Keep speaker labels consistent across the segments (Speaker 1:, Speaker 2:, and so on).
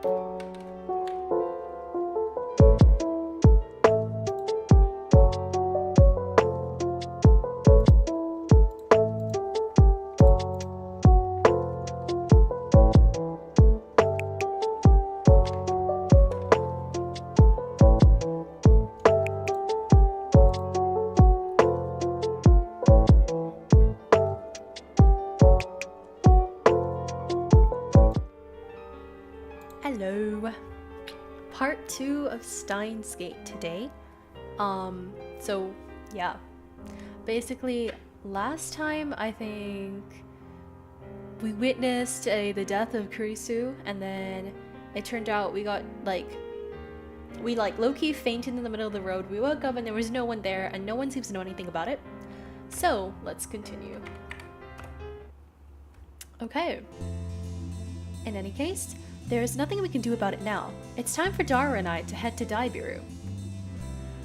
Speaker 1: Hello. Part 2 of Steins Gate today. So yeah. Basically, last time I think we witnessed the death of Kurisu, and then it turned out we low-key fainted in the middle of the road. We woke up and there was no one there, and no one seems to know anything about it. So let's continue. Okay. In any case, there is nothing we can do about it now. It's time for Dara and I to head to Daibiru.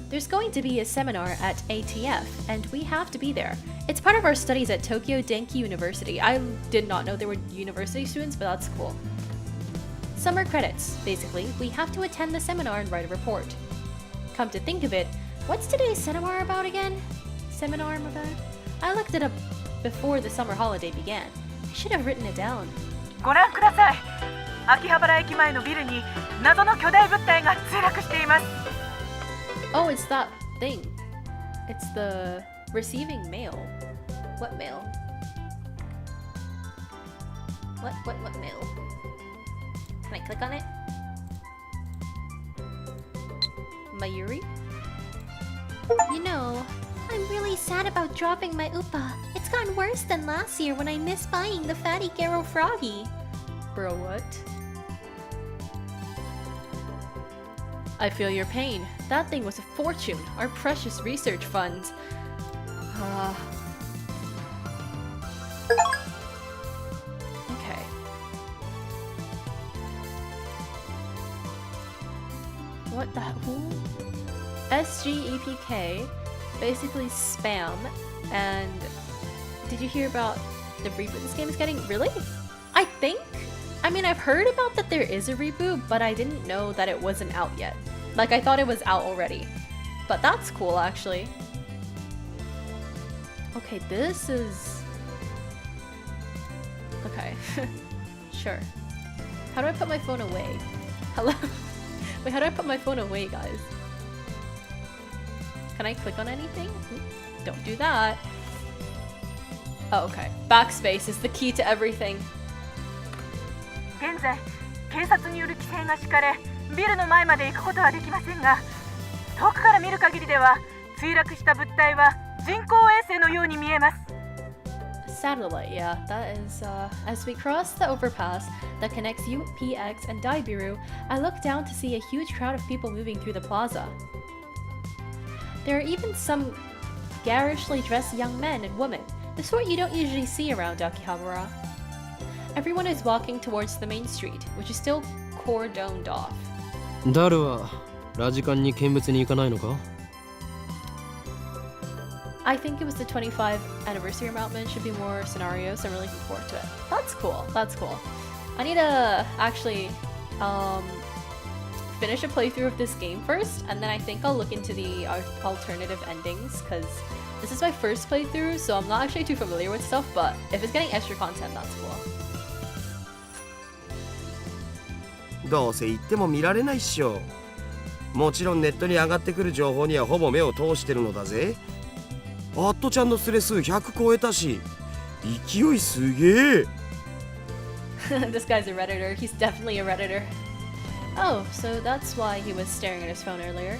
Speaker 1: There's going to be a seminar at ATF, and we have to be there. It's part of our studies at Tokyo Denki University. I did not know there were university students, but that's cool. Summer credits, basically. We have to attend the seminar and write a report. Come to think of it, what's today's seminar about again? Seminar about? I looked it up before the summer holiday began. I should have written it down.
Speaker 2: ご覧ください。秋葉原駅前のビルに謎の巨大物体が墜落しています。
Speaker 1: Oh, it's that thing. It's the receiving mail. What mail? What mail? Can I click on it? Mayuri?
Speaker 3: You know, I'm really sad about dropping my Upa. It's gotten worse than last year when I missed buying the Fatty Garo Froggy.
Speaker 1: Bro, what? I feel your pain. That thing was a fortune. Our precious research funds. Okay. What the who? SGEPK, basically spam. And did you hear about the reboot this game is getting? Really? I think? I mean, I've heard about that there is a reboot, but I didn't know that it wasn't out yet. Like, I thought it was out already. But that's cool, actually. Okay, this is... Okay. Sure. How do I put my phone away? Hello? Wait, how do I put my phone away, guys? Can I click on anything? Don't do that. Oh, okay. Backspace is the key to everything.
Speaker 2: 現在、警察による規制が敷かれ、ビルの前まで行くことはできませんが、遠くから見る限りでは、墜落した物体は人工衛星のように見えます。
Speaker 1: Satellite, yeah, that is, as we cross the overpass that connects UPX and Daibiru, I look down to see a huge crowd of people moving through the plaza. There are even some garishly dressed young men and women, the sort you don't usually see around Akihabara. Everyone is walking towards the main street, which is still cordoned off.
Speaker 4: ダルはラジカンに見物に行かないのか?
Speaker 1: I think it was the 25th anniversary announcement. Should be more scenarios. I'm really looking forward to it. That's cool. That's cool. I need to actually finish a playthrough of this game first, and then I think I'll look into the alternative endings, because this is my first playthrough, so I'm not actually too familiar with stuff, but if it's getting extra content, that's cool.
Speaker 5: どうせ言っても見られないっしょ。もちろんネットに上がってくる情報にはほぼ目を通してるのだぜ。アットちゃんのスレ数100超えたし、勢いすげえ。
Speaker 1: This guy's a redditor. He's definitely a redditor. Oh, so that's why he was staring at his phone earlier.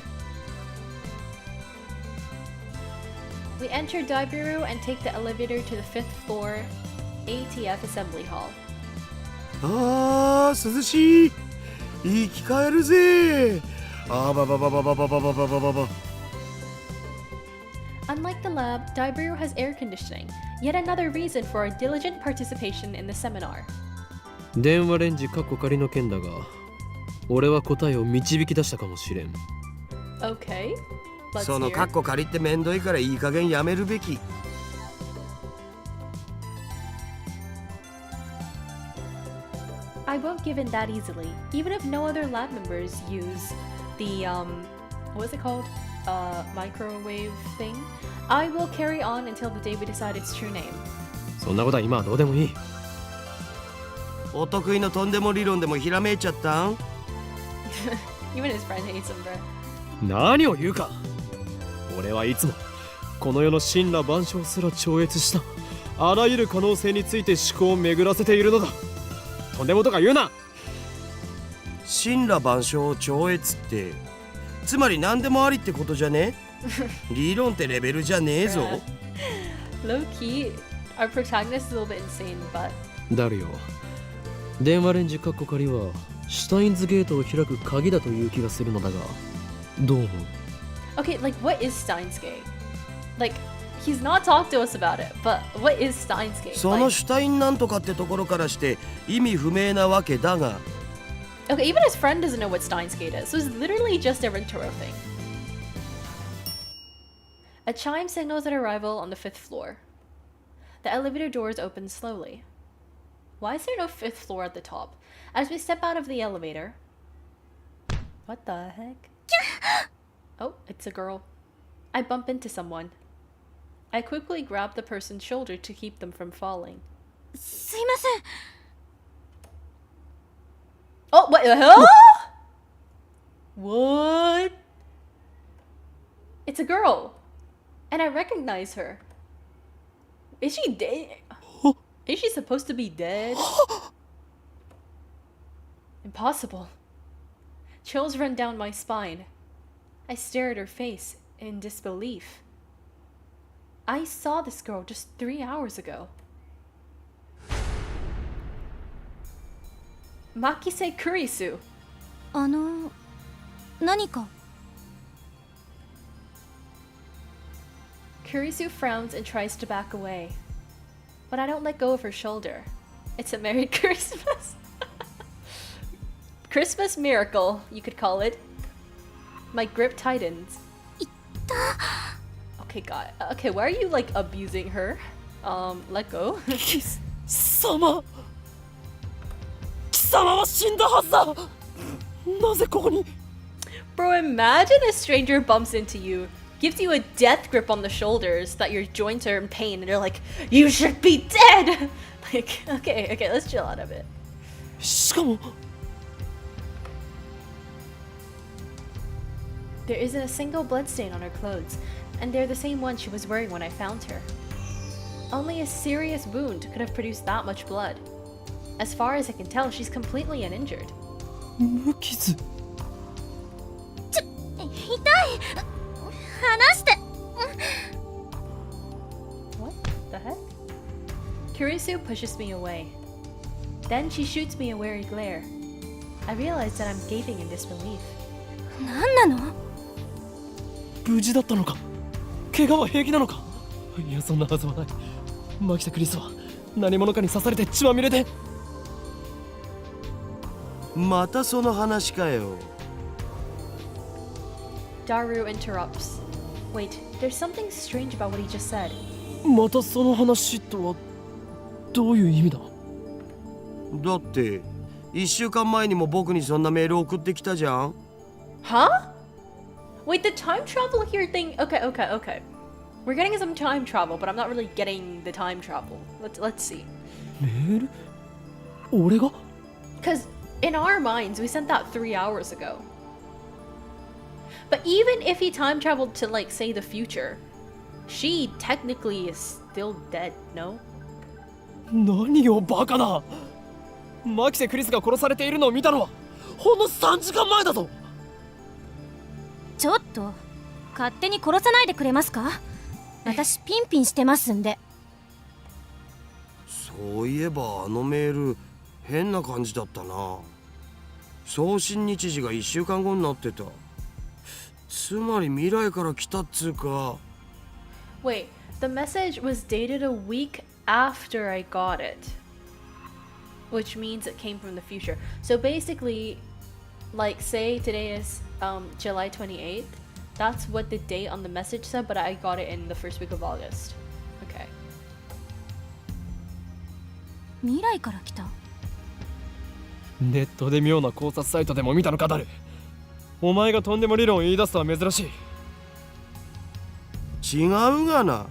Speaker 1: We enter Daibiru and take the elevator to the 5th floor ATF Assembly Hall.
Speaker 5: あー、涼しい。生き返るぜ。あばばばばばばばばばばばば。
Speaker 1: Unlike the lab, Daibiru has air conditioning, yet another reason for our diligent participation in the seminar.
Speaker 4: 電話レンジカッコ仮の件だが、俺は答えを導き出したかもしれん。
Speaker 1: Okay, let's
Speaker 5: その
Speaker 1: hear.
Speaker 5: カッコ借りってめんどいからいい加減やめるべき。
Speaker 1: I won't given that easily, even if no other lab members use the, what is it called? Microwave thing. I will carry on until the day we decide its true name.
Speaker 4: そんなことは今はどうでもいい。
Speaker 5: お得意のとんでも理論でもひらめいちゃったん？
Speaker 1: Even his friend hates him, bro.
Speaker 4: 何を言うか。俺はいつもこの世の神羅万象すら超越したあらゆる可能性について思考を巡らせているのだ。とんでもとか言うな。
Speaker 5: 神羅万象を超越ってつまり何でもありってことじゃね？理論ってレベルじゃねえぞ。
Speaker 1: Low key, our protagonist is a little bit insane, but
Speaker 4: ダルよ、電話レンジカッコ仮はシュタインズゲートを開く鍵だという気がするのだが、どう思う？
Speaker 1: okay, like what is Steins Gate? Like he's not talked to us about it, but what is Steins Gate?
Speaker 5: そのシュタインなんとかってところからして意味不明なわけだが。
Speaker 1: Okay, even his friend doesn't know what Steins Gate is, so it's literally just a Rentaro thing. A chime signals an arrival on the 5th floor. The elevator doors open slowly. Why is there no 5th floor at the top? As we step out of the elevator... What the heck? Oh, it's a girl. I bump into someone. I quickly grab the person's shoulder to keep them from falling.
Speaker 3: すいません。
Speaker 1: Oh, what the hell? What? It's a girl. And I recognize her. Is she dead? Is she supposed to be dead? Impossible. Chills run down my spine. I stare at her face in disbelief. I saw this girl just 3 hours ago. Makise Kurisu.
Speaker 3: 何か。
Speaker 1: Kurisu frowns and tries to back away. But I don't let go of her shoulder. It's a Merry Christmas. Christmas miracle, you could call it. My grip tightens. Okay, God. Okay, why are you like abusing her? Let go.
Speaker 4: 貴様は死んだはずだ。なぜここに？
Speaker 1: Bro, imagine a stranger bumps into you, gives you a death grip on the shoulders that your joints are in pain, and they're like, "You should be dead!" Like, okay, let's chill out a bit.
Speaker 4: しかも
Speaker 1: There isn't a single bloodstain on her clothes, and they're the same ones she was wearing when I found her. Only a serious wound could have produced that much blood. As far as I can tell, she's completely uninjured.
Speaker 4: 無傷。
Speaker 3: 痛い。離して。
Speaker 1: What the heck? Kurisu pushes me away. Then she shoots me a wary glare. I realize that I'm gaping in disbelief.
Speaker 3: 何なの？
Speaker 4: 無事だったのか？怪我は平気なのか？いや、そんなはずはない。マキタクリスは何者かに刺されて血まみれで。
Speaker 5: またその話かよ。
Speaker 1: Daru interrupts. Wait, there's something strange about what he just said.
Speaker 4: またその話とはどういう意味だ？
Speaker 5: だって1週間前にも僕にそんなメール送ってきたじゃん。
Speaker 1: Huh? Wait, the time travel here thing. Okay. We're getting some time travel, but I'm not really getting the time travel. Let's see.
Speaker 4: メール？俺が？
Speaker 1: Because in our minds, we sent that 3 hours ago. But even if he time traveled to, like, say the future, she technically is still dead, no?
Speaker 4: 何よバカな。マキセ・クリスが殺されているのを見たのはほんの3時間前だぞ。
Speaker 3: ちょっと勝手に殺さないでくれますか？私ピンピンしてますんで。
Speaker 5: そういえばあのメール変な感じだったな。送信日時が1週間後になってた。つまり未来から来たっつうか。
Speaker 1: Wait, the message was dated a week after I got it, which means it came from the future. So basically, like, say today is July 28th. That's what the date on the message said, but I got it in the first week of August. Okay.
Speaker 3: 未来から来た？
Speaker 4: ネットで妙な考察サイトでも見たのかダル。お前がとんでも理論を言い出すとは珍しい。
Speaker 5: 違うがな。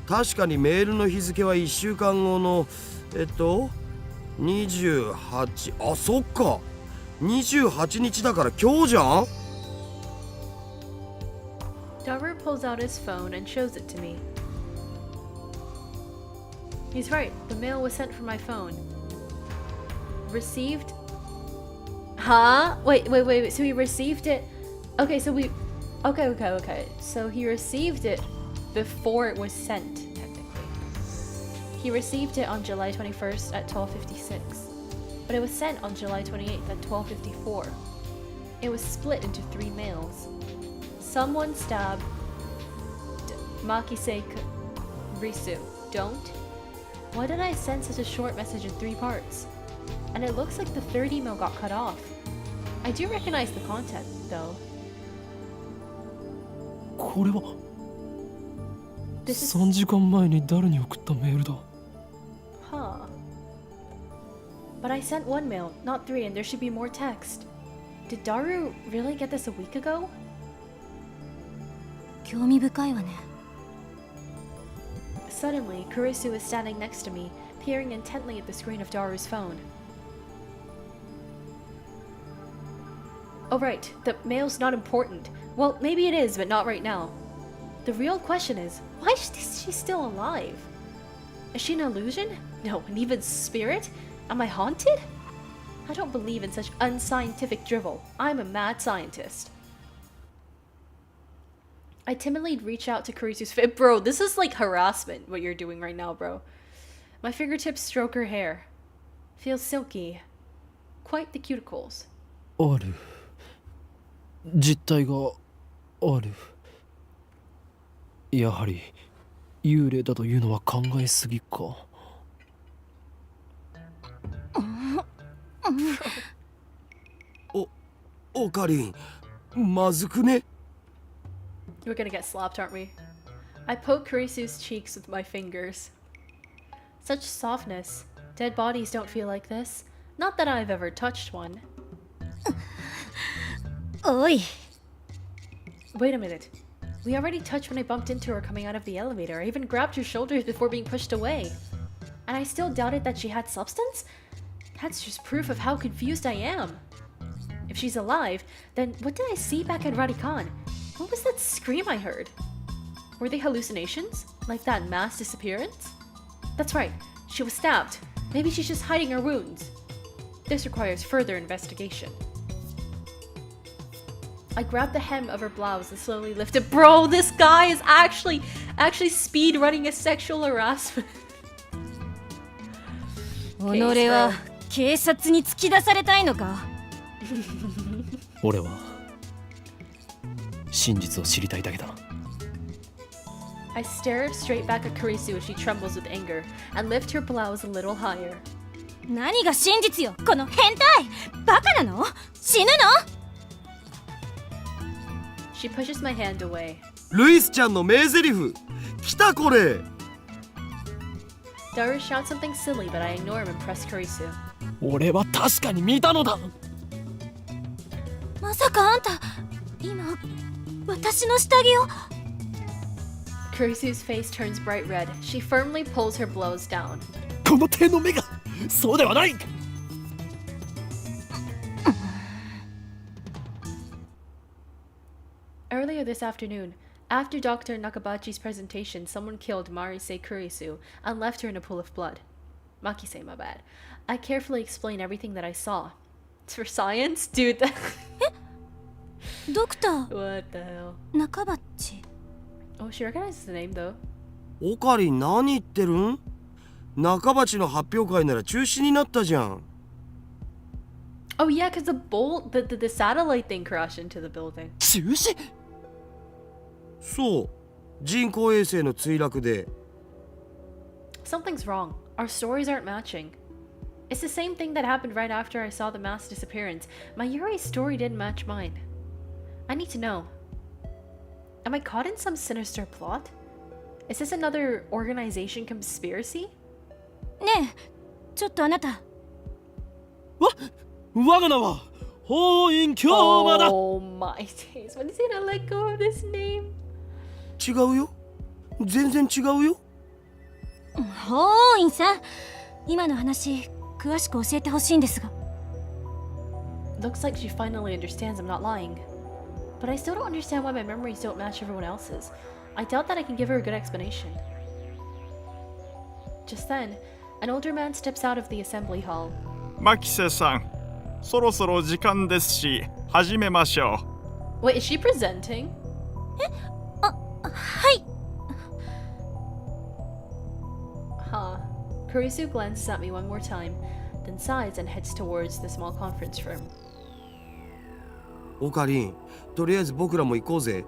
Speaker 5: 確かにメールの日付は1週間後の28、あ、そっか、28日だから今日じゃん。
Speaker 1: Daru pulls out his phone and shows it to me. He's right, the mail was sent from my phone. Received? Huh? Wait, so he received it? Okay, so Okay. So he received it before it was sent, technically. He received it on July 21st at 12:56, but it was sent on July 28th at 12:54. It was split into 3 mails. Someone stabbed Makise Risu. Don't? Why did I send such a short message in 3 parts? And it looks like the 3rd email got cut off. I do recognize the content, though.
Speaker 4: これは
Speaker 1: This is...
Speaker 4: 3時間前に誰に送ったメールだ。
Speaker 1: Huh. But I sent 1 mail, not 3, and there should be more text. Did Daru really get this a week ago?
Speaker 3: 興味深いわね。
Speaker 1: Suddenly, Kurisu is standing next to me, peering intently at the screen of Daru's phone. Oh right, the mail's not important. Well, maybe it is, but not right now. The real question is, why is she still alive? Is she an illusion? No, an even spirit? Am I haunted? I don't believe in such unscientific drivel. I'm a mad scientist. I timidly reach out to Kurisu's face. Bro, this is like harassment, what you're doing right now, bro. My fingertips stroke her hair. Feels silky. Quite the cuticles.
Speaker 4: ある。実体がある。やはり幽霊だというのは考えすぎか。
Speaker 5: おかりん、まずくね。
Speaker 1: We're gonna get slapped, aren't we? I poke Kurisu's cheeks with my fingers. Such softness. Dead bodies don't feel like this. Not that I've ever touched one.
Speaker 3: おい。
Speaker 1: Wait a minute. We already touched when I bumped into her coming out of the elevator. I even grabbed her shoulders before being pushed away. And I still doubted that she had substance? That's just proof of how confused I am. If she's alive, then what did I see back at Radikan? What was that scream I heard? Were they hallucinations? Like that mass disappearance? That's right, she was stabbed. Maybe she's just hiding her wounds. This requires further investigation. I grabbed the hem of her blouse and slowly lifted. Bro, this guy is actually speed running a sexual harassment.
Speaker 3: 己は警察に突き出されたいのか。
Speaker 4: 俺は真実を知りたいだけだ。
Speaker 1: I stare straight back at Kurisu as she trembles with anger and lift her blouse a little higher.
Speaker 3: 何が真実よ、この変態。バカなの？死ぬの？
Speaker 1: She pushes my hand away.
Speaker 5: ルイスちゃんの名台詞。来たこれ。
Speaker 1: Daru shouts something silly, but I ignore him and press Kurisu.
Speaker 4: 俺は確かに見たのだ。
Speaker 3: まさかあんた、今、私の下着を。
Speaker 1: Kurisu's face turns bright red. She firmly pulls her blouse down.
Speaker 4: この手の目がそうではない。
Speaker 1: Earlier this afternoon, after Dr. Nakabachi's presentation, someone killed Marise Kurisu and left her in a pool of blood. Makise, my bad. I carefully explain everything that I saw. It's for science? Dude,
Speaker 3: ドクター
Speaker 1: what the hell?
Speaker 3: 中バッチ。
Speaker 1: Oh, she recognizes the name though.
Speaker 5: おかりん何言ってるん？中鉢の発表会なら中止になったじゃん。
Speaker 1: Oh yeah, because the satellite thing crashed into the building.
Speaker 4: 中止？
Speaker 5: そう、人工衛星の墜落で。
Speaker 1: Something's wrong. Our stories aren't matching. It's the same thing that happened right after I saw the mass disappearance. My Yuri's story didn't match mine. I need to know. Am I caught in some sinister plot? Is this another organization conspiracy?
Speaker 3: ねえ、ちょっとあなた。
Speaker 4: 我が名は法院京馬だ。
Speaker 1: Oh my days. When is he gonna let go of this name?
Speaker 5: 違うよ。全然違うよ。
Speaker 3: 法院さん、今の話詳しく教えてほしいんですが。
Speaker 1: Looks like she finally understands I'm not lying. But I still don't understand why my memories don't match everyone else's. I doubt that I can give her a good explanation. Just then, an older man steps out of the assembly hall.
Speaker 6: 牧瀬さん、そろそろ時間ですし、始めましょう。
Speaker 1: Wait, is she presenting?
Speaker 3: はい。
Speaker 1: Huh. Kurisu glances at me one more time, then sighs and heads towards the small conference room.
Speaker 5: オカリン、とりあえず僕らも行こうぜ。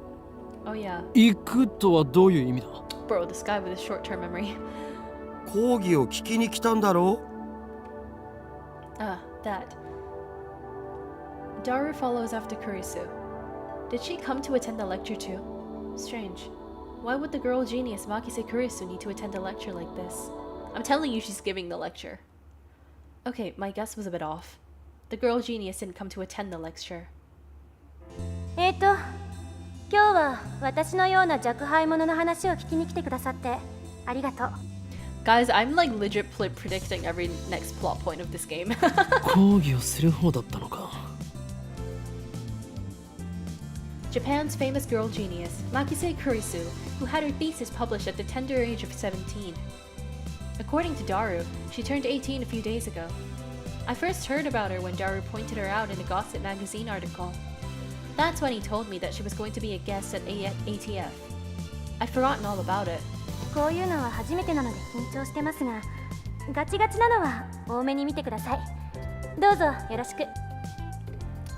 Speaker 1: Oh yeah.
Speaker 4: 行くとはどういう意味だ？
Speaker 1: Bro, this guy with his short-term memory.
Speaker 5: 講義を聞きに来たんだろ？
Speaker 1: Ah, that. Daru follows after Kurisu. Did she come to attend the lecture too? Strange. Why would the girl genius Makise Kurisu need to attend a lecture like this? I'm telling you she's giving the lecture. Okay, my guess was a bit off. The girl genius didn't come to attend the lecture.
Speaker 3: 今日は私のような若輩者の話を聞きに来てくださってありがとう。
Speaker 1: Guys, I'm like legit predicting every next plot point of this game.
Speaker 4: 講義をする方だったのか。
Speaker 1: Japan's famous girl genius, Makise Kurisu, who had her thesis published at the tender age of 17. According to Daru, she turned 18 a few days ago. I first heard about her when Daru pointed her out in a Gossip magazine article. That's when he told me that she was going to be a guest at ATF. I'd forgotten all about it.
Speaker 3: こういうのは初めてなので緊張してますが、ガチガチなのは多めに見てください。どうぞよろしく。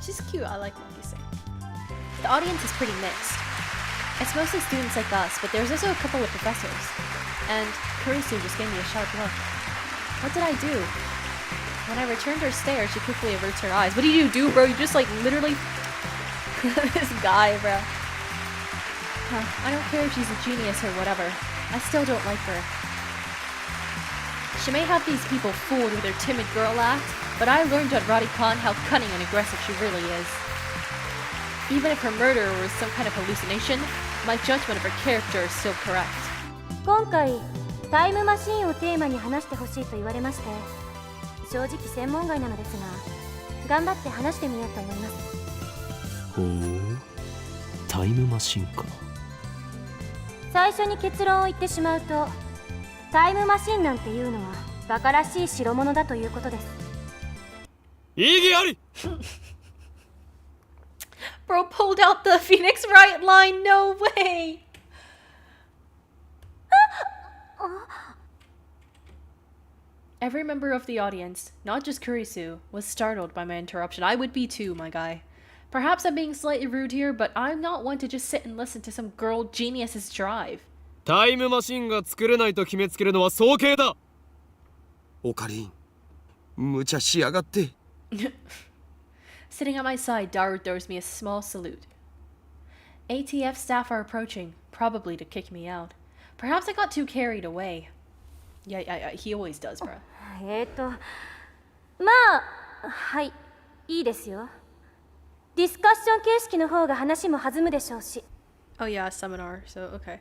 Speaker 1: She's cute, I like Makise. The audience is pretty mixed. It's mostly students like us, but there's also a couple of professors. And Kurisu just gave me a sharp look. What did I do? When I returned her stare, she quickly averts her eyes. What do you do, bro? You just like literally... This guy, bro. Huh, I don't care if she's a genius or whatever. I still don't like her. She may have these people fooled with her timid girl act, but I learned at Radicon how cunning and aggressive she really is. Even if her murder was some kind of hallucination, my judgment of her character is still correct.
Speaker 3: 今回タイムマシーンをテーマに話してほしいと言われまして、正直専門外なのですが、頑張って話してみようと思います。
Speaker 4: ほう、タイムマシンか。
Speaker 3: 最初に結論を言ってしまうと、タイムマシンなんていうのはバカらしい代物だということです。
Speaker 4: 意義あり。
Speaker 1: Bro pulled out the Phoenix Wright line, no way! Every member of the audience, not just Kurisu, was startled by my interruption. I would be too, my guy. Perhaps I'm being slightly rude here, but I'm not one to just sit and listen to some girl genius's drive.
Speaker 4: タイムマシンが作れないと決めつけるのは早計だ。
Speaker 5: オカリン、無茶しやがって。
Speaker 1: Sitting at my side, Daru throws me a small salute. ATF staff are approaching, probably to kick me out. Perhaps I got too carried away. Yeah, he always does, bro.
Speaker 3: まあ、はい、いいですよ。ディスカッション形式の方が話も弾むでしょうし。
Speaker 1: Oh yeah, seminar, so okay.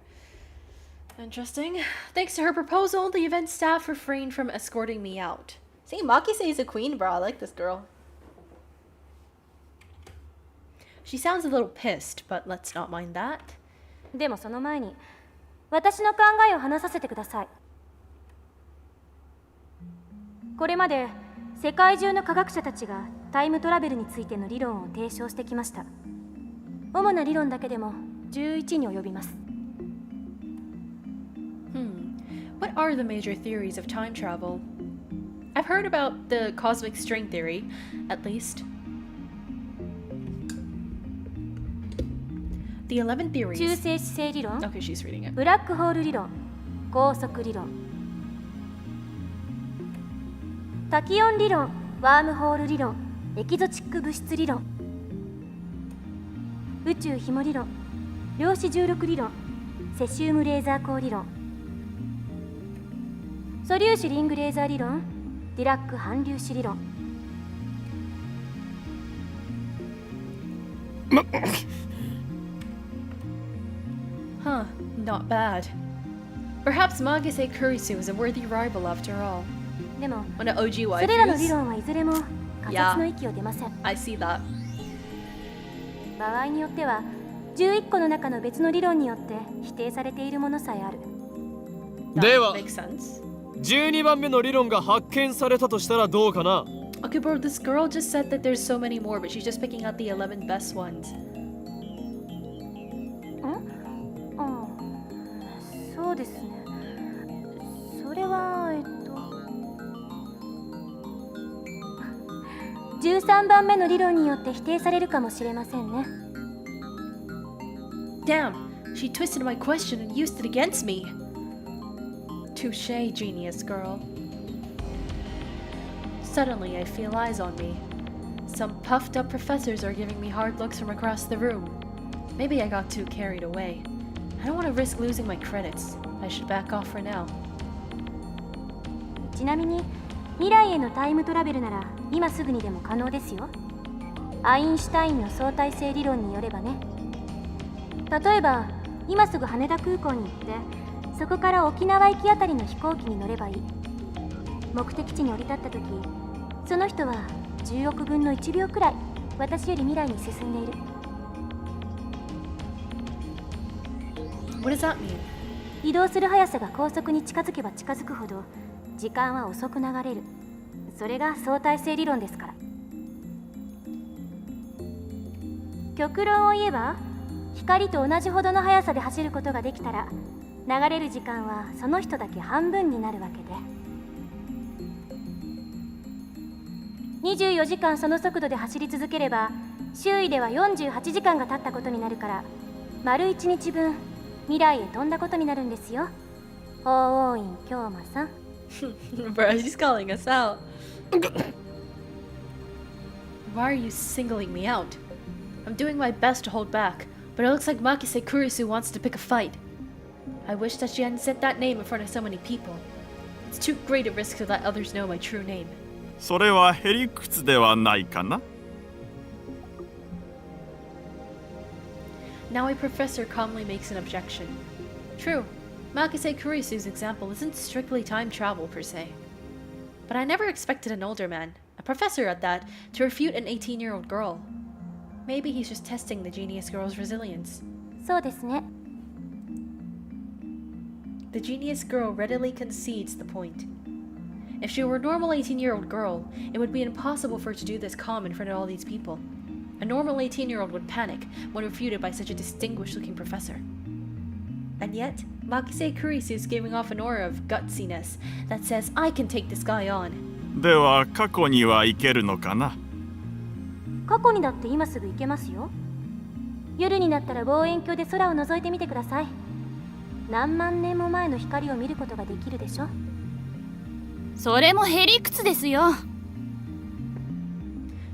Speaker 1: Interesting. Thanks to her proposal, the event staff refrained from escorting me out. See, Makise is a queen, bro. I like this girl. She sounds a little pissed, but let's not mind that.
Speaker 3: でもその前に、私の考えを話させてください。これまで世界中の科学者たちがタイムトラベルについての理論を提唱してきました。主な理論だけでも11に及びます。
Speaker 1: What are the major theories of time travel? I've heard about the cosmic string theory, at least. The 11 theories.
Speaker 3: 中性子星理論、
Speaker 1: Okay, she's reading it.
Speaker 3: ブラックホール理論、高速理論、タキオン理論、ワームホール理論、エキゾチック物質理論、宇宙ひも理論、量子重力理論、セシウムレーザー光理論、素粒子リングレーザー理論、ディラック反粒子理論、
Speaker 1: Huh, not bad. Perhaps Magase Kurisu is a worthy rival after all.
Speaker 3: でも
Speaker 1: One of OG
Speaker 3: それらの理
Speaker 1: waifus.
Speaker 3: 論はいずれも仮説の域を出ません。
Speaker 1: I see that.
Speaker 3: 場合によっては11個の中の別の理論によって否定されているものさえある。
Speaker 1: That
Speaker 4: では
Speaker 1: makes sense.
Speaker 4: 12番目の理論が発見されたとしたらどうかな。
Speaker 1: Okay, bro, this girl just said that there's so many more, but she's just picking out the 11 best ones.
Speaker 3: ああ、そうですね。それは13番目の理論によって否定されるかもしれませんね。
Speaker 1: Damn, she twisted my question and used it against me. Touché, genius girl. Suddenly, I feel eyes on me. Some puffed up professors are giving me hard looks from across the room. Maybe I got too carried away. I don't want to risk losing my credits. I should back off for now.
Speaker 3: ちなみに未来へのタイムトラベルなら今すぐにでも可能ですよ。アインシュタインの相対性理論によればね。例えば今すぐ羽田空港に行ってそこから沖縄行きあたりの飛行機に乗ればいい。目的地に降り立った時その人は10億分の1秒くらい私より未来に進んでいる。
Speaker 1: What does that mean?
Speaker 3: 移動する速さが高速に近づけば近づくほど時間は遅く流れる。それが相対性理論ですから。極論を言えば光と同じほどの速さで走ることができたら流れる時間はその人だけ半分になるわけで、24時間その速度で走り続ければ周囲では48時間が経ったことになるから丸1日分未来へ飛んだことになるんですよ。法王院京馬さん。
Speaker 1: Bro, she's calling us out. Why are you singling me out? I'm doing my best to hold back, but it looks like Makise Kurisu wants to pick a fight. I wish that she hadn't said that name in front of so many people. It's too great a risk to let others know my true name.
Speaker 6: それはへりくつではないかな。
Speaker 1: Now a professor calmly makes an objection. True, Makise Kurisu's example isn't strictly time travel per se. But I never expected an older man, a professor at that, to refute an 18-year-old girl. Maybe he's just testing the genius girl's resilience.
Speaker 3: そうですね。
Speaker 1: The genius girl readily concedes the point. If she were a normal 18-year-old girl, it would be impossible for her to do this calm in front of all these people. A normal 18-year-old would panic when refuted by such a distinguished-looking professor. And yet, Makise Kurisu is giving off an aura of gutsiness that says, I can take this guy on.
Speaker 6: では過去には行けるのかな。
Speaker 3: 過去にだって今すぐ行けますよ。夜になったら望遠鏡で空を覗いてみてください。何万年も前の光を見ることができるでしょ。
Speaker 7: それもへりくつですよ。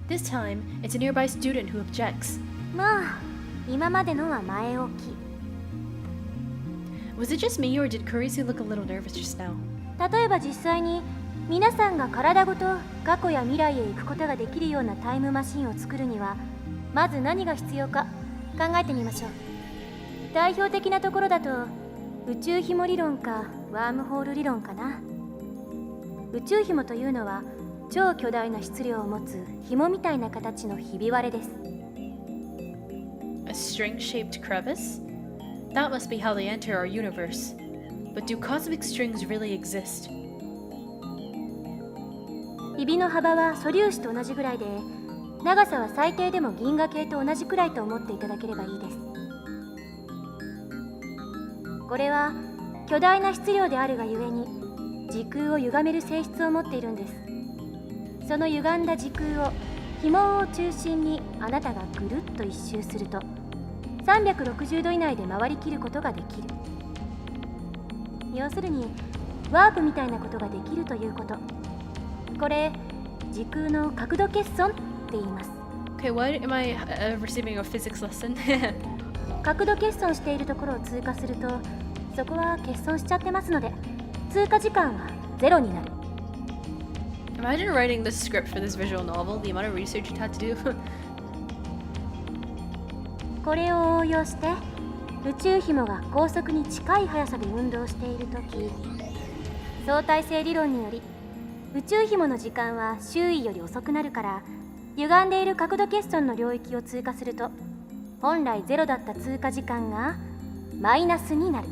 Speaker 1: This time, it's a nearby student who objects.
Speaker 3: まあ今までのは前置き。
Speaker 1: Was it just me or did Kurisu look a little nervous just now?
Speaker 3: 例えば実際に皆さんが体ごと過去や未来へ行くことができるようなタイムマシンを作るにはまず何が必要か考えてみましょう。代表的なところだと宇宙紐理論かワームホール理論かな。宇宙紐というのは超巨大な質量を持つ紐みたいな形のひび割れです。
Speaker 1: A string-shaped crevice? That must be how they enter our universe. But do cosmic strings really exist?
Speaker 3: ひびの幅は素粒子と同じぐらいで長さは最低でも銀河系と同じくらいと思っていただければいいです。これは巨大な質量であるがゆえに時空を歪める性質を持っているんです。その歪んだ時空を紐を中心にあなたがぐるっと一周すると360度以内で回りきることができる。要するにワープみたいなことができるということ。これ時空の角度欠損って言います。
Speaker 1: Okay, what am I receiving a physics lesson?
Speaker 3: 角度欠損しているところを通過するとそこは欠損しちゃってますので通過時間はゼロになる。
Speaker 1: Imagine writing the script for this visual novel, the amount of research it had to do.
Speaker 3: これを応用して宇宙紐が高速に近い速さで運動しているとき、相対性理論により宇宙紐の時間は周囲より遅くなるから、歪んでいる角度欠損の領域を通過すると、本来0だった通過時間がマイナスになる。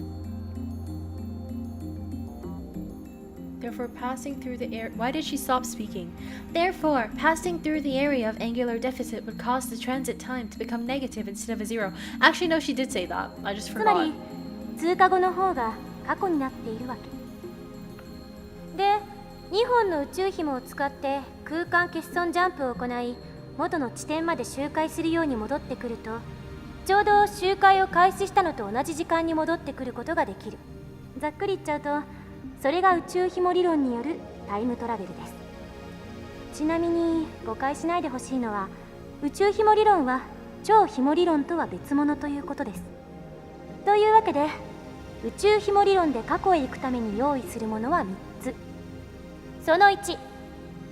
Speaker 1: Therefore, passing through the air. Why did she stop speaking? Therefore, passing through the area of angular deficit would cause the transit time to become negative instead of a zero. Actually, no, she did say that. I just
Speaker 3: つま
Speaker 1: forgot.
Speaker 3: り通過後の方が過去になっているわけで、2本の宇宙紐を使って空間欠損ジャンプを行い、元の地点まで周回するように戻ってくると、ちょうど周回を開始したのと同じ時間に戻ってくることができる。ざっくり言っちゃうと、それが宇宙紐理論によるタイムトラベルです。ちなみに誤解しないでほしいのは、宇宙紐理論は超紐理論とは別物ということです。というわけで、宇宙紐理論で過去へ行くために用意するものは3つ。その1、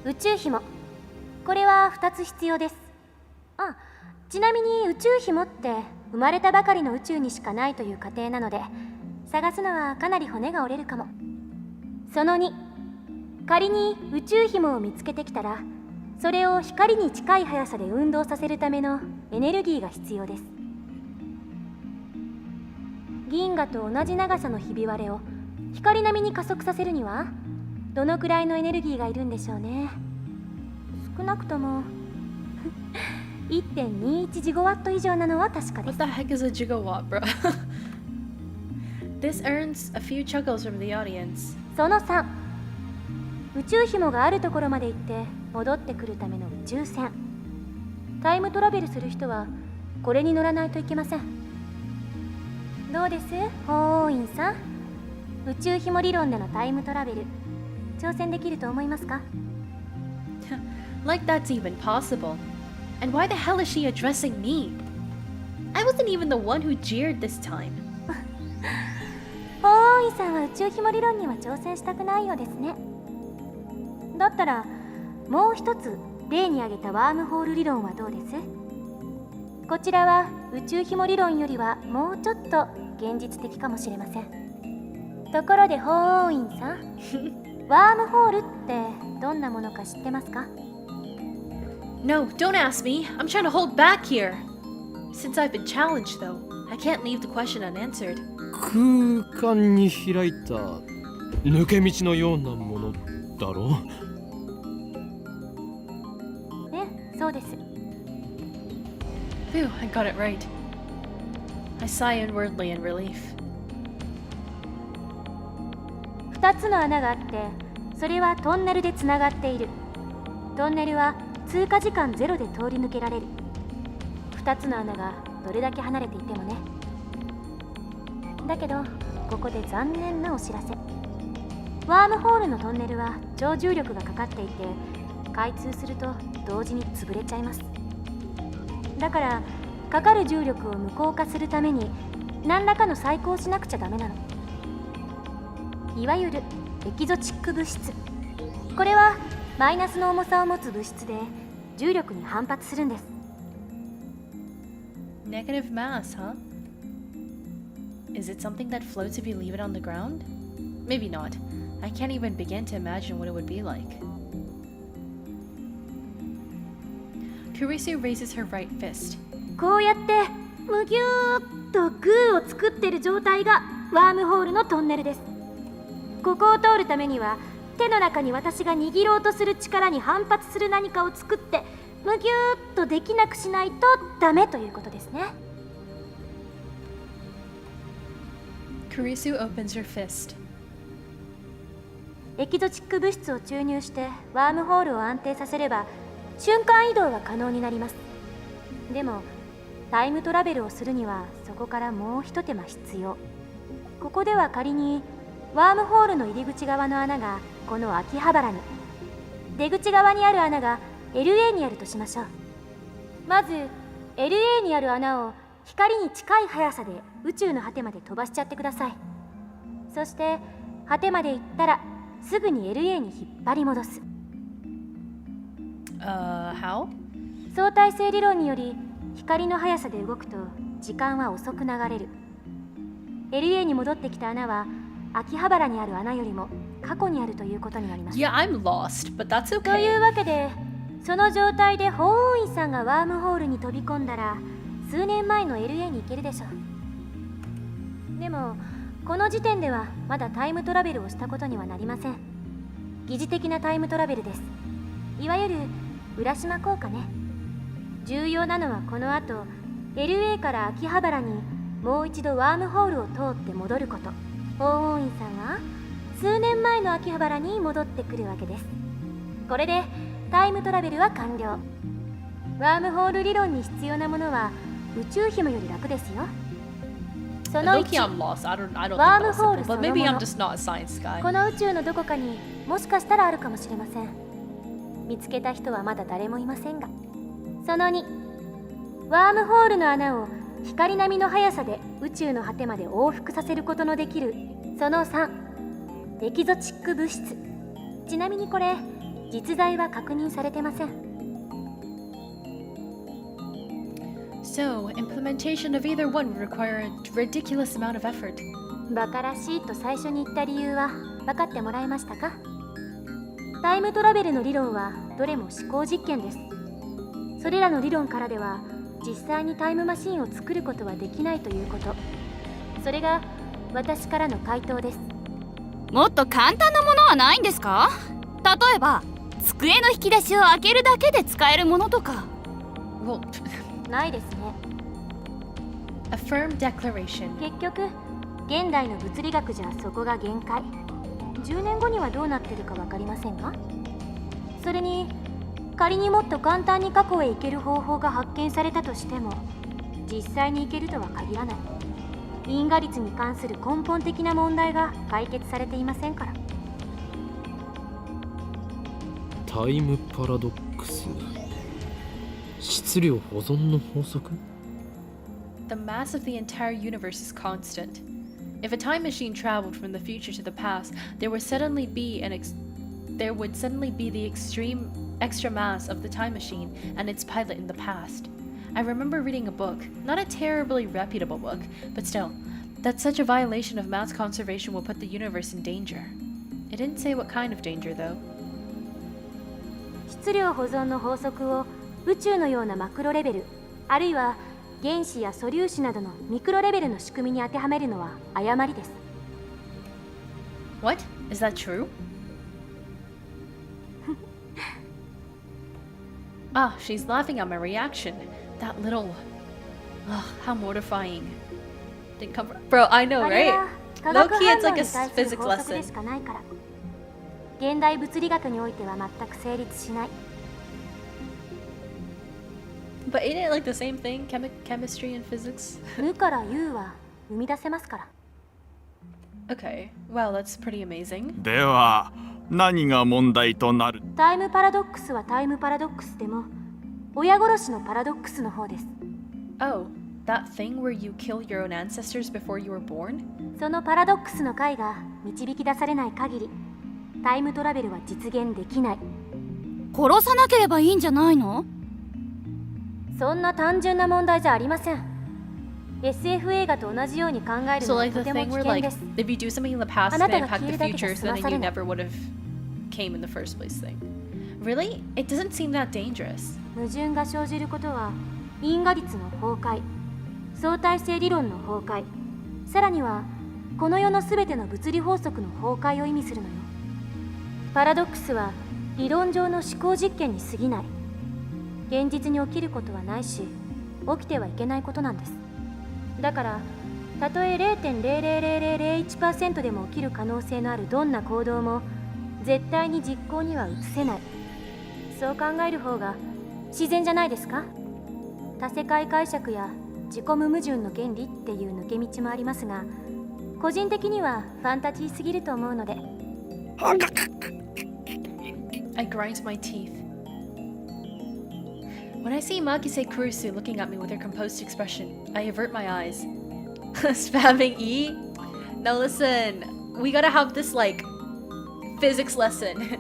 Speaker 3: 宇宙紐。これは2つ必要です。あ、ちなみに宇宙紐って生まれたばかりの宇宙にしかないという仮定なので、探すのはかなり骨が折れるかも。その2、仮に宇宙紐を見つけてきたら、それを光に近い速さで運動させるためのエネルギーが必要です。銀河と同じ長さのひび割れを光並みに加速させるには、どのくらいのエネルギーがいるんでしょうね。少なくとも1.21 ジゴワット以上なのは確かです。
Speaker 1: What the heck is a gigawatt, bro? This earns a few chuckles from the audience.
Speaker 3: その3、宇宙紐があるところまで行って戻ってくるための宇宙船。タイムトラベルする人はこれに乗らないといけません。どうです、法王院さん。宇宙紐理論でのタイムトラベル、挑戦できると思いますか？
Speaker 1: Like that's even possible. And why the hell is she addressing me? I wasn't even the one who jeered this time.
Speaker 3: 法王院さんは宇宙紐理論には挑戦したくないようですね。だったらもう一つ例に挙げたワームホール理論はどうです？こちらは宇宙紐理論よりはもうちょっと現実的かもしれません。ところで法王院さん、ワームホールってどんなものか知ってますか？
Speaker 1: No, don't ask me. I'm trying to hold back here. Since I've been challenged, though, I can't leave the question unanswered.
Speaker 4: 空間に開いた抜け道のようなものだろう。
Speaker 3: ね、そうです。
Speaker 1: Phew, I got it right. I sigh inwardly in relief.
Speaker 3: 2つの穴があって、それはトンネルでつながっている。トンネルは通過時間0で通り抜けられる。2つの穴がどれだけ離れていてもね。だけどここで残念なお知らせ。ワームホールのトンネルは超重力がかかっていて、開通すると同時に潰れちゃいます。だからかかる重力を無効化するために何らかの細工をしなくちゃダメなの。いわゆるエキゾチック物質。これはマイナスの重さを持つ物質で重力に反発するんです。
Speaker 1: Negative mass, huh? Is it something that floats if you leave it on the ground? Maybe not. I can't even begin to imagine what it would be like. Kurisu raises her right fist.
Speaker 3: こうやってむぎゅーっとグーを作ってる状態がワームホールのトンネルです。ここを通るためには手の中に私が握ろうとする力に反発する何かを作ってむぎゅーっとできなくしないとダメということですね。
Speaker 1: Kurisu opens her fist.
Speaker 3: エキゾチック物質を注入してワームホールを安定させれば瞬間移動が可能になります。でもタイムトラベルをするにはそこからもう一手間必要。ここでは仮にワームホールの入り口側の穴がこの秋葉原に、出口側にある穴が LA にあるとしましょう。まず LA にある穴を光に近い速さで宇宙の果てまで飛ばしちゃってください。そして果てまで行ったらすぐに LA に引っ張り戻す。
Speaker 1: How?
Speaker 3: 相対性理論により光の速さで動くと時間は遅く流れる。LA に戻ってきた穴は秋葉原にある穴よりも過去にあるということになります。
Speaker 1: Yeah, I'm lost, but that's
Speaker 3: とい
Speaker 1: okay.
Speaker 3: うわけで、その状態で法王院さんがワームホールに飛び込んだら数年前の LA に行けるでしょう。でもこの時点ではまだタイムトラベルをしたことにはなりません。疑似的なタイムトラベルです。いわゆる浦島効果ね。重要なのはこの後 LA から秋葉原にもう一度ワームホールを通って戻ること。法王院さんは数年前の秋葉原に戻ってくるわけです。これでタイムトラベルは完了。ワームホール理論に必要なものは宇宙紐より楽ですよ。その
Speaker 1: Low-key,
Speaker 3: 1、
Speaker 1: I'm lost. I don't think
Speaker 3: ワーム
Speaker 1: that's
Speaker 3: ホール
Speaker 1: simple,
Speaker 3: そ
Speaker 1: but
Speaker 3: の
Speaker 1: maybe
Speaker 3: も
Speaker 1: I'm
Speaker 3: の。
Speaker 1: just not a science guy.
Speaker 3: この宇宙のどこかにもしかしたらあるかもしれません。見つけた人はまだ誰もいませんが。その2、ワームホールの穴を光並みの速さで宇宙の果てまで往復させることのできる。その3、エキゾチック物質。ちなみにこれ実在は確認されてません。
Speaker 1: So, implementation of either one would require a ridiculous amount of effort.
Speaker 3: バカらしいと最初に言った理由は分かってもらえましたか？タイムトラベルの理論はどれも思考実験です。それらの理論からでは実際にタイムマシンを作ることはできないということ。それが私からの回答です。
Speaker 7: もっと簡単なものはないんですか？例えば机の引き出しを開けるだけで使えるものとか。
Speaker 1: Well,
Speaker 3: ないですね。
Speaker 1: a firm declaration.
Speaker 3: 結局現代の物理学じゃそこが限界。10年後にはどうなってるか分かりませんが。それに仮にもっと簡単に過去へ行ける方法が発見されたとしても実際に行けるとは限らない。因果率に関する根本的な問題が解決されていませんから。
Speaker 4: タイムパラドックス、質量保存の法則。
Speaker 1: The mass of the entire universe is constant. If a time machine traveled from the future to the past, there would suddenly be the extreme extra mass of the time machine and its pilot in the past. I remember reading a book, not a terribly reputable book, but still, that such a violation of mass conservation will put the universe in danger. It didn't say what kind of danger, though.
Speaker 3: 質量保存の法則を宇宙のようなマクロレベル、あるいは原子や素粒子などのミクロレベルの仕組みに当てはめるのは誤りです。
Speaker 1: What? Is that true? Ah, she's laughing at my reaction. That little... Ugh, how mortifying. Didn't come from... Bro, I know,
Speaker 3: あれ
Speaker 1: right?
Speaker 3: は化学
Speaker 1: Low-key,
Speaker 3: 反
Speaker 1: it's
Speaker 3: 応
Speaker 1: like
Speaker 3: に
Speaker 1: a
Speaker 3: 対する
Speaker 1: physics
Speaker 3: 法則で
Speaker 1: lesson.
Speaker 3: しかないから。現代物理学においては全く成立しない。
Speaker 1: But ain't it like the same thing? Chemistry and physics?
Speaker 3: 無から有は生み出せますから。
Speaker 1: Okay, well, that's pretty amazing.
Speaker 6: では何が問題となる？
Speaker 3: タイムパラドックスはタイムパラドックスでも親殺しのパラドックスの方です。
Speaker 1: Oh, that thing where you kill your own ancestors before you were born?
Speaker 3: そのパラドックスの解が導き出されない限りタイムトラベルは実現できない。
Speaker 7: 殺さなければいいんじゃないの？
Speaker 3: そんな単純な問題じゃありません。SF 映画と同じように考える
Speaker 1: So
Speaker 3: のは
Speaker 1: like
Speaker 3: と
Speaker 1: the
Speaker 3: ても
Speaker 1: thing
Speaker 3: 危
Speaker 1: where
Speaker 3: 険
Speaker 1: like
Speaker 3: です。
Speaker 1: if you do something in the past
Speaker 3: あ
Speaker 1: and
Speaker 3: なた
Speaker 1: then
Speaker 3: が
Speaker 1: impact
Speaker 3: 消え
Speaker 1: the
Speaker 3: るだけじゃ
Speaker 1: future,
Speaker 3: 済
Speaker 1: so
Speaker 3: ま
Speaker 1: then
Speaker 3: さ
Speaker 1: you
Speaker 3: れない。
Speaker 1: never would have came in the first place thing. Really? It doesn't seem that dangerous.
Speaker 3: 矛盾が生じることは因果率の崩壊、相対性理論の崩壊、さらにはこの世のすべての物理法則の崩壊を意味するのよ。パラドックスは理論上の思考実験に過ぎない。現実に起きることはないし、起きてはいけないことなんです。だからたとえ 0.00001% でも起きる可能性のあるどんな行動も絶対に実行には移せない。そう考える方が自然じゃないですか。多世界解釈や自己無矛盾の原理っていう抜け道もありますが、個人的にはファンタジーすぎると思うので。
Speaker 1: I grind my teeth. When I see Makise Kurusu looking at me with her composed expression, I avert my eyes. Spamming E? No, listen. We gotta have this, like, physics lesson.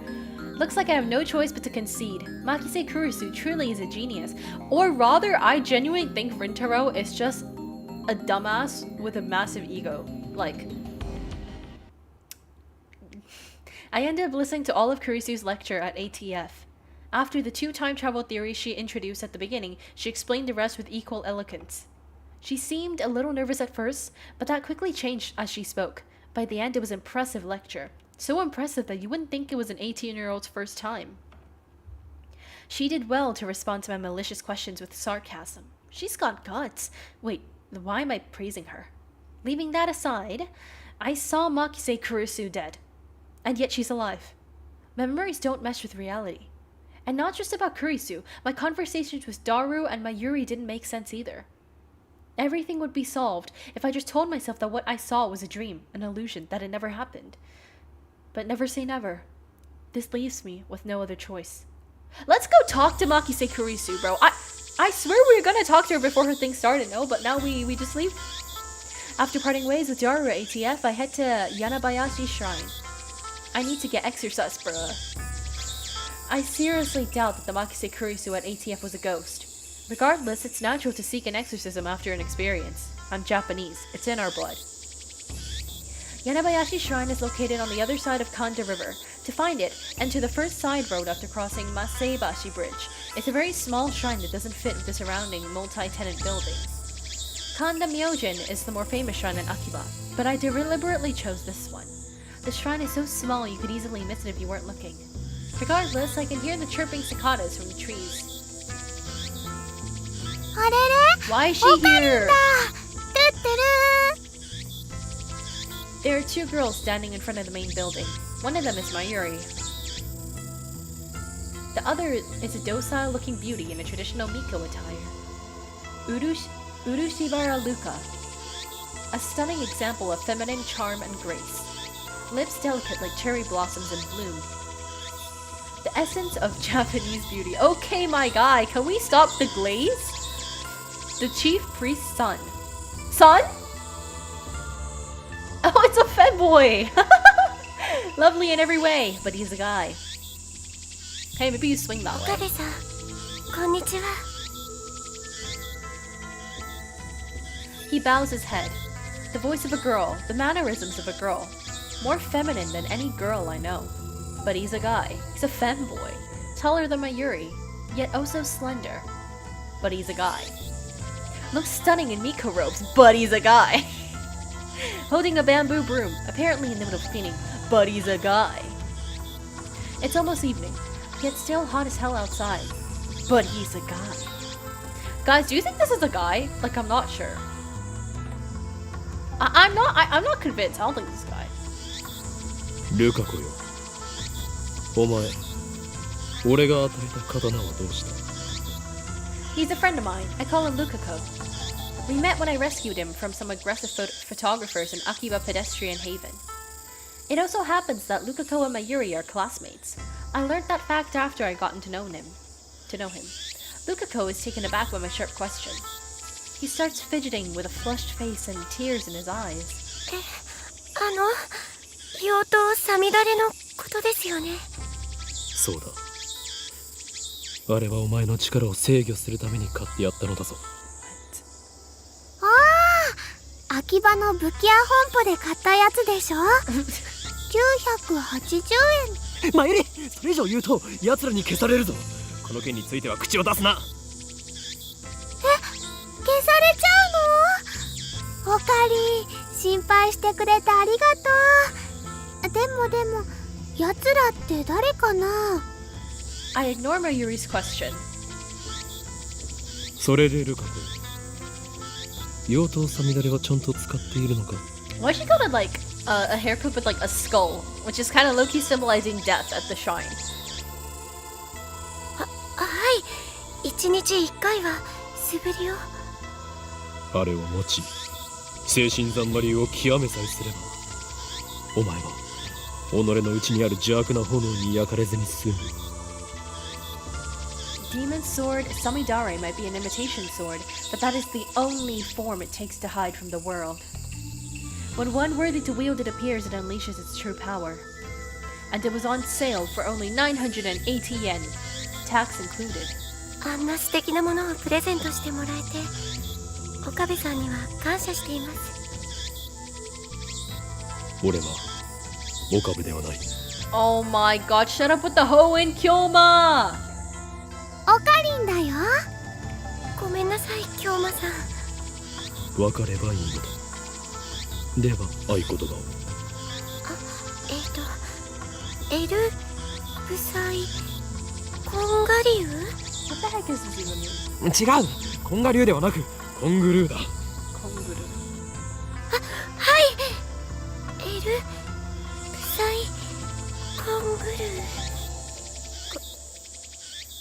Speaker 1: Looks like I have no choice but to concede. Makise Kurusu truly is a genius. Or rather, I genuinely think Rintaro is just a dumbass with a massive ego. Like, I ended up listening to all of Kurisu's lecture at ATF. After the 2 time travel theories she introduced at the beginning, she explained the rest with equal eloquence. She seemed a little nervous at first, but that quickly changed as she spoke. By the end, it was an impressive lecture. So impressive that you wouldn't think it was an 18-year-old's first time. She did well to respond to my malicious questions with sarcasm. She's got guts. Wait, why am I praising her? Leaving that aside, I saw Makise Kurisu dead. And yet she's alive. My memories don't mesh with reality. And not just about Kurisu, my conversations with Daru and Mayuri didn't make sense either. Everything would be solved if I just told myself that what I saw was a dream, an illusion, that it never happened. But never say never. This leaves me with no other choice. Let's go talk to Makise Kurisu, bro. I swear we were gonna talk to her before her thing started, no? But now we just leave. After parting ways with Daru at ATF, I head to Yanabayashi Shrine. I need to get exercise, bruh. I seriously doubt that the Makise Kurisu at ATF was a ghost. Regardless, it's natural to seek an exorcism after an experience. I'm Japanese. It's in our blood. Yanabayashi Shrine is located on the other side of Kanda River. To find it, enter the first side road after crossing Maseibashi Bridge. It's a very small shrine that doesn't fit with the surrounding multi-tenant buildings. Kanda Myojin is the more famous shrine in Akiba, but I deliberately chose this one. The shrine is so small you could easily miss it if you weren't looking. Regardless, I can hear the chirping cicadas from the trees. Why is she here? There are 2 girls standing in front of the main building. One of them is Mayuri. The other is a docile-looking beauty in a traditional Miko attire. Urushibara Luka. A stunning example of feminine charm and grace. Lips delicate like cherry blossoms in bloom. The essence of Japanese beauty. Okay, my guy, can we stop the glaze? The chief priest's son. Son? Oh, it's a femboy! Lovely in every way, but he's a guy. Hey, maybe you swing that way. He bows his head. The voice of a girl, the mannerisms of a girl. More feminine than any girl I know. But he's a guy. He's a femboy. Taller than Mayuri, yet oh so slender. But he's a guy. Looks stunning in Miko robes, but he's a guy. Holding a bamboo broom, apparently in the middle of cleaning, but he's a guy. It's almost evening, yet still hot as hell outside. But he's a guy. Guys, do you think this is a guy? Like, I'm not sure. I'm not convinced. I don't think this is a guy.
Speaker 4: Lukako yo. Omae, ore ga ataeta katana wa doushita?
Speaker 1: He's a friend of mine. I call him Lukako. We met when I rescued him from some aggressive photographers in Akiba Pedestrian Haven. It also happens that Lukako and Mayuri are classmates. I learned that fact after I gotten to know him. Lukako is taken aback by my sharp question. He starts fidgeting with a flushed face and tears in his eyes.
Speaker 3: 妖刀さみだれのことですよね。
Speaker 4: そうだ。あれはお前の力を制御するために買ってやったのだぞ。
Speaker 3: ああ、秋葉の武器屋本舗で買ったやつでしょ。980円。
Speaker 4: マユリ、それ以上言うと奴らに消されるぞ。この件については口を出すな。
Speaker 3: 消されちゃうの？おかり、心配してくれてありがとう。でも奴らって誰かな？
Speaker 1: I ignore Mayuri's question.
Speaker 4: それでルカ子、妖刀さみだれはちゃんと使っているのか？
Speaker 1: Why she got like a haircut with like a skull, which is kind of low-key symbolizing death at the shrine.
Speaker 3: はい、1日1回は素振りを。
Speaker 4: あれを持ち、精神ざんまりを極めさえすれば、お前は己の内にある邪悪な炎に焼かれずに済む。
Speaker 1: Demon's sword, Samidare, might be an imitation sword, but that is the only form it takes to hide from the world. When one worthy to wield it appears, it unleashes its true power. And it was on sale for only 980 yen, tax included.
Speaker 3: あんな素敵なものをプレゼントしてもらえて岡部さんには感謝しています。
Speaker 4: 俺は岡部ではない。
Speaker 1: Oh my god, shut up with the hoe and Kyoma!
Speaker 3: おかりんだよ。ごめんなさい、京馬さん。
Speaker 4: 分かればいいのだ。では合言葉を。
Speaker 3: エルブサイコンガリュウ。
Speaker 1: What the heck is this even mean?
Speaker 4: 違う、コンガ流ではなくコングルーだ。
Speaker 1: Konguru.
Speaker 3: はい。エルブサイコングルー。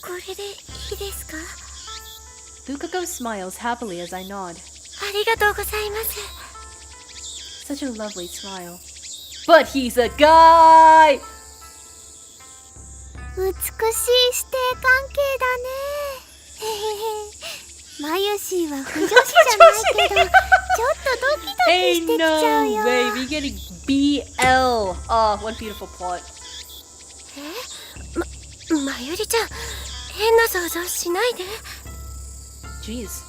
Speaker 3: これでいいですか？
Speaker 1: Lukako smiles happily as I nod.
Speaker 3: ありがとうございます。
Speaker 1: Such a lovely smile. But he's a guy!
Speaker 3: 美しい師弟関係だね。マユシーは不女子じゃないけど、ちょっとドキドキして
Speaker 1: Ain't
Speaker 3: きちゃう
Speaker 1: no
Speaker 3: よ。
Speaker 1: way, we getting BL. Oh, what beautiful plot.
Speaker 3: まゆりちゃん、変な想像しないで。
Speaker 1: Jeez.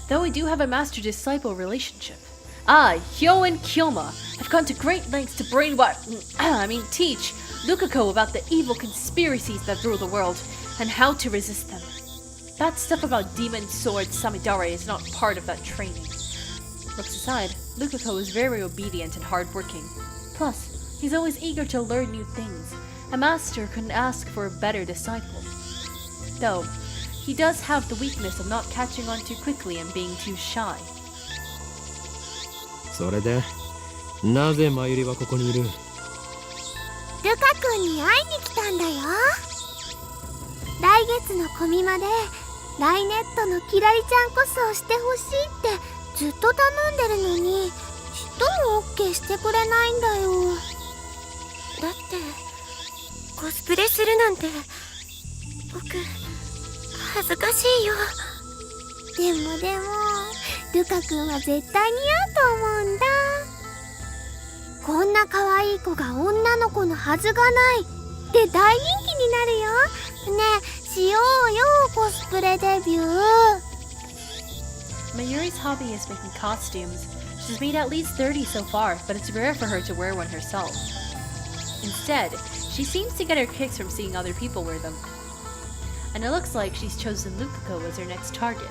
Speaker 1: Though we do have a master-disciple relationship. Hyo and Kyoma have gone to great lengths to teach Lukako about the evil conspiracies that rule the world and how to resist them. That stuff about demon sword Samidare is not part of that training. Looks aside, Lukako is very obedient and hardworking. Plus, he's always eager to learn new things. A master couldn't ask for a better disciple. Though, he does have the weakness of not catching on too quickly and being too shy.
Speaker 4: それでなぜマユリはここにいる？
Speaker 3: ルカ君に会いに来たんだよ。来月のコミマでライネットのキラリちゃんこそしてほしいってずっと頼んでるのに、ちっとも OK してくれないんだよ。だってコスプレするなんて僕恥ずかしいよ。でもルカ君は絶対似合うと思うんだ。こんな可愛い子が女の子のはずがないって大人気になるよ。ねえ、しようよ、コスプレデビュー。
Speaker 1: Mayuri's hobby is making costumes. She's made at least 30 so far, but it's rare for her to wear one herself. Instead, she seems to get her kicks from seeing other people wear them. And it looks like she's chosen Lukako as her next target.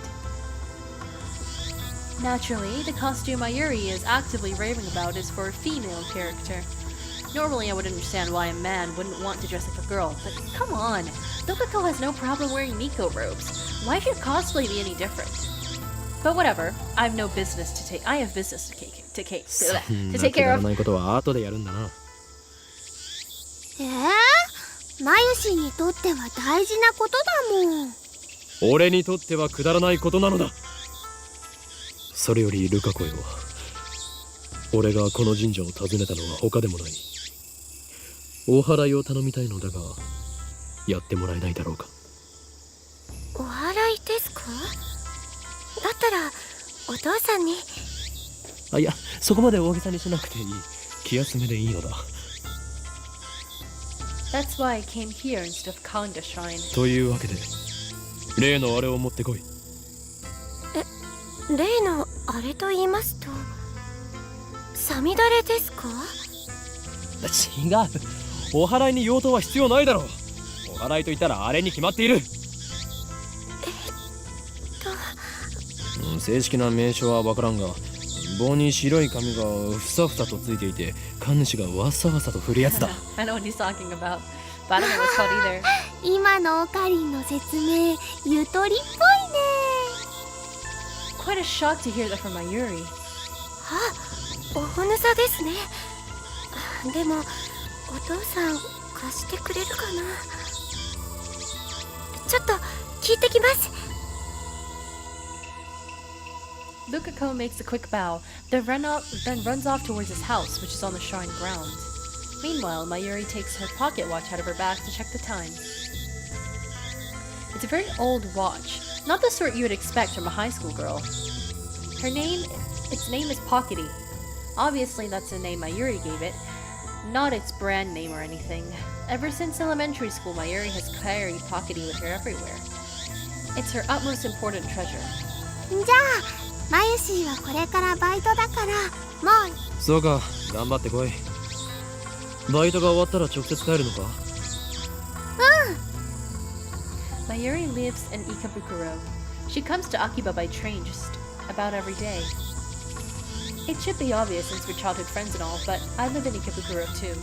Speaker 1: Naturally, the costume Mayuri is actively raving about is for a female character. Normally, I would understand why a man wouldn't want to dress like a girl, but come on, Lukako has no problem wearing Miko robes. Why should cosplay be any different? But whatever, I have business to take care of.
Speaker 4: ないことは後でやるんだな。
Speaker 3: マユシにとっては大事なことだもん。
Speaker 4: 俺にとってはくだらないことなのだ。それよりルカコよ、俺がこの神社を訪ねたのは他でもない。お祓いを頼みたいのだが、やってもらえないだろうか。
Speaker 3: お祓いですか？だったらお父さんに。
Speaker 4: いや、そこまで大げさにしなくていい。気休めでいいのだ。
Speaker 1: That's why I came here instead of Kanda Shrine.
Speaker 4: というわけで、例のあれを持ってこい。
Speaker 3: 例のあれと言いますと、サミダレですか？
Speaker 4: 違う、お祓いに用途は必要ないだろう。お祓いと言ったらあれに決まっている。正式な名称は分からんが、棒に白い紙がふさふさとついていて、神主がわさわさと振るやつだ。
Speaker 1: I know what he's talking about, but I don't know what it's called either.
Speaker 3: 今のオカリンの説明、ゆとりっぽいね。
Speaker 1: Quite a shock to hear that from Mayuri.
Speaker 3: おほぬさですね。でもお父さん貸してくれるかな。ちょっと聞いてきます。
Speaker 1: Lukako makes a quick bow, then runs off towards his house, which is on the shrine ground. Meanwhile, Mayuri takes her pocket watch out of her bag to check the time. It's a very old watch, not the sort you would expect from a high school girl. Its name is Pockety. Obviously, that's the name Mayuri gave it, not its brand name or anything. Ever since elementary school, Mayuri has carried Pockety with her everywhere. It's her utmost important treasure.
Speaker 3: じゃあ
Speaker 8: マユシーはこれからバイトだからもう。
Speaker 4: そうか、頑張ってこい。バイトが終わったら直接帰るのか？Mayuri
Speaker 1: lives in Ikebukuro. She comes to Akiba by train just about every day. It should be obvious since we're childhood friends and all, but I live in Ikebukuro too.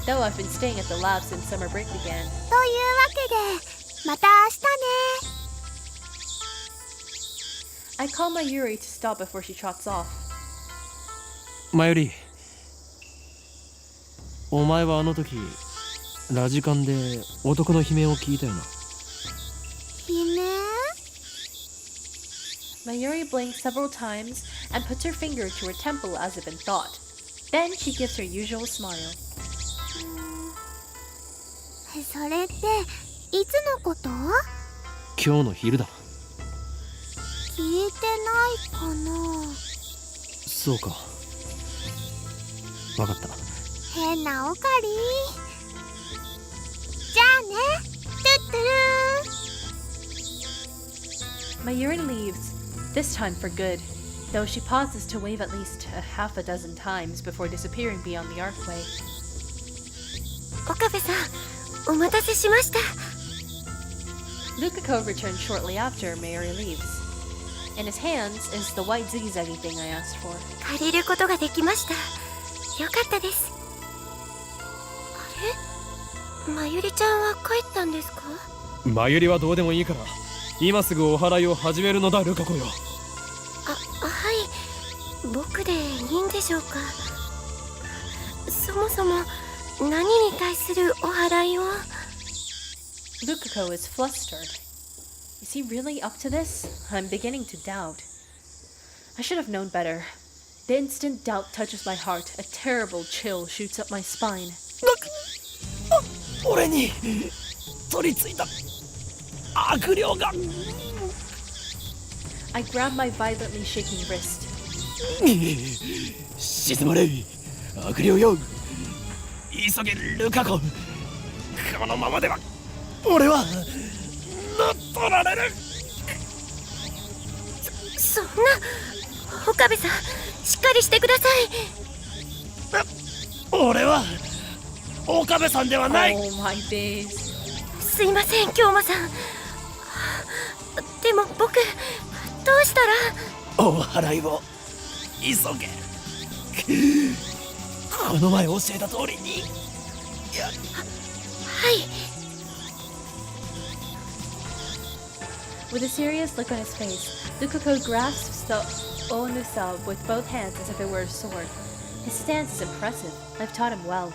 Speaker 1: Though I've been staying at the lab since summer break began.
Speaker 8: というわけでまた明日ね。
Speaker 1: I call Mayuri to stop before she trots off.
Speaker 4: マユリ、お前はあの時ラジカンで男の悲鳴を聞いたよな。
Speaker 8: 悲鳴？
Speaker 1: Mayuri blinks several times and puts her finger to her temple as if in thought. Then she gives her usual smile.
Speaker 8: それっていつのこと？
Speaker 4: 今日の昼だ。
Speaker 8: 聞いてないかな。
Speaker 4: そうか、わかった。
Speaker 8: 変なおかり。じゃあね、トゥットゥルー。
Speaker 1: Mayuri leaves, this time for good, though she pauses to wave at least a half a dozen times before disappearing beyond the archway.
Speaker 3: 岡部さん、お待たせしました。
Speaker 1: Lukako returns shortly after Mayuri leaves. In his hands is the white zigzaggy thing I asked for.
Speaker 3: 借りることができました。よかったです。あれ、まゆりちゃんは帰ったんですか？
Speaker 4: マユリはどうでもいいから、今すぐお祓いを始めるのだ、ルカ子よ。
Speaker 3: はい、僕でいいんでしょうか。そもそも何に対するお祓いを？
Speaker 1: Lukako is flustered. Is he really up to this? I'm beginning to doubt. I should have known better. The instant doubt touches my heart, a terrible chill shoots up my spine.
Speaker 4: 俺に取り付いた悪霊が。
Speaker 1: I grab my violently shaking wrist.
Speaker 4: 静まれ、悪霊よ。急げ、ルカ子。このままでは俺は乗っ取られる。
Speaker 3: そんな、岡部さん、しっかりしてください。
Speaker 4: 俺は岡部さんではない。
Speaker 1: Oh my days.
Speaker 3: すいません、京馬さん。でも僕、どうしたら？
Speaker 4: お祓いを急げ。この前教えた通りに。
Speaker 3: はい。
Speaker 1: With a serious look on his face, Lukako grasps the Onusa with both hands as if it were a sword. His stance is impressive. I've taught him well.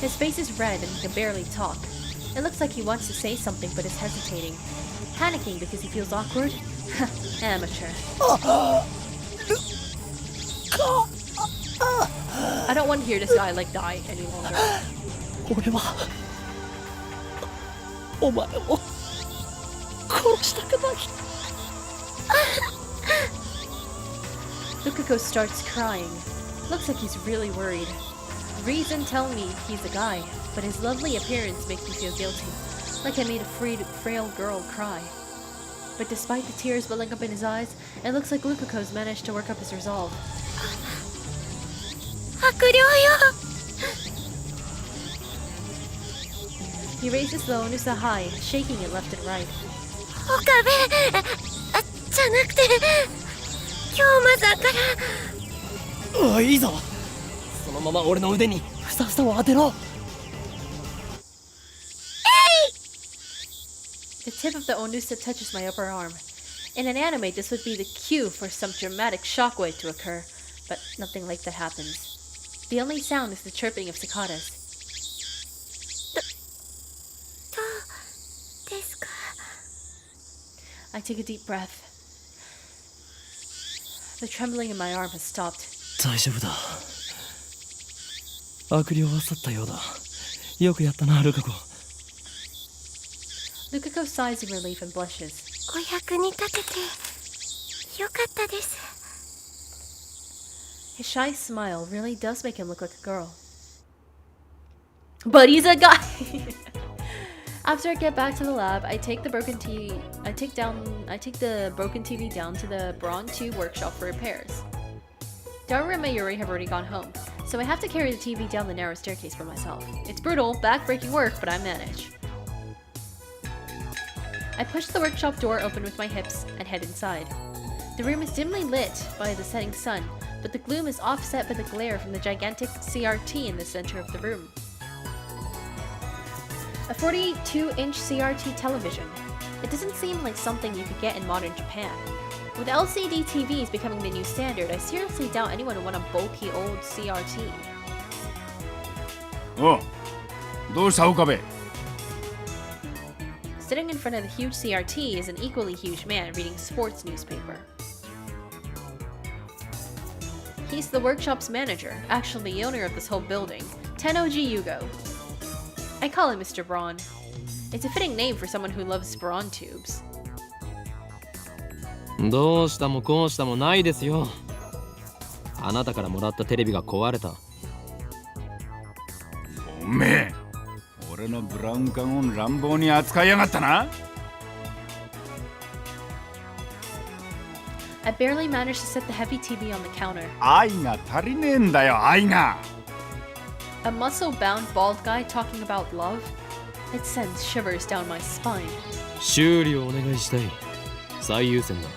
Speaker 1: His face is red and he can barely talk. It looks like he wants to say something but is hesitating. Panicking because he feels awkward? Amateur. I don't want to hear this guy like die any longer.
Speaker 4: 俺はお前を殺したくない。
Speaker 1: Lukako starts crying. Looks like he's really worried. Reason tell me he's a guy, but his lovely appearance makes me feel guilty. Like I made a frail girl cry. But despite the tears welling up in his eyes, it looks like Lukako's managed to work up his resolve.
Speaker 3: 悪霊よ。
Speaker 1: He raises the Onusa high, shaking it left and right.
Speaker 3: 岡部、じゃなくて、京馬さんから。
Speaker 4: おい、いいぞ。そのまま俺の腕にふさふさを当てろ。
Speaker 1: The tip of the Onusa touches my upper arm. In an anime, this would be the cue for some dramatic shockwave to occur, but nothing like that happens. The only sound is the chirping of cicadas.
Speaker 3: どうですか？
Speaker 1: I take a deep breath. The trembling in my arm has stopped.
Speaker 4: 大丈夫だ。悪霊は去ったようだ。よくやったな、ルカ子。
Speaker 1: Lukako sighs in relief and blushes.
Speaker 3: お役に立ててよかったです。
Speaker 1: His shy smile really does make him look like a girl. But he's a guy! After I get back to the lab, I take the broken TV down to the Braun Tube workshop for repairs. Daru and Mayuri have already gone home, so I have to carry the TV down the narrow staircase by myself. It's brutal, back-breaking work, but I manage. I push the workshop door open with my hips and head inside. The room is dimly lit by the setting sun, but the gloom is offset by the glare from the gigantic CRT in the center of the room. A 42-inch CRT television. It doesn't seem like something you could get in modern Japan. With LCD TVs becoming the new standard, I seriously doubt anyone would want a bulky old CRT.
Speaker 6: おう、どうした岡部？
Speaker 1: Sitting in front of the huge CRT is an equally huge man reading a sports newspaper. He's the workshop's manager, actually the owner of this whole building, Tennoji Yugo. I call him Mr. Braun. It's a fitting name for someone who loves Braun tubes.
Speaker 4: どうしたもこうしたもないですよ。あなたからもらったテレビが壊れた。
Speaker 6: おめえ、俺のブラウン管を乱暴に扱いやがったな。
Speaker 1: I barely managed to set the heavy TV on the counter.
Speaker 6: 愛が足りねえんだよ、愛が。
Speaker 1: A muscle-bound bald guy talking about love? It sends shivers down my spine.
Speaker 4: 修理をお願いしたい。最優先だ。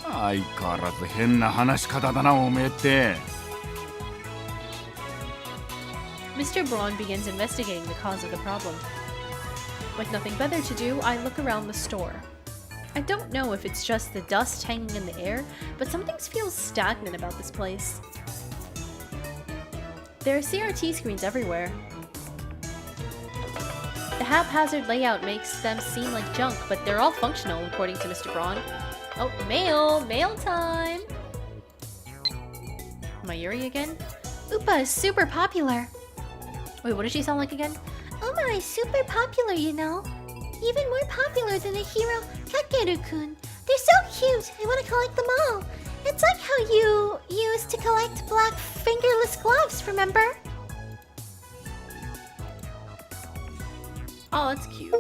Speaker 6: 相変わらず変な話し方だな、おめえって。
Speaker 1: Mr. Braun begins investigating the cause of the problem. With nothing better to do, I look around the store. I don't know if it's just the dust hanging in the air, but something feels stagnant about this place. There are CRT screens everywhere. The haphazard layout makes them seem like junk, but they're all functional, according to Mr. Braun. Oh, mail! Mail time! Mayuri again? Upa is super popular. Wait, what does she sound like again?
Speaker 8: Uma is super popular, you know. Even more popular than the hero Kakeru-kun. They're so cute, I want to collect them all. It's like how you used to collect black fingerless gloves, remember?
Speaker 1: Oh, that's cute.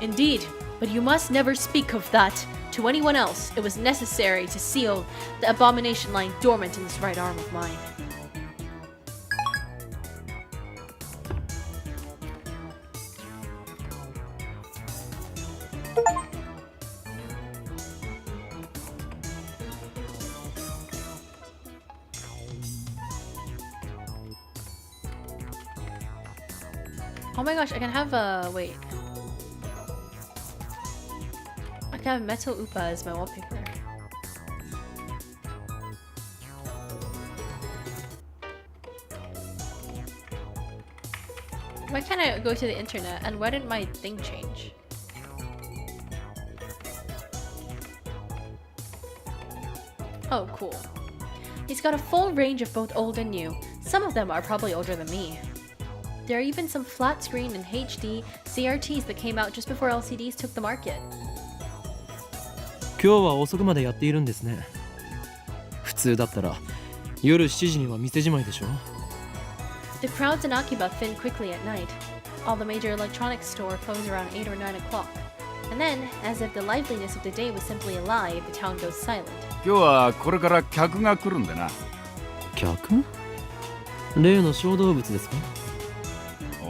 Speaker 1: Indeed, but you must never speak of that to anyone else. It was necessary to seal the abomination lying dormant in this right arm of mine. Oh my gosh, I can have a... wait. I can have Metal Upa as my wallpaper. Why can't I go to the internet, and why didn't my thing change? Oh, cool. He's got a full range of both old and new. Some of them are probably older than me. There are even some flat screen and HD CRTs that came out just before LCDs took the market.
Speaker 4: 今日は遅くまでやっているんですね。普通だったら夜7時には店じまいでしょ。
Speaker 1: The crowds in Akiba thin quickly at night. All the major electronics stores close around 8 or 9 o'clock. And then, as if the liveliness of the day was simply a lie, the town goes silent.
Speaker 6: 今日はこれから客が来るんでな。
Speaker 4: 客？例の小動物ですか？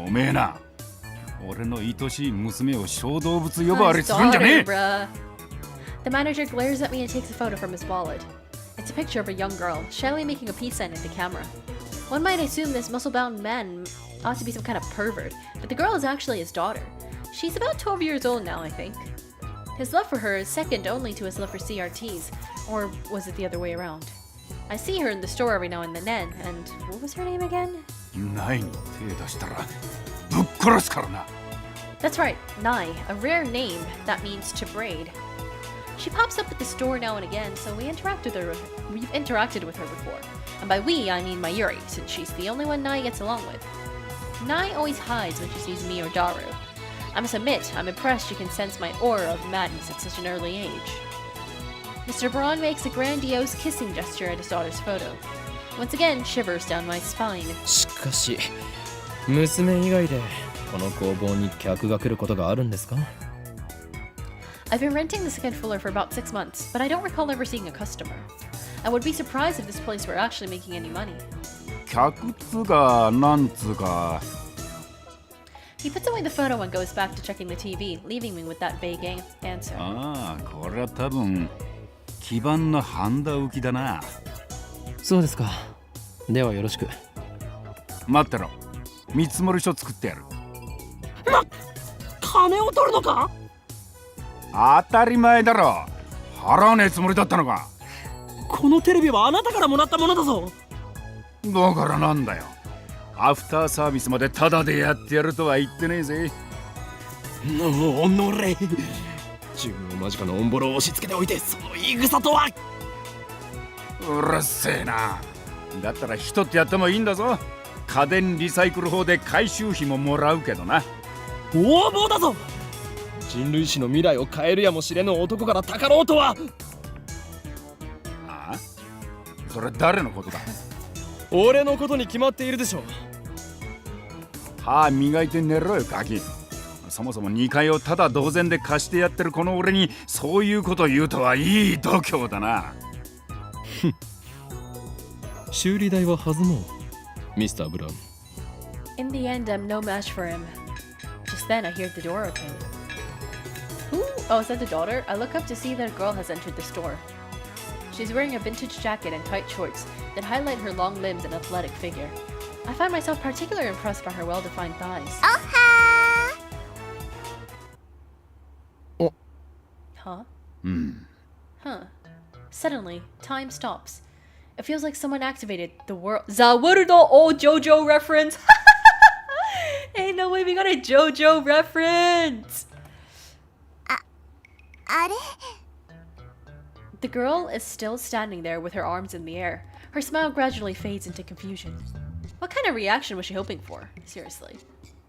Speaker 6: おめえな、俺の愛しい娘を小動物呼ばわりするんじゃねえ。
Speaker 1: The manager glares at me and takes a photo from his wallet. It's a picture of a young girl, shyly making a peace sign at the camera. One might assume this muscle-bound man ought to be some kind of pervert, but the girl is actually his daughter. She's about 12 years old now, I think. His love for her is second only to his love for CRTs, or was it the other way around? I see her in the store every now and then, and what was her name again?
Speaker 6: ないに手出したらぶっ殺すからな。
Speaker 1: That's right, Nai, a rare name that means to braid. She pops up at the store now and again, so we've interacted with her before. And by we, I mean Mayuri, since she's the only one Nai gets along with. Nai always hides when she sees me or Daru. I must admit, I'm impressed she can sense my aura of madness at such an early age. Mr. Braun makes a grandiose kissing gesture at his daughter's photo. Once again, shivers down my spine.
Speaker 4: しかし娘以外でこの工房に客が来ることがあるんですか？
Speaker 1: I've been renting the second floor for about 6 months, but I don't recall ever seeing a customer. I would be surprised if this place were actually making any money.
Speaker 6: 客つうかなんつうか
Speaker 1: He puts away the photo and goes back to checking the TV, leaving me with that vague answer.
Speaker 6: ああこれは多分基盤のハンダ浮きだな。
Speaker 4: そうですか。ではよろしく。
Speaker 6: 待ってろ、見積もり書作ってやる。
Speaker 4: 金を取るのか？
Speaker 6: 当たり前だろ。払わねえつもりだったのか。
Speaker 4: このテレビはあなたからもらったものだぞ。
Speaker 6: だからなんだよ。アフターサービスまでタダでやってやるとは言ってねえぜ。
Speaker 4: おのれ。自分を間近のオンボロを押し付けておいてその言い草とは。
Speaker 6: うるせえな。だったら一つやってもいいんだぞ。家電リサイクル法で回収費ももらうけどな。
Speaker 4: 横暴だぞ。人類史の未来を変えるやもしれぬ男からたかろうとは。
Speaker 6: ああ、それ誰のことだ？
Speaker 4: 俺のことに決まっているでしょ。
Speaker 6: 歯磨いて寝ろよガキ。そもそも2階をただ同然で貸してやってるこの俺にそういうこと言うとはいい度胸だな。
Speaker 4: 修理代は弾もう、ミスター・ブラウン。
Speaker 1: In the end, I'm no match for him. Just then, I hear the door open. Who? Oh, is that the daughter? I look up to see that a girl has entered the store. She's wearing a vintage jacket and tight shorts that highlight her long limbs and athletic figure. I find myself particularly impressed by her well-defined thighs.
Speaker 8: Oh,
Speaker 1: Huh? Huh. Suddenly, time stops. It feels like someone activated the world. Zawarudo old JoJo reference! Ain't no way we got a JoJo reference! The girl is still standing there with her arms in the air. Her smile gradually fades into confusion. What kind of reaction was she hoping for? Seriously.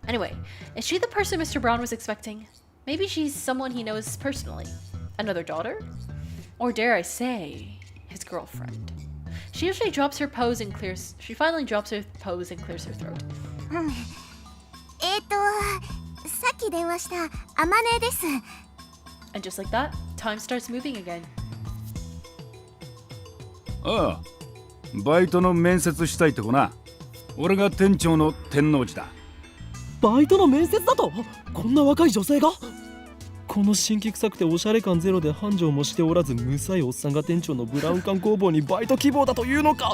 Speaker 1: Anyway, is she the person Mr. Braun was expecting? Maybe she's someone he knows personally. Another daughter? Or dare I say, his girlfriend. She usually drops her pose and clears... She finally drops her pose and clears her throat.
Speaker 8: さっき電話したアマネです。
Speaker 1: And just like that, time starts moving again.
Speaker 6: ああ、バイトの面接したいとこな。俺が店長の天王寺だ。
Speaker 4: バイトの面接だと？こんな若い女性が？この新規臭くておしゃれ感ゼロで繁盛もしておらず無さいおっさんが店長のブラウン管工房にバイト希望だというのか？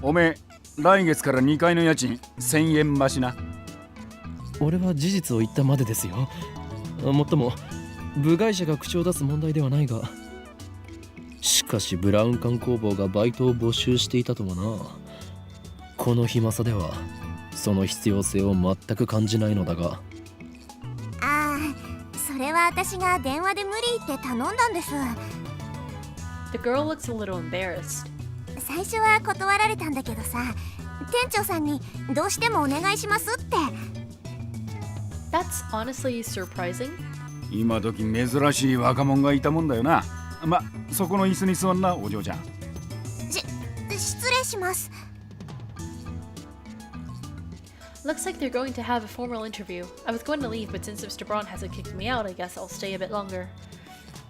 Speaker 6: おめえ、来月から2階の家賃1000円増しな。
Speaker 4: 俺は事実を言ったまでですよ。もっとも部外者が口を出す問題ではないが、しかしブラウン管工房がバイトを募集していたとはな。この暇さではその必要性を全く感じないのだが。
Speaker 8: それは私が電話で無理って頼んだんです。
Speaker 1: The girl looks a little embarrassed.
Speaker 8: 最初は断られたんだけどさ、店長さんにどうしてもお願いしますって。
Speaker 1: That's honestly surprising.
Speaker 6: 今時珍しい若者がいたもんだよな。ま、そこの椅子に座んな、お嬢ちゃん。
Speaker 8: 失礼します。
Speaker 1: Looks like they're going to have a formal interview. I was going to leave, but since Mr. Braun hasn't kicked me out, I guess I'll stay a bit longer.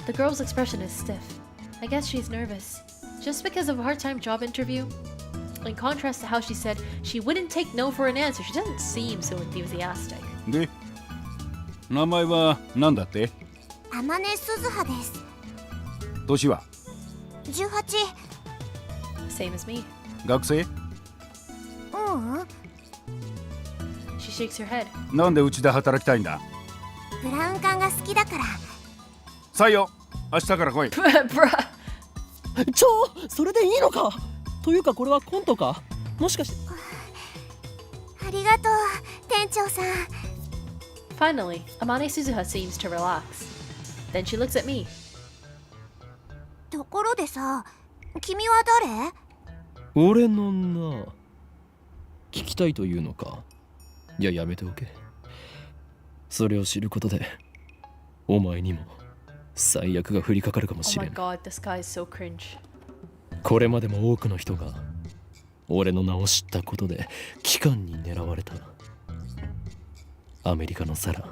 Speaker 1: The girl's expression is stiff. I guess she's nervous. Just because of a part-time job interview? In contrast to how she said she wouldn't take no for an answer, she doesn't seem so enthusiastic.
Speaker 6: で、名前は何だって？
Speaker 8: アマネ鈴葉です。
Speaker 6: 年は
Speaker 8: 18。
Speaker 1: Same as me.
Speaker 6: 学生？She
Speaker 1: shakes her head.
Speaker 6: なんでうちで働きたいんだ？
Speaker 8: ブラウン管が好きだから。
Speaker 6: 採用、明日から来い。
Speaker 4: それでいいのか？というかこれはコントか？もしかして。
Speaker 8: ありがとう、店長さん。
Speaker 1: Finally, Amane Suzuha seems to relax. Then she looks at me.
Speaker 8: ところでさ、君は誰？
Speaker 4: 俺のな。聞きたいというのか？いや、やめておけ。それを知ることでお前にも最悪が降りかかるかも
Speaker 1: Oh
Speaker 4: しれ
Speaker 1: my
Speaker 4: ん。
Speaker 1: god, this guy is so cringe.
Speaker 4: これまでも多くの人が俺の名を知ったことで機関に狙われた。アメリカのサラ、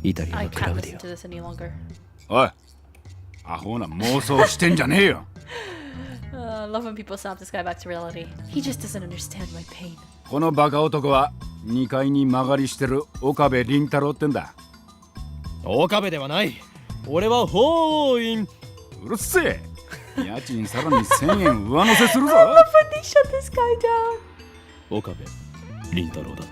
Speaker 4: イタリア
Speaker 1: I
Speaker 4: のクラ
Speaker 1: can't
Speaker 4: ブデ
Speaker 1: listen
Speaker 4: ィ
Speaker 1: to this any longer.
Speaker 6: おい、アホな妄想してんじゃねえよ。
Speaker 1: I love when people snap this guy back to reality. He just doesn't understand my pain.
Speaker 6: このバカ男は2階に曲がりしてる岡部倫太郎ってんだ。
Speaker 4: ア。岡部ではない。俺は法院。
Speaker 6: うるせえ。家賃さらに1000円上乗せするぞ。
Speaker 1: When they shut this guy down.
Speaker 4: 岡部倫太郎だ。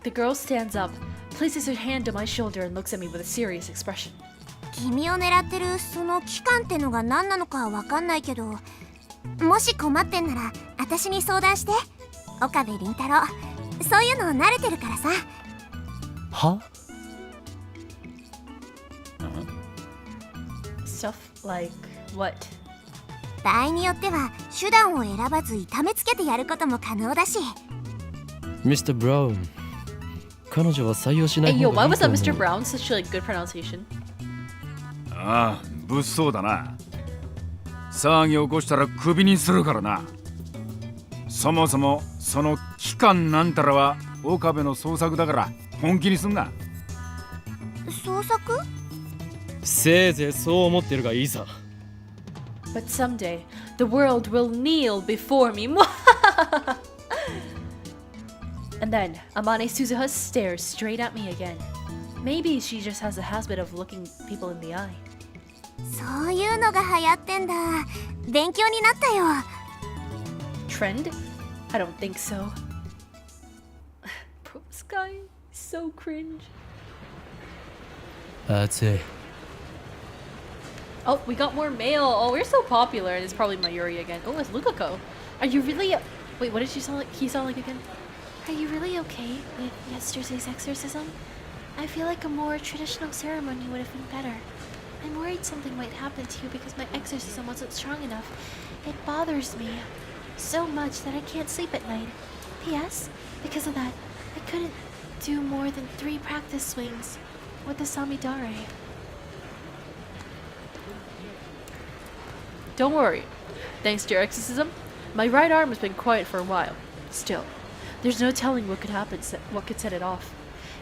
Speaker 1: The girl stands up, places her hand on my shoulder, and looks at me with a serious expression.
Speaker 8: 君を狙ってるその期間ってのが何なのかわかんないけど、もし困ってんなら私に相談して。岡部倫太郎、そういうの慣れてるからさ。
Speaker 4: は？
Speaker 1: Stuff like what?
Speaker 8: 場合によっては手段を選ばず痛めつけてやることも可能だし。
Speaker 4: Mr. Brown、彼女は採用しない
Speaker 1: Hey,
Speaker 4: 方
Speaker 1: yo,
Speaker 4: が
Speaker 1: why
Speaker 4: いい
Speaker 1: was
Speaker 4: と
Speaker 1: that
Speaker 4: 思う。
Speaker 1: Mr. Brown such like good pronunciation?
Speaker 6: ああ、物騒だな。騒ぎ起こしたらクビにするからな。そもそもその期間なんたらは岡部の創作だから本気にすんな。
Speaker 8: 創作？
Speaker 4: せいぜいそう思ってるがいいさ。
Speaker 1: But someday, the world will kneel before me. And then, Amane Suzuha stares straight at me again. Maybe she just has a habit of looking people in the eye.
Speaker 8: そういうのが流行ってんだ。勉強になったよ。
Speaker 1: Trend? I don't think so. Bro, this guy is so cringe.
Speaker 4: 熱い。
Speaker 1: Oh, we got more mail. Oh, we're so popular. It's probably Mayuri again. Oh, it's Lukako. Are you really... Wait, what did she sound like? He sound like again?
Speaker 8: Are you really okay with yesterday's exorcism? I feel like a more traditional ceremony would have been better. I'm worried something might happen to you because my exorcism wasn't strong enough. It bothers me so much that I can't sleep at night. P.S. Because of that, I couldn't do more than 3 practice swings with the Samidare.
Speaker 1: Don't worry. Thanks to your exorcism, my right arm has been quiet for a while. Still, there's no telling what could happen, what could set it off.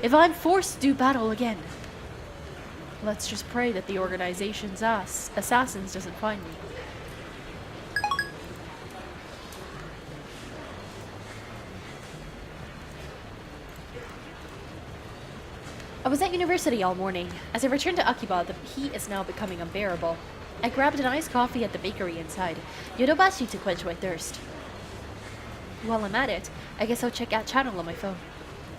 Speaker 1: If I'm forced to do battle again, let's just pray that the organization's assassins doesn't find me. I was at university all morning. As I returned to Akiba, the heat is now becoming unbearable. I grabbed an iced coffee at the bakery inside, Yodobashi to quench my thirst. While I'm at it, I guess I'll check out channel on my phone.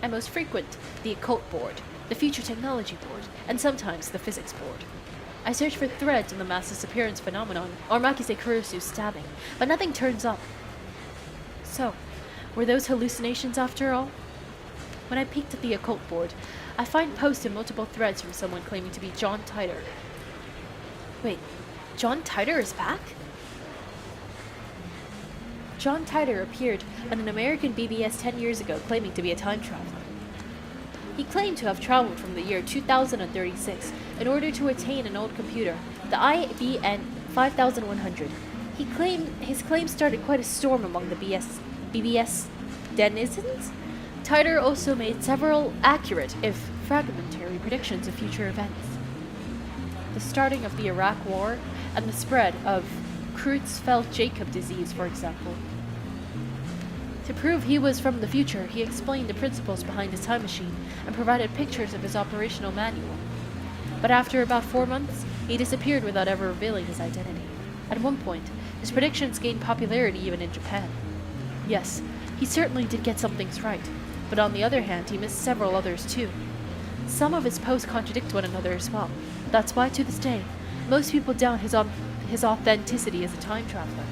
Speaker 1: I most frequent the occult board, the future technology board, and sometimes the physics board. I search for threads on the mass disappearance phenomenon, or Makise Kurusu's stabbing, but nothing turns up. So, were those hallucinations after all? When I peeked at the occult board, I find posts in multiple threads from someone claiming to be John Titor. Wait, John Titor is back? John Titor appeared on an American BBS 10 years ago claiming to be a time traveler. He claimed to have traveled from the year 2036 in order to attain an old computer, the IBN 5100. His claim started quite a storm among the BBS denizens. Titor also made several accurate, if fragmentary, predictions of future events. The starting of the Iraq War and the spread of Creutzfeldt-Jakob disease, for example. To prove he was from the future, he explained the principles behind his time machine and provided pictures of his operational manual. But after about 4 months, he disappeared without ever revealing his identity. At one point, his predictions gained popularity even in Japan. Yes, he certainly did get some things right, but on the other hand, he missed several others too. Some of his posts contradict one another as well. That's why, to this day, most people doubt his authenticity as a time traveler.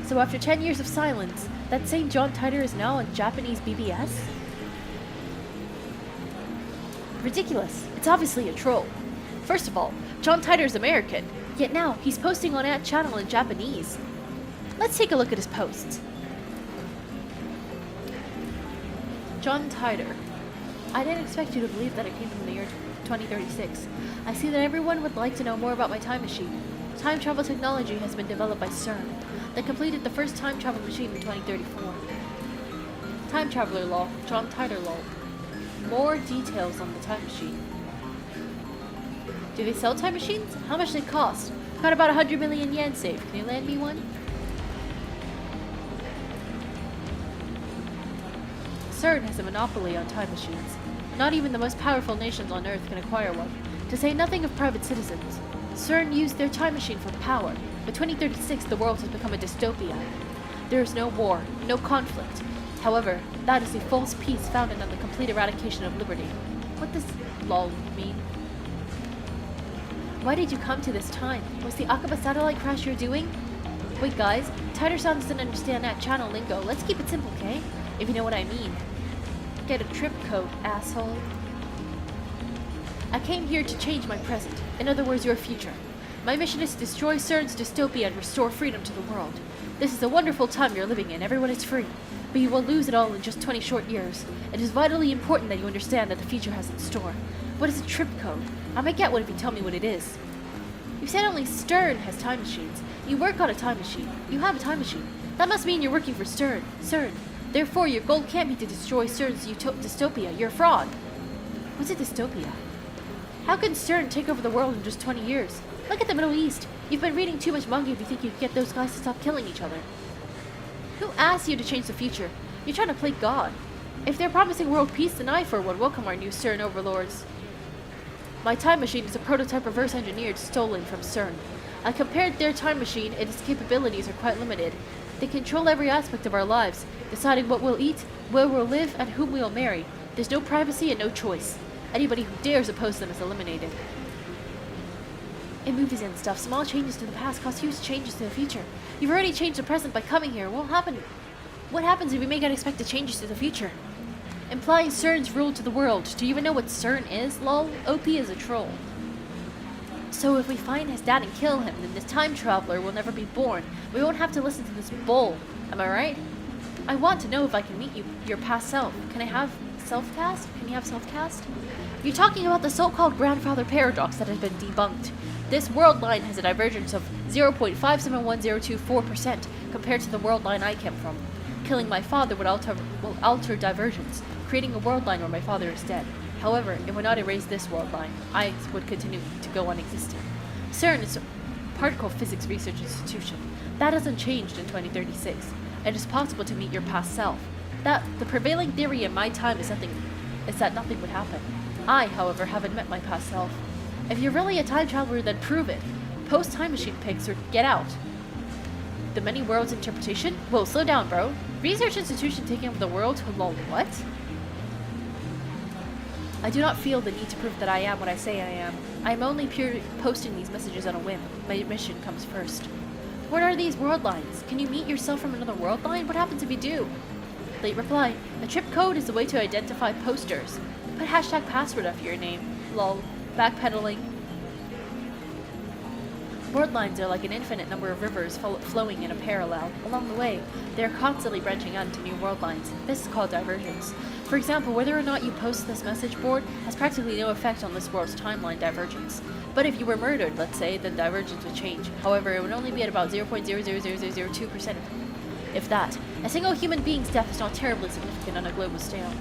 Speaker 1: So after 10 years of silence, that same John Titor is now on Japanese BBS? Ridiculous. It's obviously a troll. First of all, John Titor is American, yet now he's posting on Ant Channel in Japanese. Let's take a look at his posts. John Titor. I didn't expect you to believe that it came from the year 2036. I see that everyone would like to know more about my time machine. Time travel technology has been developed by CERN that completed the first time travel machine in 2034. Time traveler lol, John Titor lol. More details on the time machine. Do they sell time machines? How much they cost? Got about 100 million yen saved. Can you land me one? CERN has a monopoly on time machines. Not even the most powerful nations on Earth can acquire one, to say nothing of private citizens. CERN used their time machine for power. By 2036, the world has become a dystopia. There is no war, no conflict. However, that is a false peace founded on the complete eradication of liberty. What does lol mean? Why did you come to this time? Was the Akaba satellite crash you're doing? Wait guys, Titor-san doesn't understand that channel lingo. Let's keep it simple, okay? If you know what I mean. Get a trip code, asshole. I came here to change my present. In other words, your future. My mission is to destroy CERN's dystopia and restore freedom to the world. This is a wonderful time you're living in. Everyone is free. But you will lose it all in just 20 short years. It is vitally important that you understand that the future has in store. What is a trip code? I might get one if you tell me what it is. You said only CERN has time machines. You work on a time machine. You have a time machine. That must mean you're working for CERN. Therefore, your goal can't be to destroy CERN's dystopia. You're a fraud. What's a dystopia? How can CERN take over the world in just 20 years? Look at the Middle East. You've been reading too much manga if you think you can get those guys to stop killing each other. Who asked you to change the future? You're trying to play God. If they're promising world peace, then I, for one, welcome our new CERN overlords. My time machine is a prototype reverse engineered stolen from CERN. I compared their time machine and its capabilities are quite limited. They control every aspect of our lives, deciding what we'll eat, where we'll live, and whom we'll marry. There's no privacy and no choice. Anybody who dares oppose them is eliminated. In movies and stuff, small changes to the past cause huge changes to the future. You've already changed the present by coming here. What happens if we make unexpected changes to the future? Implying CERN's rule to the world. Do you even know what CERN is? Lol, OP is a troll. So if we find his dad and kill him, then this time traveler will never be born. We won't have to listen to this bull. Am I right? I want to know if I can meet you, your past self. Can I have self-cast? Can you have self-cast? You're talking about the so-called grandfather paradox that has been debunked. This world line has a divergence of 0.571024% compared to the world line I came from. Killing my father will alter divergence, creating a world line where my father is dead. However, it would not erase this world line. I would continue to go unexistent. CERN is a particle physics research institution. That hasn't changed in 2036. It is possible to meet your past self. The prevailing theory in my time is that nothing would happen. I, however, haven't met my past self. If you're really a time traveler, then prove it. Post time machine pics or get out. The many worlds interpretation? Whoa, slow down, bro. Research institution taking over the world? Lol, what? I do not feel the need to prove that I am what I say I am. I am only purely posting these messages on a whim. My mission comes first. What are these world lines? Can you meet yourself from another world line? What happens if you do? Late reply. A trip code is the way to identify posters. Put hashtag password after your name. Lol. Backpedaling. World lines are like an infinite number of rivers flowing in a parallel. Along the way, they are constantly branching out into new world lines. This is called divergence. For example, whether or not you post this message board has practically no effect on this world's timeline divergence. But if you were murdered, let's say, then divergence would change. However, it would only be at about 0.000002%, if that. A single human being's death is not terribly significant on a global scale.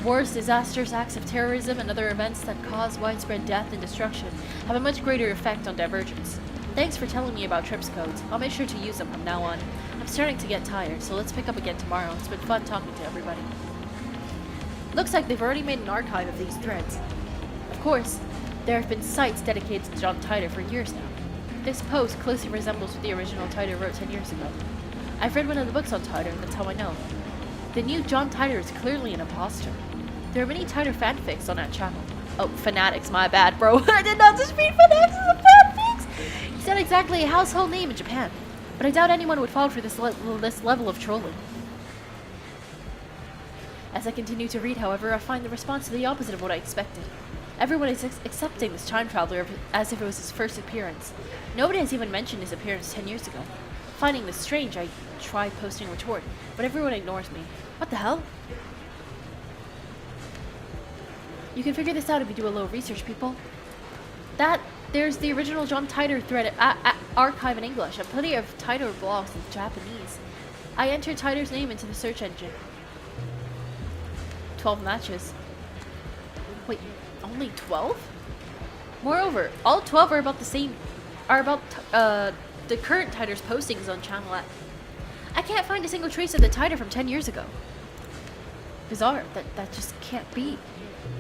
Speaker 1: Wars, disasters, acts of terrorism, and other events that cause widespread death and destruction have a much greater effect on divergence. Thanks for telling me about TRIPS codes. I'll make sure to use them from now on. I'm starting to get tired, so let's pick up again tomorrow. It's been fun talking to everybody. Looks like they've already made an archive of these threads. Of course, there have been sites dedicated to John Titor for years now. This post closely resembles what the original Titor wrote 10 years ago. I've read one of the books on Titor, that's how I know. The new John Titor is clearly an imposter. There are many Titor fanfics on that channel. Oh, fanatics, my bad, bro. I did not just mean fanatics as a fanfics! It's not exactly a household name in Japan, but I doubt anyone would fall for this level of trolling. As I continue to read, however, I find the response to the opposite of what I expected. Everyone is accepting this time traveler as if it was his first appearance. Nobody has even mentioned his appearance 10 years ago. Finding this strange, I try posting a retort, but everyone ignores me. What the hell? You can figure this out if you do a little research, people. There's the original John Titor thread archive in English, and plenty of Titor blogs in Japanese. I entered Titor's name into the search engine. 12 matches. Wait, only 12? Moreover, all 12 are about the current Titor's postings on Channel F. I can't find a single trace of the Titor from 10 years ago. Bizarre, that just can't be.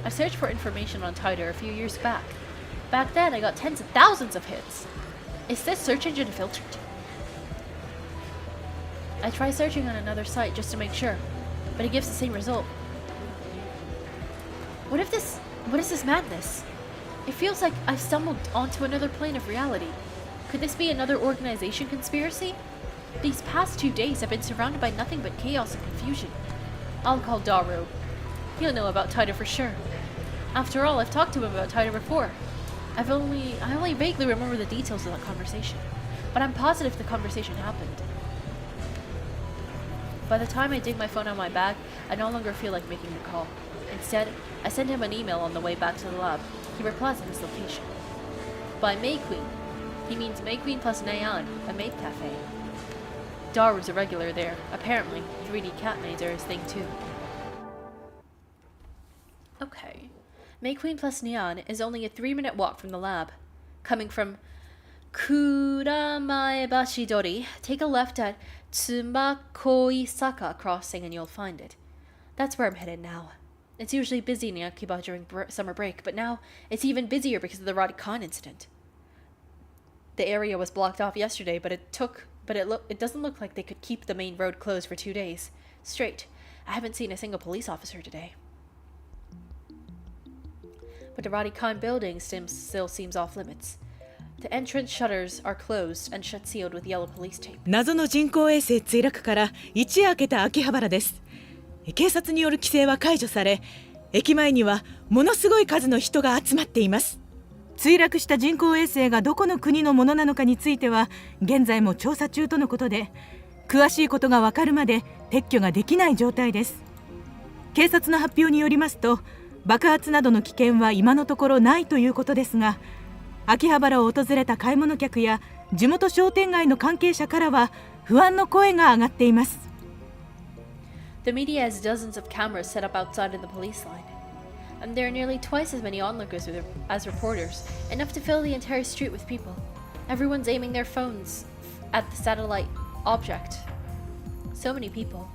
Speaker 1: I searched for information on Titor a few years back. Back then, I got tens of thousands of hits. Is this search engine filtered? I try searching on another site just to make sure, but it gives the same result. What is this madness? It feels like I've stumbled onto another plane of reality. Could this be another organization conspiracy? These past 2 days I've been surrounded by nothing but chaos and confusion. I'll call Daru. He'll know about Titor for sure. After all, I've talked to him about Titor before. I only vaguely remember the details of that conversation, but I'm positive the conversation happened. By the time I dig my phone out of my bag, I no longer feel like making the call. Instead, I send him an email on the way back to the lab. He replies in his location. By May Queen. He means May Queen plus Nayan, a maid cafe. Daru's a regular there. Apparently, 3D cat maids are his thing too. Okay. May Queen plus Neon is only a 3-minute walk from the lab. Coming from Kuramaebashi Dori, take a left at Tsumakoisaka crossing and you'll find it. That's where I'm headed now. It's usually busy in Akiba during summer break, but now it's even busier because of the Radican incident. The area was blocked off yesterday, but it doesn't look like they could keep the main road closed for 2 days straight. I haven't seen a single police officer today. But the Radican building still seems off limits. The entrance shutters are closed and shut sealed with yellow police tape.
Speaker 9: 謎の人工衛星墜落から一夜明けた秋葉原です。警察による規制は解除され、駅前にはものすごい数の人が集まっています。墜落した人工衛星がどこの国のものなのかについては現在も調査中とのことで、詳しいことがわかるまで撤去ができない状態です。警察の発表によりますと、爆発などの危険は今のところないということですが、秋葉原を訪れた買い物客や地元商店街の関係者からは不安の声が上がっています。
Speaker 1: The media has dozens of cameras set up outside of the police line, and there are nearly twice as many onlookers as reporters, enough to fill the entire street with people. Everyone's aiming their phones at the satellite object. So many people.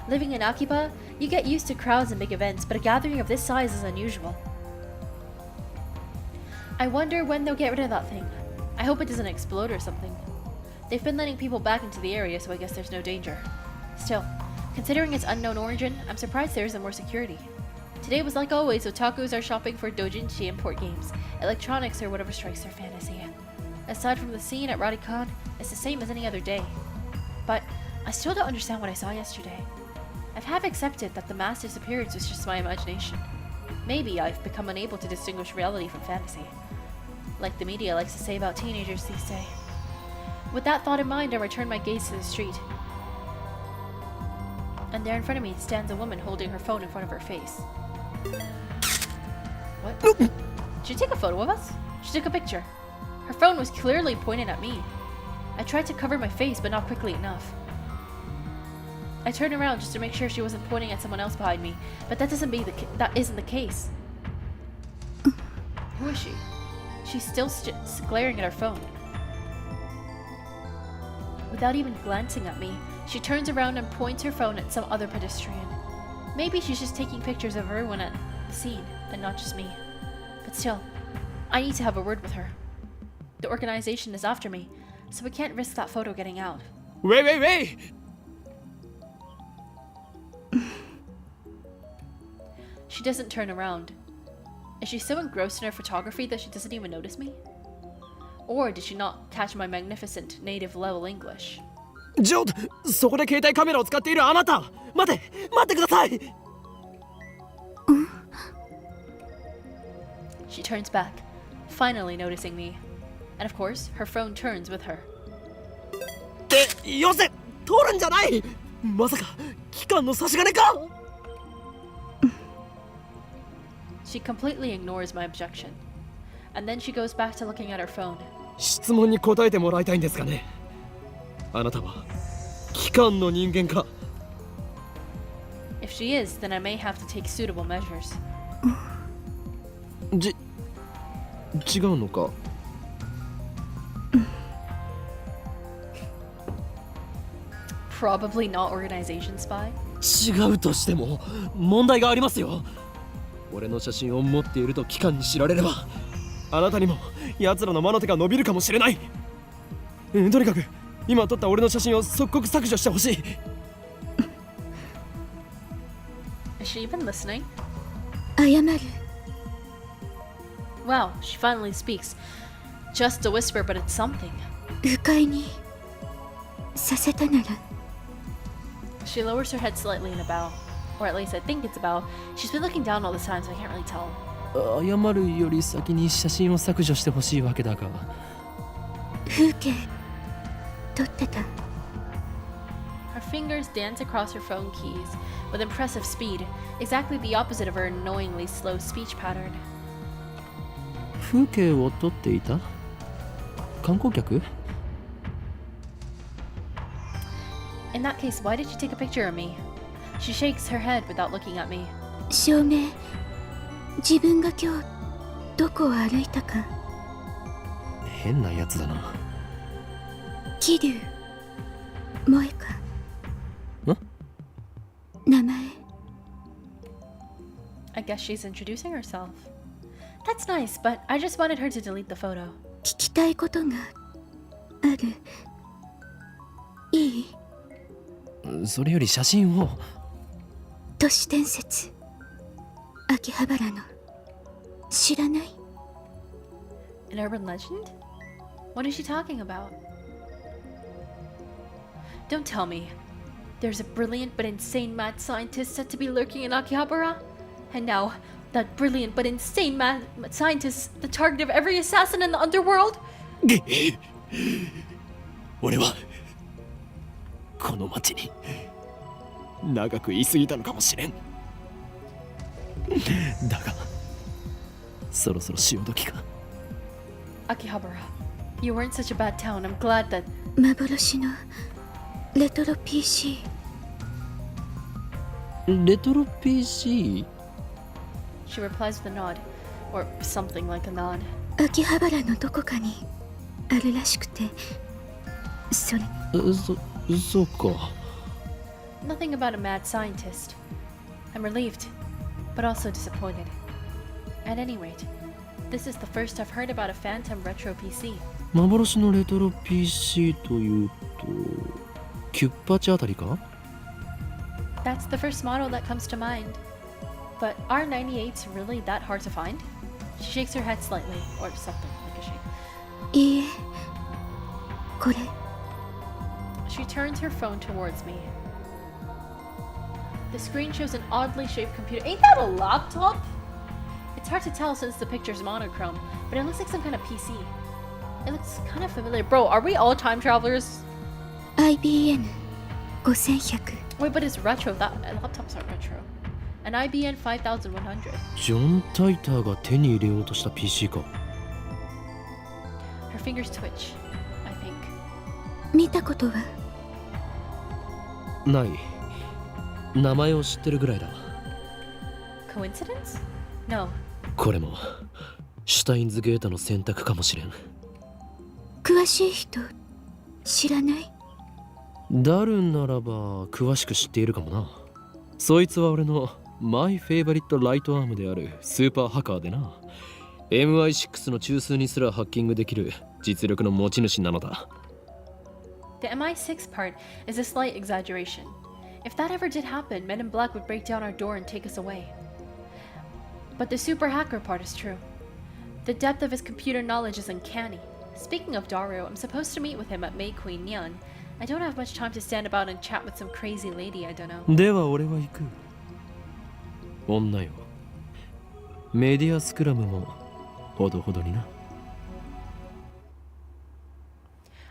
Speaker 1: Living in Akiba, you get used to crowds and big events, but a gathering of this size is unusual. I wonder when they'll get rid of that thing. I hope it doesn't explode or something. They've been letting people back into the area, so I guess there's no danger. Still, considering its unknown origin, I'm surprised there isn't more security. Today was like always, otakus are shopping for doujinshi import games, electronics, or whatever strikes their fantasy. Aside from the scene at Radican, it's the same as any other day. But I still don't understand what I saw yesterday. I've half accepted that the mass disappearance was just my imagination. Maybe I've become unable to distinguish reality from fantasy, like the media likes to say about teenagers these days. With that thought in mind, I return my gaze to the street. And there in front of me stands a woman holding her phone in front of her face. What? Did she take a photo of us? She took a picture. Her phone was clearly pointed at me. I tried to cover my face, but not quickly enough. I turned around just to make sure she wasn't pointing at someone else behind me, but that isn't the case. Who is she? She's still glaring at her phone. Without even glancing at me, she turns around and points her phone at some other pedestrian. Maybe she's just taking pictures of everyone at the scene, and not just me. But still, I need to have a word with her. The organization is after me, so we can't risk that photo getting out.
Speaker 4: Wait!
Speaker 1: She doesn't turn around. Is she so engrossed in her photography that she doesn't even notice me? Or did she not catch my magnificent native level English?
Speaker 4: ちょっとそこで携帯カメラを使っているあなた待ってください
Speaker 1: She turns back, finally noticing me. And of course, her phone turns with her.
Speaker 4: よせ通るんじゃないまさか機関の差し金か
Speaker 1: She completely ignores my objection. And then she goes back to looking at her phone.
Speaker 4: 質問に答えてもらいたいんですかね。あなたは機関の人間か。
Speaker 1: If she is, then I may have to take suitable measures.
Speaker 4: 違うのか。
Speaker 1: Probably not organization spy.
Speaker 4: 違うとしても問題がありますよ。俺の写真を持っていると機関に知られれば、あなたにも奴らの魔の手が伸びるかもしれない。とにかく今撮った俺の写真を即刻削除してほしい。
Speaker 1: Is she even listening?
Speaker 3: 謝る。
Speaker 1: Wow, she finally speaks. Just a whisper, but it's something.
Speaker 3: 不快にさせたなら。
Speaker 1: She lowers her head slightly in a bow. Or at least I think it's a bow. She's been looking down all this time, so I can't really tell.
Speaker 4: 謝るより先に写真を削除してほしいわけだが。
Speaker 3: 風景撮ってた。
Speaker 1: Her fingers dance across her phone keys with impressive speed, exactly the opposite of her annoyingly slow speech pattern.
Speaker 4: 風景を撮っていた？観光客？
Speaker 1: In that case, why did you take a picture of me? She shakes her head without looking at me.
Speaker 3: 証明。自分が今日どこを歩いたか。
Speaker 4: 変なやつだな。
Speaker 3: 桐生萌か。
Speaker 4: ん？
Speaker 3: 名前。
Speaker 1: I guess she's introducing herself. That's nice, but I just wanted her to delete the photo.
Speaker 3: 聞きたいことがある。いい？
Speaker 4: それより写真を。
Speaker 3: 都市伝説。秋葉原の。知らない？
Speaker 1: An urban legend? What is she talking about? Don't tell me. There's a brilliant but insane mad scientist said to be lurking in Akihabara? And now, that brilliant but insane mad scientist, the target of every assassin in the underworld?
Speaker 4: 俺はこの町に長く居すぎたのかもしれん。だがそろそろ潮時か。
Speaker 1: Akihabara, you weren't such a bad town. I'm glad that...
Speaker 3: 幻のレトロ PC。
Speaker 4: レトロ PC？
Speaker 1: She replies with a nod. Or something like a nod.
Speaker 3: 秋葉原のどこかにあるらしくて、それ。
Speaker 4: そうか。
Speaker 1: Nothing about a mad scientist. I'm relieved, but also disappointed. At any rate, this is the first I've heard about a phantom retro PC.
Speaker 4: 幻のレトロ PC というとキュッパチあたりか？
Speaker 1: That's the first model that comes to mind. But are 98s really that hard to find? She shakes her head slightly, or something like a shake.
Speaker 3: いいえ、これ。
Speaker 1: She turns her phone towards me. The screen shows an oddly shaped computer. Ain't that a laptop? It's hard to tell since the picture's monochrome, but it looks like some kind of PC. It looks kind of familiar. Bro, are we all time travelers?
Speaker 3: IBN 5100。
Speaker 1: Wait, but it's retro. That laptops aren't retro. An IBN 5100.
Speaker 4: ジョン・タイターが手に入れようとした PC か。
Speaker 1: Her fingers twitch, I think.
Speaker 3: 見たことは？
Speaker 4: ない。名前を知ってるぐらいだ。
Speaker 1: Coincidence? No.
Speaker 4: これもシュタインズゲートの選択かもしれん。
Speaker 3: 詳しい人知らない？
Speaker 4: ダルンならば詳しく知っているかもな。そいつは俺のマイフェイバリットライトアームであるスーパーハッカーでな。 MI6 の中枢にすらハッキングできる実力の持ち主なのだ。
Speaker 1: The MI6 part is a slight exaggeration. If that ever did happen, Men in Black would break down our door and take us away. But the super hacker part is true. The depth of his computer knowledge is uncanny. Speaking of Dario, I'm supposed to meet with him at May Queen Nyan. I don't have much time to stand about and chat with some crazy lady I don't know.
Speaker 4: では俺は行く。女よ。メディアスクラムもほどほどにな。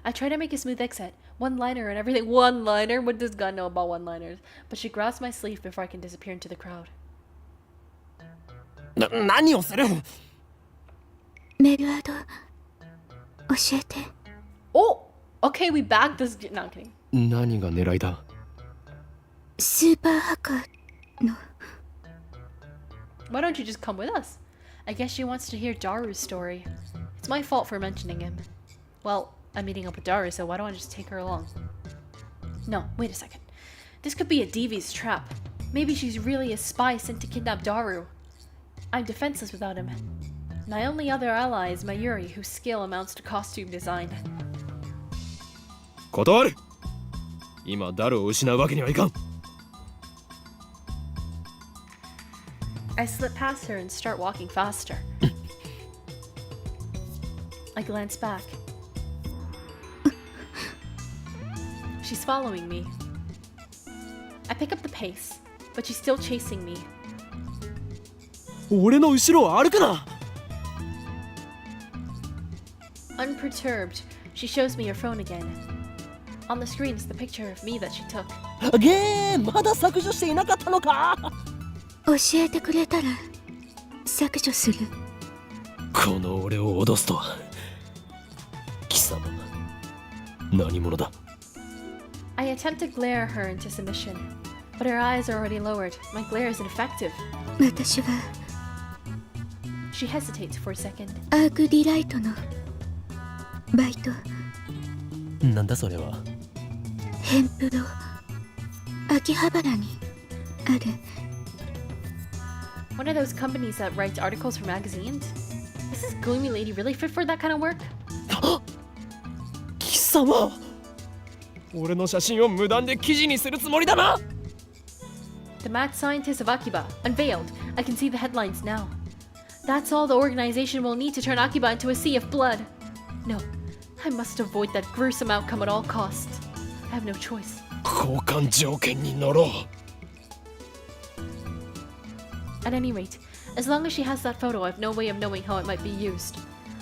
Speaker 1: I try to make a smooth exit. One-liner and everything. One-liner? What does God know about one-liners? But she grabs my sleeve before I can disappear into the crowd.
Speaker 5: 何をする？
Speaker 3: メルアド教えて。
Speaker 1: Oh! Okay, we bagged this. No, I'm kidding.
Speaker 4: 何が狙いだ？
Speaker 3: スーパーハッカーの
Speaker 1: Why don't you just come with us? I guess she wants to hear Daru's story. It's my fault for mentioning him. Well, I'm meeting up with Daru, so why don't I just take her along? No, wait a second. This could be a Devi's trap. Maybe she's really a spy sent to kidnap Daru. I'm defenseless without him. My only other ally is Mayuri, whose skill amounts to costume design.
Speaker 4: 断る。今ダルを失うわけにはいかん。
Speaker 1: I slip past her and start walking faster. I glance back. She's following me. I pick up the pace, but she's still chasing me.
Speaker 4: 俺の後ろを歩くな。
Speaker 1: Unperturbed, she shows me her phone again. On the screen is the picture of me that she took.
Speaker 5: ゲーまだ削除していなかったのか？
Speaker 3: 教えてくれたら削除する。
Speaker 4: この俺を脅すとは。貴様、何者だ？
Speaker 1: I attempt to glare her into submission, but her eyes are already lowered. My glare is ineffective.
Speaker 3: 私は
Speaker 1: She hesitates for a second.
Speaker 3: アークディライトのバイト。
Speaker 4: なんだそれは。
Speaker 3: ヘンプロ秋葉原にある。
Speaker 1: One of those companies that writes articles for magazines? Is this gloomy lady really fit for that kind of work?
Speaker 4: 貴様、俺の写真を無断で記事にするつもりだな。
Speaker 1: The mad scientist of Akiba, unveiled. I can see the headlines now. That's all the organization will need to turn Akiba into a sea of blood. No, I must avoid that gruesome outcome at all costs. I have no choice.
Speaker 4: 交換条件に乗ろう。
Speaker 1: At any rate, as long as she has that photo, I have no way of knowing how it might be used.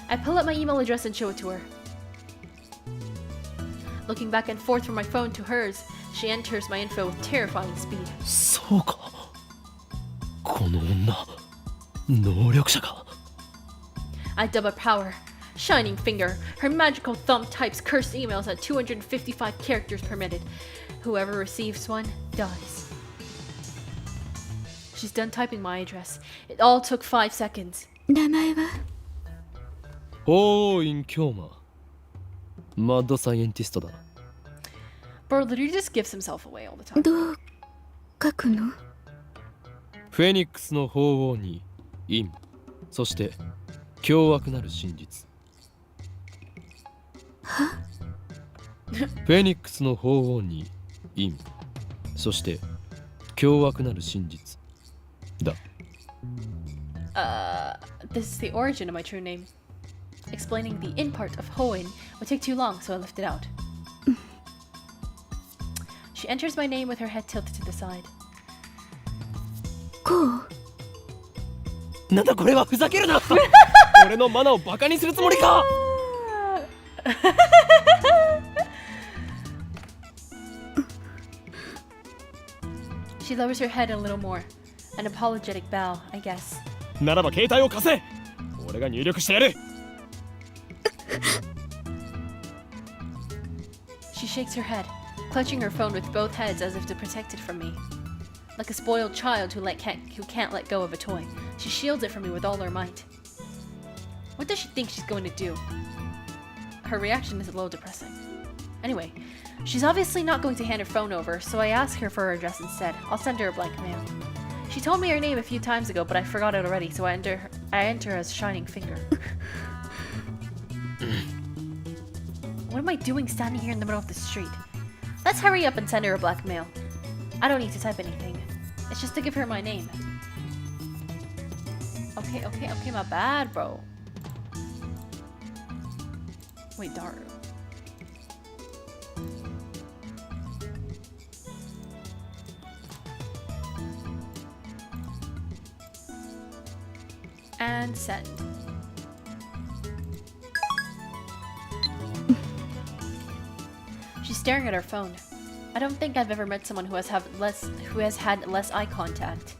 Speaker 1: I pull up my email address and show it to her. Looking back and forth from my phone to hers, she enters my info with terrifying speed.
Speaker 4: そうか。この女、能力者か。
Speaker 1: I dub her power. Shining finger. Her magical thumb types cursed emails at 255 characters permitted. Whoever receives one dies. She's done typing my address. It all took 5 seconds.
Speaker 3: 名前は
Speaker 4: 法院京馬。マッドサイエンティストだ。
Speaker 1: Bro literally just gives himself away all the time.
Speaker 3: どう書くの？
Speaker 4: フェニックスの法王に陰、そして凶悪なる真実。
Speaker 3: は？
Speaker 4: フェニックスの法王に陰、そして凶悪なる真実だ。
Speaker 1: This is the origin of my true name. Explaining the in part of Hoenn would take too long, so I left it out. She enters my name with her head tilted to the side.
Speaker 3: こう？
Speaker 4: なんだこれは、ふざけるな。俺のマナをバカにするつもりか。
Speaker 1: She lowers her head a little more. An apologetic bow, I guess.
Speaker 4: ならば携帯を貸せ。俺が入力してやる。
Speaker 1: She shakes her head, clutching her phone with both heads as if to protect it from me. Like a spoiled child who can't let go of a toy, she shields it from me with all her might. What does she think she's going to do? Her reaction is a little depressing. Anyway, she's obviously not going to hand her phone over, so I ask her for her address instead. I'll send her a blank mail. She told me her name a few times ago, but I forgot it already, so I enter as Shining Finger. What am I doing standing here in the middle of the street? Let's hurry up and send her a black mail. I don't need to type anything. It's just to give her my name. Okay, my bad, bro. Wait, Daru. And send. She's staring at her phone. I don't think I've ever met someone who has had less eye contact.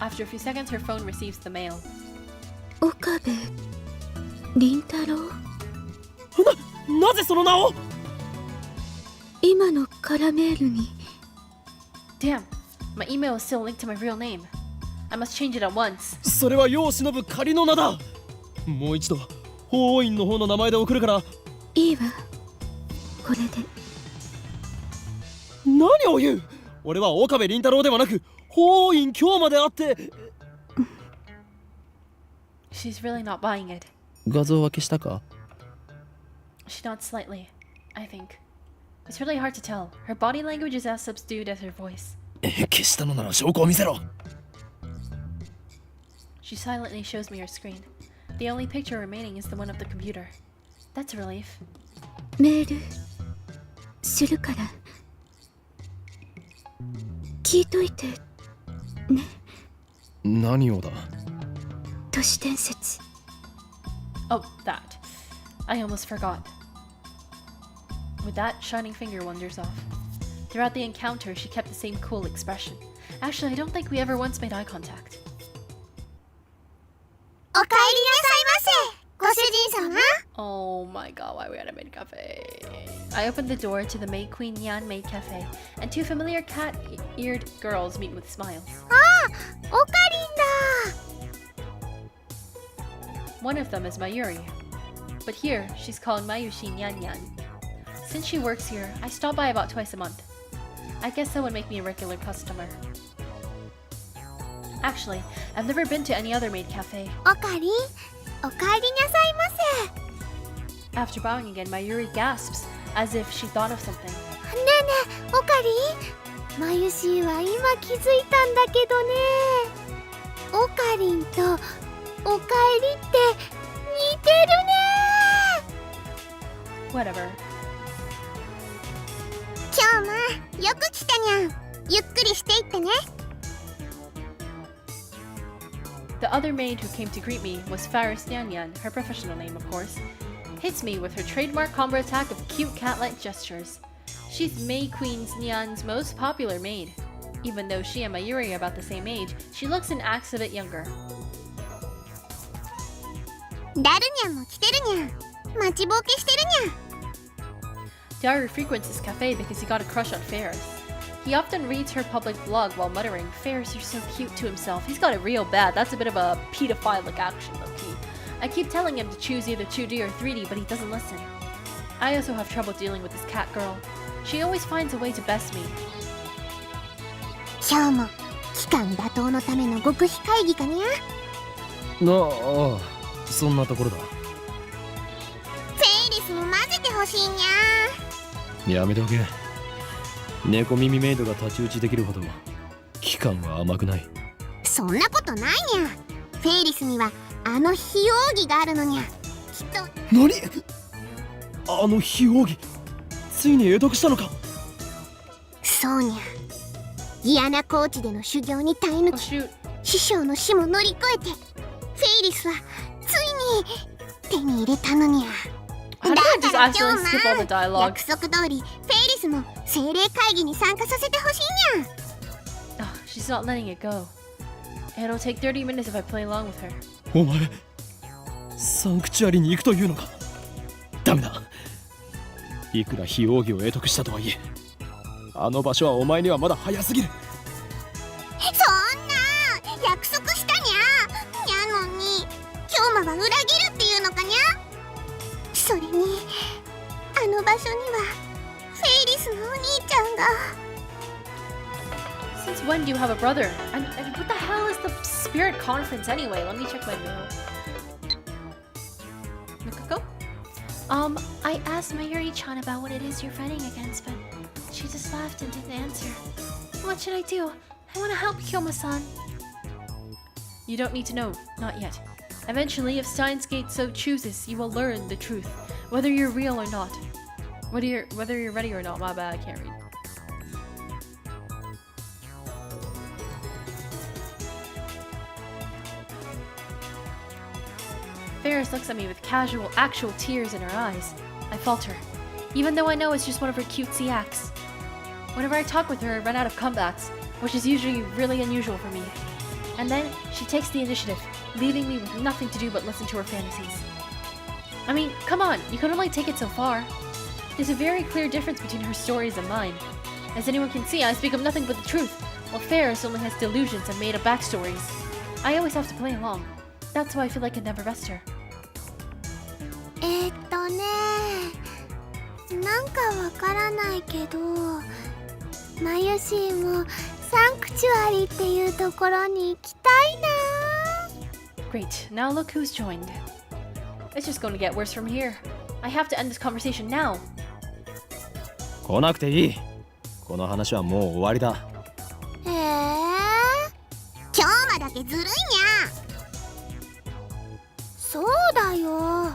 Speaker 1: After a few seconds, her phone receives the mail.
Speaker 3: 岡部倫太郎。
Speaker 4: なぜその名を。
Speaker 3: 今の空メールに。
Speaker 1: Damn, my email is still linked to my real name. I must change it at once.
Speaker 4: それは世を忍ぶ仮の名だ。もう一度法王院の方の名前で送るから。
Speaker 3: いいわ、これで。
Speaker 4: 何を言う。俺は岡部倫太郎ではなく法王院今日まであって。
Speaker 1: She's really not buying it.
Speaker 4: 画像は消したか。
Speaker 1: She nods slightly, I think. It's really hard to tell. Her body language is as subdued as her voice.
Speaker 4: 消したのなら証拠を見せろ。
Speaker 1: She silently shows me her screen. The only picture remaining is the one of the computer. That's a relief.
Speaker 3: メールするから聞いといてね。
Speaker 4: 何をだ。
Speaker 3: 都市伝説。
Speaker 1: Oh, that. I almost forgot. With that, Shining Finger wanders off. Throughout the encounter, she kept the same cool expression. Actually, I don't think we ever once made eye contact.
Speaker 8: お帰りなさいませ、ご主人様。
Speaker 1: Oh my god, why are we at a maid cafe? I opened the door to the Maid Queen Yan Maid Cafe, and two familiar cat-eared girls meet with smiles.
Speaker 8: おかりんだ。
Speaker 1: One of them is Mayuri, but here she's called Mayushi Nyan Nyan. Since she works here, I stop by about twice a month. I guess that would make me a regular customer. Actually, I've never been to any other maid cafe.
Speaker 8: おかりん、おかえりなさいませ。
Speaker 1: After bowing again, Mayuri gasps, as if she thought of something.
Speaker 8: ねえねえ、おかりん。まゆしは今気づいたんだけどね。おかりんとおかえりって似てるね。
Speaker 1: Whatever.
Speaker 8: 今日もよく来たにゃん。ゆっくりしていってね。
Speaker 1: The other maid who came to greet me was Faris Nyan Nyan, her professional name, of course. Hits me with her trademark combo attack of cute cat-like gestures. She's Maid Queen's Nyan's most popular maid. Even though she and Mayuri are about the same age, she looks and acts a bit younger.
Speaker 8: ダルニャンも来てるにゃん。待ちぼうけしてるにゃん。
Speaker 1: Daru frequents this cafe because he got a crush on Faris. He often reads her public blog while muttering, "Faris, you're so cute," to himself. He's got it real bad. That's a bit of a pedophilic action, low-key. I keep telling him to choose either 2D or 3D, but he doesn't listen. I also have trouble dealing with this cat girl. She always finds a way to best me.
Speaker 8: 今日も期間打倒のための極秘会議かにゃ。
Speaker 4: ああ、そんなところだ。
Speaker 8: フェイリスも混ぜてほしいにゃ。
Speaker 4: やめておけ。猫耳メイドが太刀打ちできるほど期間は甘くない。
Speaker 8: そんなことないにゃ。フェイリスにはあの非奥義があるのにゃ。きっと。
Speaker 4: 何？あの非奥義、ついに得得したのか。
Speaker 8: そうにゃ。嫌なコーチでの修行に耐え抜
Speaker 1: Oh
Speaker 8: き、
Speaker 1: shoot.
Speaker 8: 師匠の死も乗り越えて、フェイリスはついに手に入れたのにゃ。
Speaker 1: How did I just
Speaker 8: だから今
Speaker 1: accidentally
Speaker 8: 日
Speaker 1: skip all the
Speaker 8: も
Speaker 1: dialogue?
Speaker 8: 約束通りフェイリスも精霊会議に参加させてほしいにゃ。
Speaker 1: Oh, she's not letting it go. It'll take 30 minutes if I play along with her.
Speaker 4: お前、サンクチュアリに行くというのか。ダメだ。いくら非奥義を得得したとはいえ、あの場所はお前にはまだ早すぎる。
Speaker 8: そんな約束したにゃ。にゃのに今日もは裏切るっていうのかにゃ。それにあの場所にはフェイリスのお兄ちゃんが。
Speaker 1: Since when do you have a brother? And what the hell is the spirit conference anyway? Let me check my mail. Mikako?
Speaker 8: I asked Mayuri-chan about what it is you're fighting against, but she just laughed and didn't answer. What should I do? I want to help Kyoma-san.
Speaker 1: You don't need to know, not yet. Eventually, if Steins Gate so chooses, you will learn the truth, whether you're real or not. Whether you're ready or not. My bad, I can't read. Ferris looks at me with casual, actual tears in her eyes. I falter, even though I know it's just one of her cutesy acts. Whenever I talk with her, I run out of comebacks, which is usually really unusual for me. And then she takes the initiative, leaving me with nothing to do but listen to her fantasies. I mean, come on, you can only take it so far. There's a very clear difference between her stories and mine. As anyone can see, I speak of nothing but the truth, while Ferris only has delusions and made-up backstories. I always have to play along. That's why I feel like I never rest her.
Speaker 8: なんかわからないけど、マユシーもサンクチュアリっていうところに行きたいな。
Speaker 1: Great, now look who's joined. It's just going to get worse from here. I have to end this conversation now.
Speaker 4: 来なくていい。この話はもう終わりだ。
Speaker 8: 今日まだけずるいにゃ。そうだよ。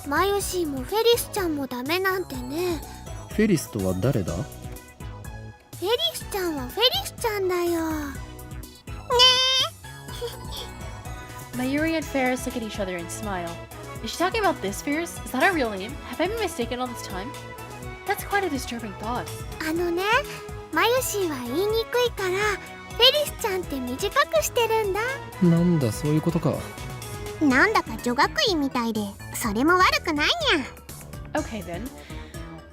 Speaker 8: マユシーもフェリスちゃんもダメなんてね。
Speaker 4: フェリスとは誰だ？
Speaker 8: フェリスちゃんはフェリスちゃんだよ。ねえ。
Speaker 1: Mayuri and Ferris look at each other and smile. Is she talking about this Ferris? Is that our real name? Have I been mistaken all this time? That's quite a disturbing thought.
Speaker 8: ね、マユシーは言いにくいからフェリスちゃんって短くしてるんだ。
Speaker 4: なんだ、そういうことか。
Speaker 8: なんだか女学院みたいで、それも悪くないにゃ。
Speaker 1: Okay then.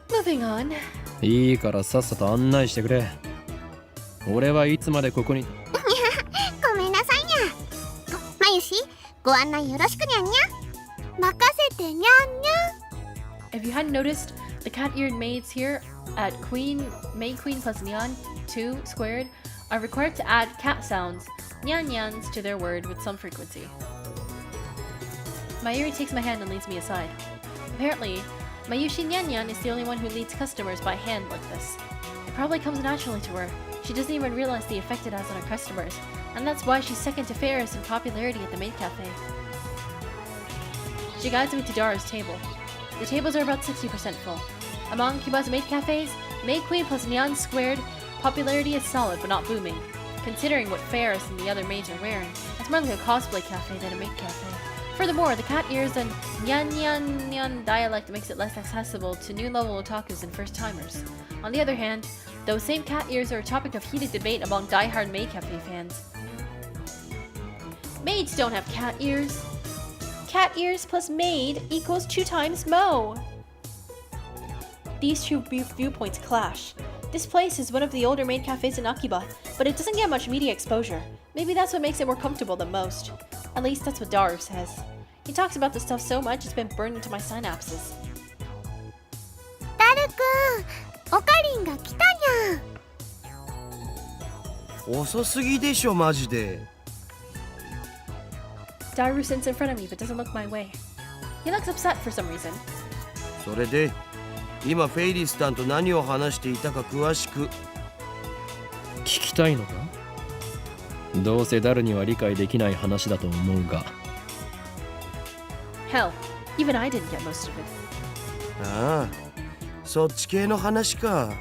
Speaker 1: Moving on.
Speaker 4: いいからさっさと案内してくれ。俺はいつまでここに。
Speaker 8: ごめんなさいにゃ。マユシー、ご案内よろしくにゃんにゃ。任せてにゃんにゃ。
Speaker 1: If you hadn't noticed, the cat-eared maids here at Maid Queen plus Nyan 2 squared are required to add cat sounds, nyan nyans, to their word with some frequency. Mayuri takes my hand and leads me aside. Apparently, Mayushi Nyan Nyan is the only one who leads customers by hand like this. It probably comes naturally to her. She doesn't even realize the effect it has on her customers, and that's why she's second to Ferris in popularity at the maid cafe. She guides me to Dara's table. The tables are about 60% full. Among Cuba's maid cafes, Maid Queen plus Nyan squared, popularity is solid but not booming. Considering what Ferris and the other maids are wearing, it's more like a cosplay cafe than a maid cafe. Furthermore, the cat ears and nyan nyan nyan dialect makes it less accessible to new-level otakus and first-timers. On the other hand, those same cat ears are a topic of heated debate among die-hard maid cafe fans. Maids don't have cat ears. Cat ears plus maid equals 2 times Mo. These two viewpoints clash. This place is one of the older maid cafes in Akiba, but it doesn't get much media exposure. Maybe that's what makes it more comfortable than most. At least that's what Daru says. He talks about this stuff so much it's been burned into my synapses.
Speaker 8: ダルくん、オカリンが来たにゃ。
Speaker 5: 遅すぎでしょマジで。
Speaker 1: Daru sits in front of me but doesn't look my way. He looks upset for some reason.
Speaker 5: それで今フェイリスタンと何を話していたか詳しく
Speaker 4: 聞きたいのか？どうせダルには理解できない話だと思うが。
Speaker 1: Hell, even I didn't get most of it.
Speaker 5: ああ、そっち系の話か。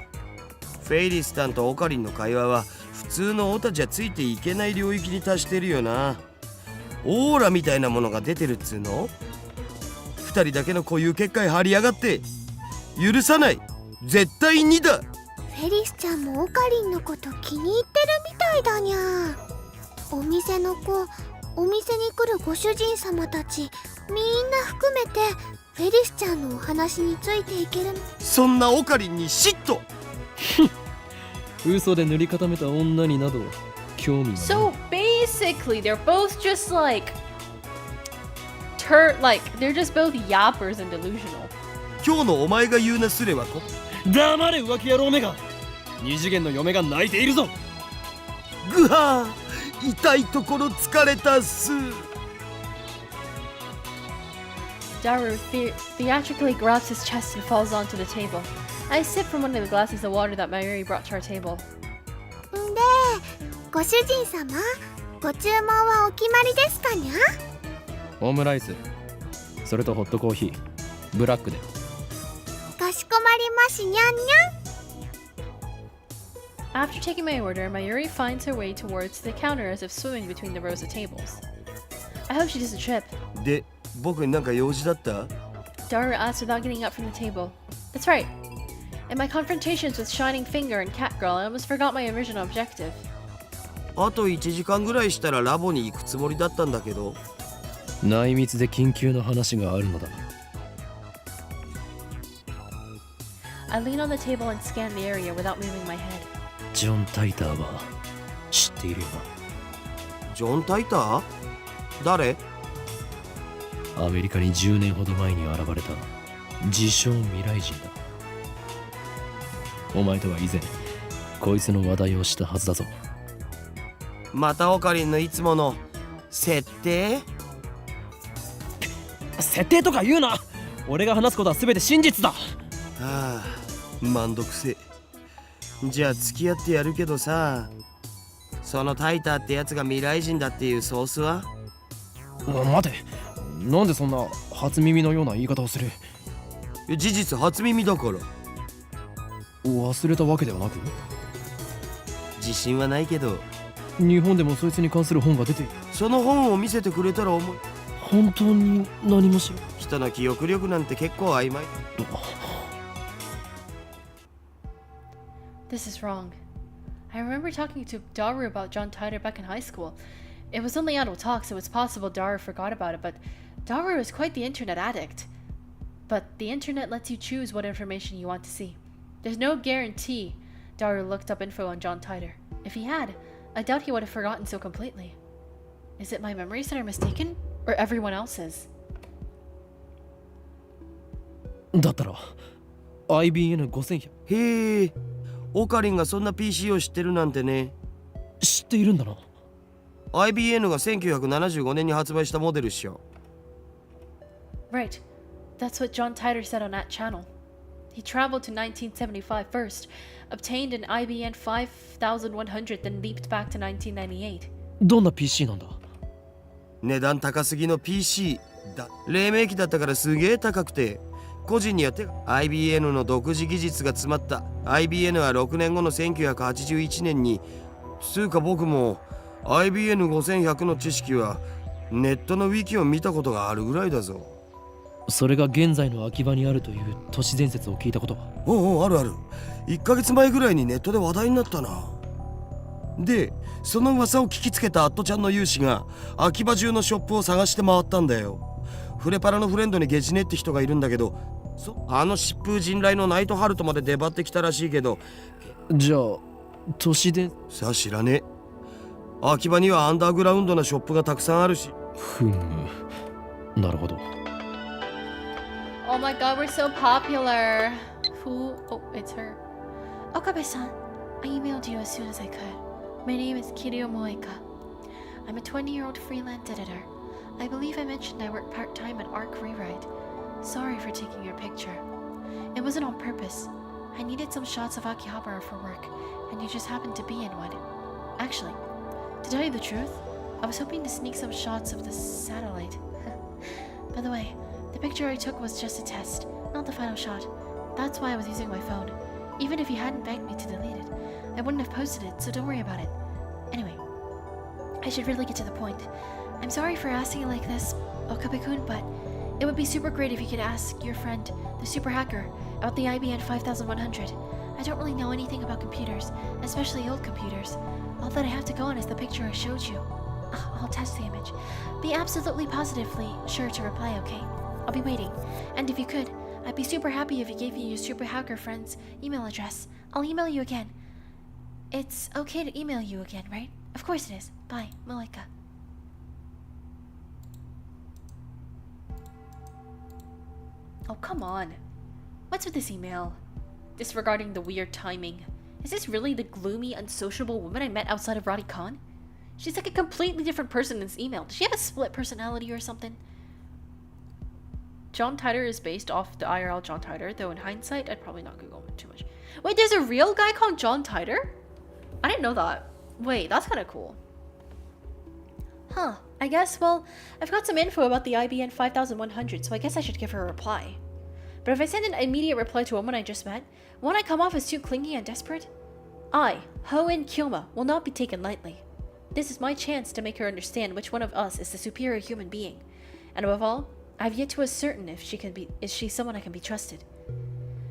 Speaker 5: フェイリスタンとオカリンの会話は普通のオタじゃついていけない領域に達してるよな。オーラみたいなものが出てるっつうの。二人だけの固有結界張りやがって許さない。絶対にだ。
Speaker 8: フェリスちゃんもオカリンのこと気に入ってるみたいだにゃ。お店の子、お店に来るご主人様たちみんな含めてフェリスちゃんのお話についていける。
Speaker 5: そんなオカリンに嫉妬。
Speaker 4: 嘘で塗り固めた女になど興味がない。
Speaker 1: So basically, they're both just like they're just both yappers and delusional.
Speaker 5: 今日のお前が言うなすれはこ。
Speaker 4: 黙れ浮気野郎めが。二次元の嫁が泣いているぞ。
Speaker 5: ぐはー、痛いところ疲れたっす。
Speaker 1: Daru theatrically grabs his chest and falls onto the table. I sip from one of the glasses of water that Mayuri brought to our table.
Speaker 8: んで、ご主人様、ご注文はお決まりですかにゃ？
Speaker 4: オムライス、それとホットコーヒー、ブラックで。
Speaker 8: かしこまりましにゃんにゃん。
Speaker 1: After taking my order, Mayuri finds her way towards the counter as if swimming between the rows of tables. I hope she doesn't trip.
Speaker 5: で、僕になんか用事だった？
Speaker 1: Daru asks without getting up from the table. That's right. In my confrontations with Shining Finger and Catgirl, I almost forgot my original objective.
Speaker 5: あと1時間ぐらいしたらラボに行くつもりだったんだけど。
Speaker 4: 内密で緊急の話があるのだ。
Speaker 1: I lean on the table and scan the area without moving my head.
Speaker 4: ジョン・タイターは知っているよ
Speaker 5: ジョン・タイター？誰？
Speaker 4: な。アメリカに10年ほど前に現れた自称未来人だ。お前とは以前こいつの話題をしたはずだぞ。
Speaker 5: またオカリンのいつもの設定？
Speaker 4: 設定とか言うな。俺が話すことは全て真実だ。
Speaker 5: はあ、めんどくせえ。じゃあ付き合ってやるけどさ、そのタイターってやつが未来人だっていうソースは？
Speaker 4: 待て、なんでそんな初耳のような言い方をする？
Speaker 5: 事実初耳だから。
Speaker 4: 忘れたわけではなく？
Speaker 5: 自信はないけど。
Speaker 4: 日本でもそいつに関する本が出ている。
Speaker 5: その本を見せてくれたら思い。
Speaker 4: 本当に何も知らん。
Speaker 5: 人の記憶力なんて結構曖昧。
Speaker 1: This is wrong. I remember talking to Daru about John Titor back in high school. It was only adult talk, so it's possible Daru forgot about it, but Daru is quite the internet addict. But the internet lets you choose what information you want to see. There's no guarantee Daru looked up info on John Titor. If he had, I doubt he would have forgotten so completely. Is it my memories that are mistaken? Or everyone else's?
Speaker 4: だったら IBN5100
Speaker 5: へえ、オカリンがそんな PC を知ってるなんてね。
Speaker 4: 知っているんだな。
Speaker 5: IBN が1975年に発売したモデルっしょ。
Speaker 1: Right. That's what John Titor said on that channel. He traveled to 1975 first, obtained an IBN 5100, then leaped back to 1998.
Speaker 4: どんな PC なんだ？
Speaker 5: 値段高すぎの PC だ。黎明期だったからすげえ高くて、個人によって IBN の独自技術が詰まった。 IBN は6年後の1981年に、つうか僕も IBN5100 の知識はネットのウィキを見たことがあるぐらいだぞ。
Speaker 4: それが現在の秋葉にあるという都市伝説を聞いたことは？
Speaker 5: おうあるある。1ヶ月前ぐらいにネットで話題になったな。で、その噂を聞きつけたアットちゃんの有志が秋葉中のショップを探して回ったんだよ。フレパラのフレンドにゲジネって人がいるんだけど、あの疾風陣雷のナイトハルトまで出張ってきたらしいけど。
Speaker 4: じゃあ都市伝
Speaker 5: さあ知らねえ。秋葉にはアンダーグラウンドなショップがたくさんあるし。
Speaker 4: ふむ、なるほど。
Speaker 1: Oh my god, we're so popular. Who? Oh, it's her.
Speaker 8: Okabe-san, I emailed you as soon as I could. My name is Kiryu Moeka. I'm a 20-year-old freelance editor. I believe I mentioned I work part-time at ARC Rewrite. Sorry for taking your picture. It wasn't on purpose. I needed some shots of Akihabara for work, and you just happened to be in one. Actually, to tell you the truth, I was hoping to sneak some shots of the satellite. By the way, the picture I took was just a test, not the final shot. That's why I was using my phone. Even if you hadn't begged me to delete it, I wouldn't have posted it, so don't worry about it. Anyway, I should really get to the point. I'm sorry for asking you like this, Okabe-kun, but it would be super great if you could ask your friend, the super hacker, about the IBN 5100. I don't really know anything about computers, especially old computers. All that I have to go on is the picture I showed you. I'll test the image. Be absolutely positively sure to reply, okay? I'll be waiting. And if you could, I'd be super happy if you gave me your super hacker friend's email address. I'll email you again. It's okay to email you again, right? Of course it is. Bye, Malika.
Speaker 1: Oh, come on. What's with this email? Disregarding the weird timing. Is this really the gloomy, unsociable woman I met outside of Radicon? She's like a completely different person in this email. Does she have a split personality or something? John Titor is based off the IRL John Titor, though in hindsight, I'd probably not Google him too much. Wait, there's a real guy called John Titor? I didn't know that. Wait, that's kind of cool. Huh, I guess, well, I've got some info about the IBN 5100, so I guess I should give her a reply. But if I send an immediate reply to a woman I just met, won't I come off as too clingy and desperate? I, Hoen Kyoma, will not be taken lightly. This is my chance to make her understand which one of us is the superior human being. And above all, I've yet to ascertain if she's someone I can be trusted.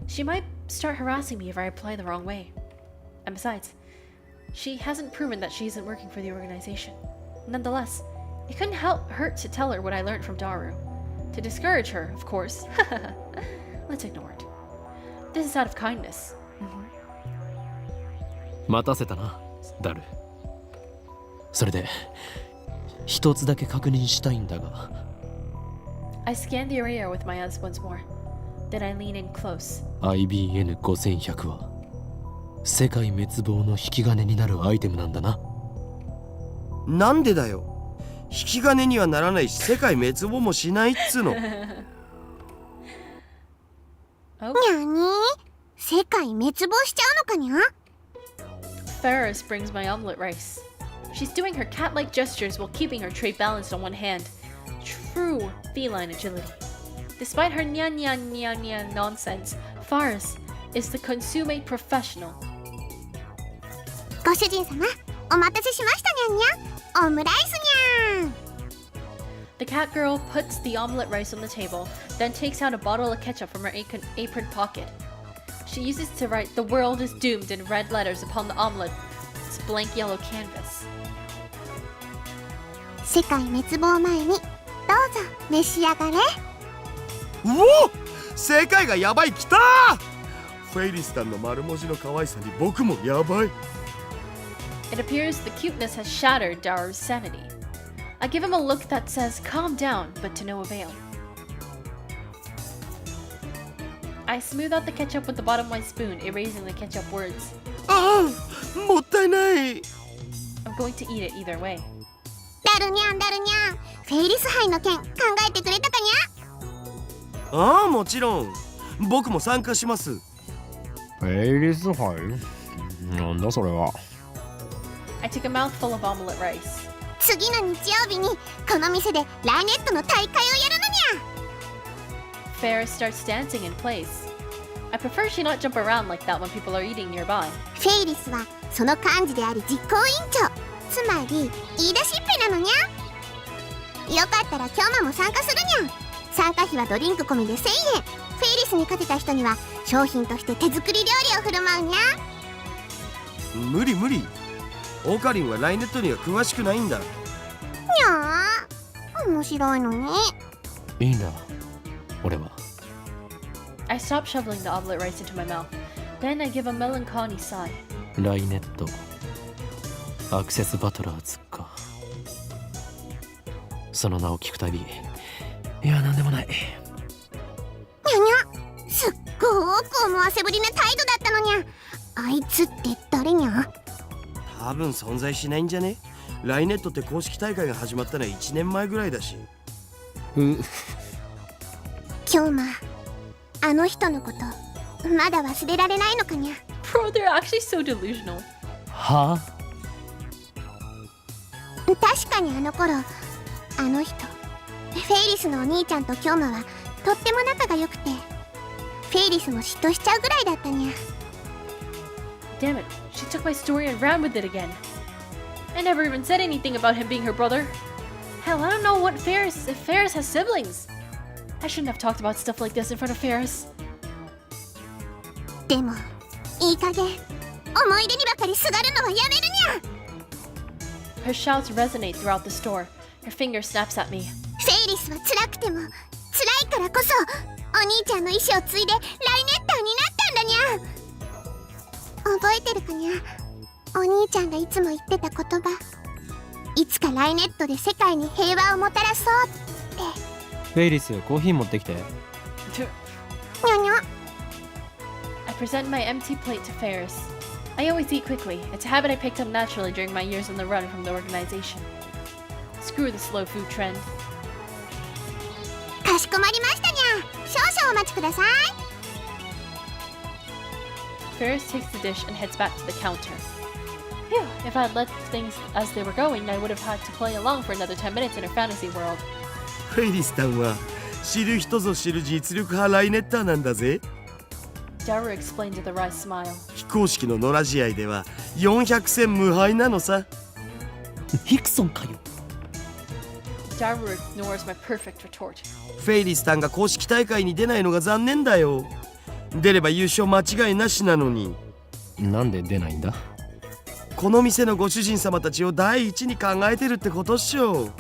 Speaker 1: She might start harassing me if I reply the wrong way. And besides, She hasn't proven that she isn't working for the organization. Nonetheless, it couldn't hurt to tell her what I learned from Daru. To discourage her, of course. Let's ignore it. This is out of kindness.
Speaker 4: 待たせたな、ダル。それで一つだけ確認したいんだが。
Speaker 1: I scanned the area with my eyes once more. Then I leaned in close.
Speaker 4: IBN5100 は世界滅亡の引き金になるアイテムなんだな。
Speaker 5: なんでだよ。引き金にはならないし、世界滅亡もしないっつうの。
Speaker 8: にゃに世界滅亡しちゃうのかにゃ。
Speaker 1: Ferris brings my omelet rice. She's doing her cat-like gestures while keeping her tray balanced on one hand. True feline agility. Despite her nya nonsense, Faris is the consummate professional.
Speaker 8: ご主人様、お待たせしましたにゃにゃ。オムライスにゃ。
Speaker 1: The cat girl puts the omelet rice on the table, then takes out a bottle of ketchup from her apron pocket. She uses to write "The world is doomed" in red letters upon the omelet's blank yellow canvas.
Speaker 8: 世界滅亡前にどうぞ召し上がれ。
Speaker 5: うお、世界がやばい、きたー。フェイリスさんの丸文字の可愛さに僕もやばい。
Speaker 1: It appears the cuteness has shattered Daru's sanity. I give him a look that says calm down, but to no avail. I smooth out the ketchup with the bottom of my spoon, erasing the ketchup words.
Speaker 5: ああ、もったいない。
Speaker 1: I'm going to eat it either way.
Speaker 8: ダルニャンダルニャン、フェイリス杯の件考えてくれたかにゃ。
Speaker 5: ああ、もちろん。僕も参加します。
Speaker 4: フェイリス杯？なんだそれは。
Speaker 1: I took a mouthful of omelet rice.
Speaker 8: 次の日曜日にこの店でライネットの大会をやるのにゃ。
Speaker 1: Ferris starts dancing in place. I prefer she not jump around like that when people are eating nearby.
Speaker 8: フェイリスはその幹事であり実行委員長、つまり言い出しっぺなのにゃ。よかったら今日も参加するにゃ。参加費はドリンク込みで1000円。フェイリスに勝てた人には商品として手作り料理を振る舞うにゃ。
Speaker 5: 無理無理。オカリンはライネットには詳しくないんだ。
Speaker 8: にゃー、面白いのに。
Speaker 4: いいんだ、俺は。
Speaker 1: I stop shoveling the omelet rice into my mouth. Then I give a melancholy sigh.
Speaker 4: ライネットアクセスバトラーズか。その名を聞くたび、いや、なんでもない。
Speaker 8: にゃにゃ、すっごーく思わせぶりな態度だったのにゃ。あいつって誰にゃ。
Speaker 5: 多分存在しないんじゃね。ライネットって公式大会が始まったのは1年前ぐらいだし。
Speaker 8: 今日もあの人のことまだ忘れられないのかにゃ。
Speaker 1: Bro, they're actually so delusional.
Speaker 4: はあ？
Speaker 8: 確かにあの頃、あの人フェイリスのお兄ちゃんと京馬はとっても仲が良くて、フェイリスも嫉妬しちゃうぐらいだったにゃ。
Speaker 1: Damn it, she took my story and ran with it again. I never even said anything about him being her brother. Hell, I don't know if Ferris has siblings. I shouldn't have talked about stuff like this in front of Ferris.
Speaker 8: でもいい加減思い出にばかりすがるのはやめるにゃ。
Speaker 1: Her shouts resonate throughout the store. Her finger snaps at me.
Speaker 8: フェイリスは辛くても辛いからこそお兄ちゃんの意志を継いでライネッターになったんだにゃ。覚えてるかにゃ。お兄ちゃんがいつも言ってた言葉、いつかライネットで世界に平和をもたらそうって。
Speaker 4: フェイリス、コーヒー持ってきて。
Speaker 8: にゃにゃ。
Speaker 1: I present my empty plate to Ferris. I always eat quickly. It's a habit I picked up naturally during my years on the run from the organization. Screw the slow food trend.
Speaker 8: かしこまりましたにゃ。少々お待ちください。
Speaker 1: Ferris takes the dish and heads back to the counter. Phew, if I had let things as they were going, I would have had to play along for another 10 minutes in her fantasy world.
Speaker 5: フェイリスさんは知る人ぞ知る実力派ライネッターなんだぜ。
Speaker 1: Daru explained with a wry smile.
Speaker 5: 非公式の野良試合では400戦無敗なのさ。
Speaker 4: ヒクソンかよ。
Speaker 1: Daru ignores my perfect retort.
Speaker 5: フェイリスさんが公式大会に出ないのが残念だよ。出れば優勝間違いなしなのに。
Speaker 4: なんで出ないんだ？
Speaker 5: この店のご主人様たちを第一に考えてるってことっしょ。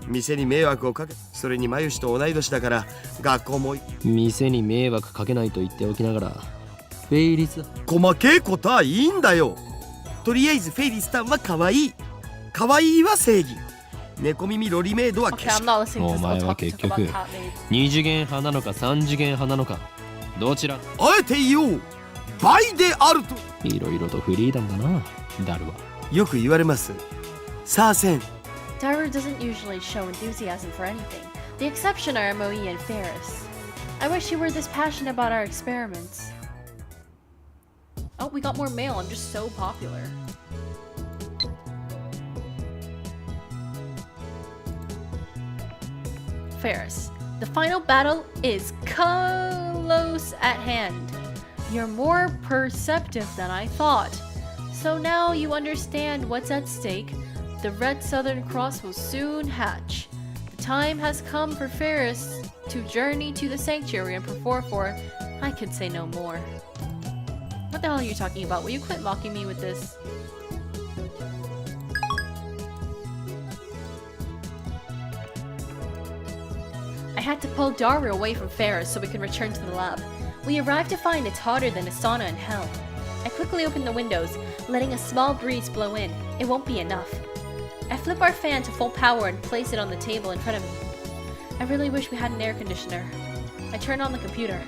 Speaker 5: 店に迷惑をかけ、それにマユシと同い年だから学校も
Speaker 4: 店に迷惑かけないと言っておきながらフェイリス
Speaker 5: 細けいことはいいんだよ。とりあえずフェイリスさんは可愛い。可愛いは正義。猫耳ロリメイドは
Speaker 1: Okay,
Speaker 5: 消
Speaker 1: I'm
Speaker 5: し。
Speaker 1: not listening to
Speaker 4: お
Speaker 1: this.
Speaker 4: 前
Speaker 1: I'll
Speaker 4: は
Speaker 1: talk to
Speaker 4: 結
Speaker 1: you about
Speaker 4: 局
Speaker 1: hat maids.
Speaker 4: 2次元派なのか3次元派なのかどちら
Speaker 5: あえて言おう。倍であると。
Speaker 4: いろいろとフリーダムだなダルは。
Speaker 5: よく言われます。さあせん。
Speaker 1: Daru doesn't usually show enthusiasm for anything. The exception are Moe and Ferris. I wish he were this passionate about our experiments. Oh, we got more mail. I'm just so popular. Ferris, the final battle is close at hand. You're more perceptive than I thought. So now you understand what's at stake. The Red Southern Cross will soon hatch. The time has come for Ferris to journey to the sanctuary and perform for. I can say no more. What the hell are you talking about? Will you quit mocking me with this? I had to pull Daru away from Ferris so we can return to the lab. We arrived to find it's hotter than a sauna in hell. I quickly opened the windows, letting a small breeze blow in. It won't be enough. I flip our fan to full power and place it on the table in front of me. I really wish we had an air conditioner. I turn on the computer.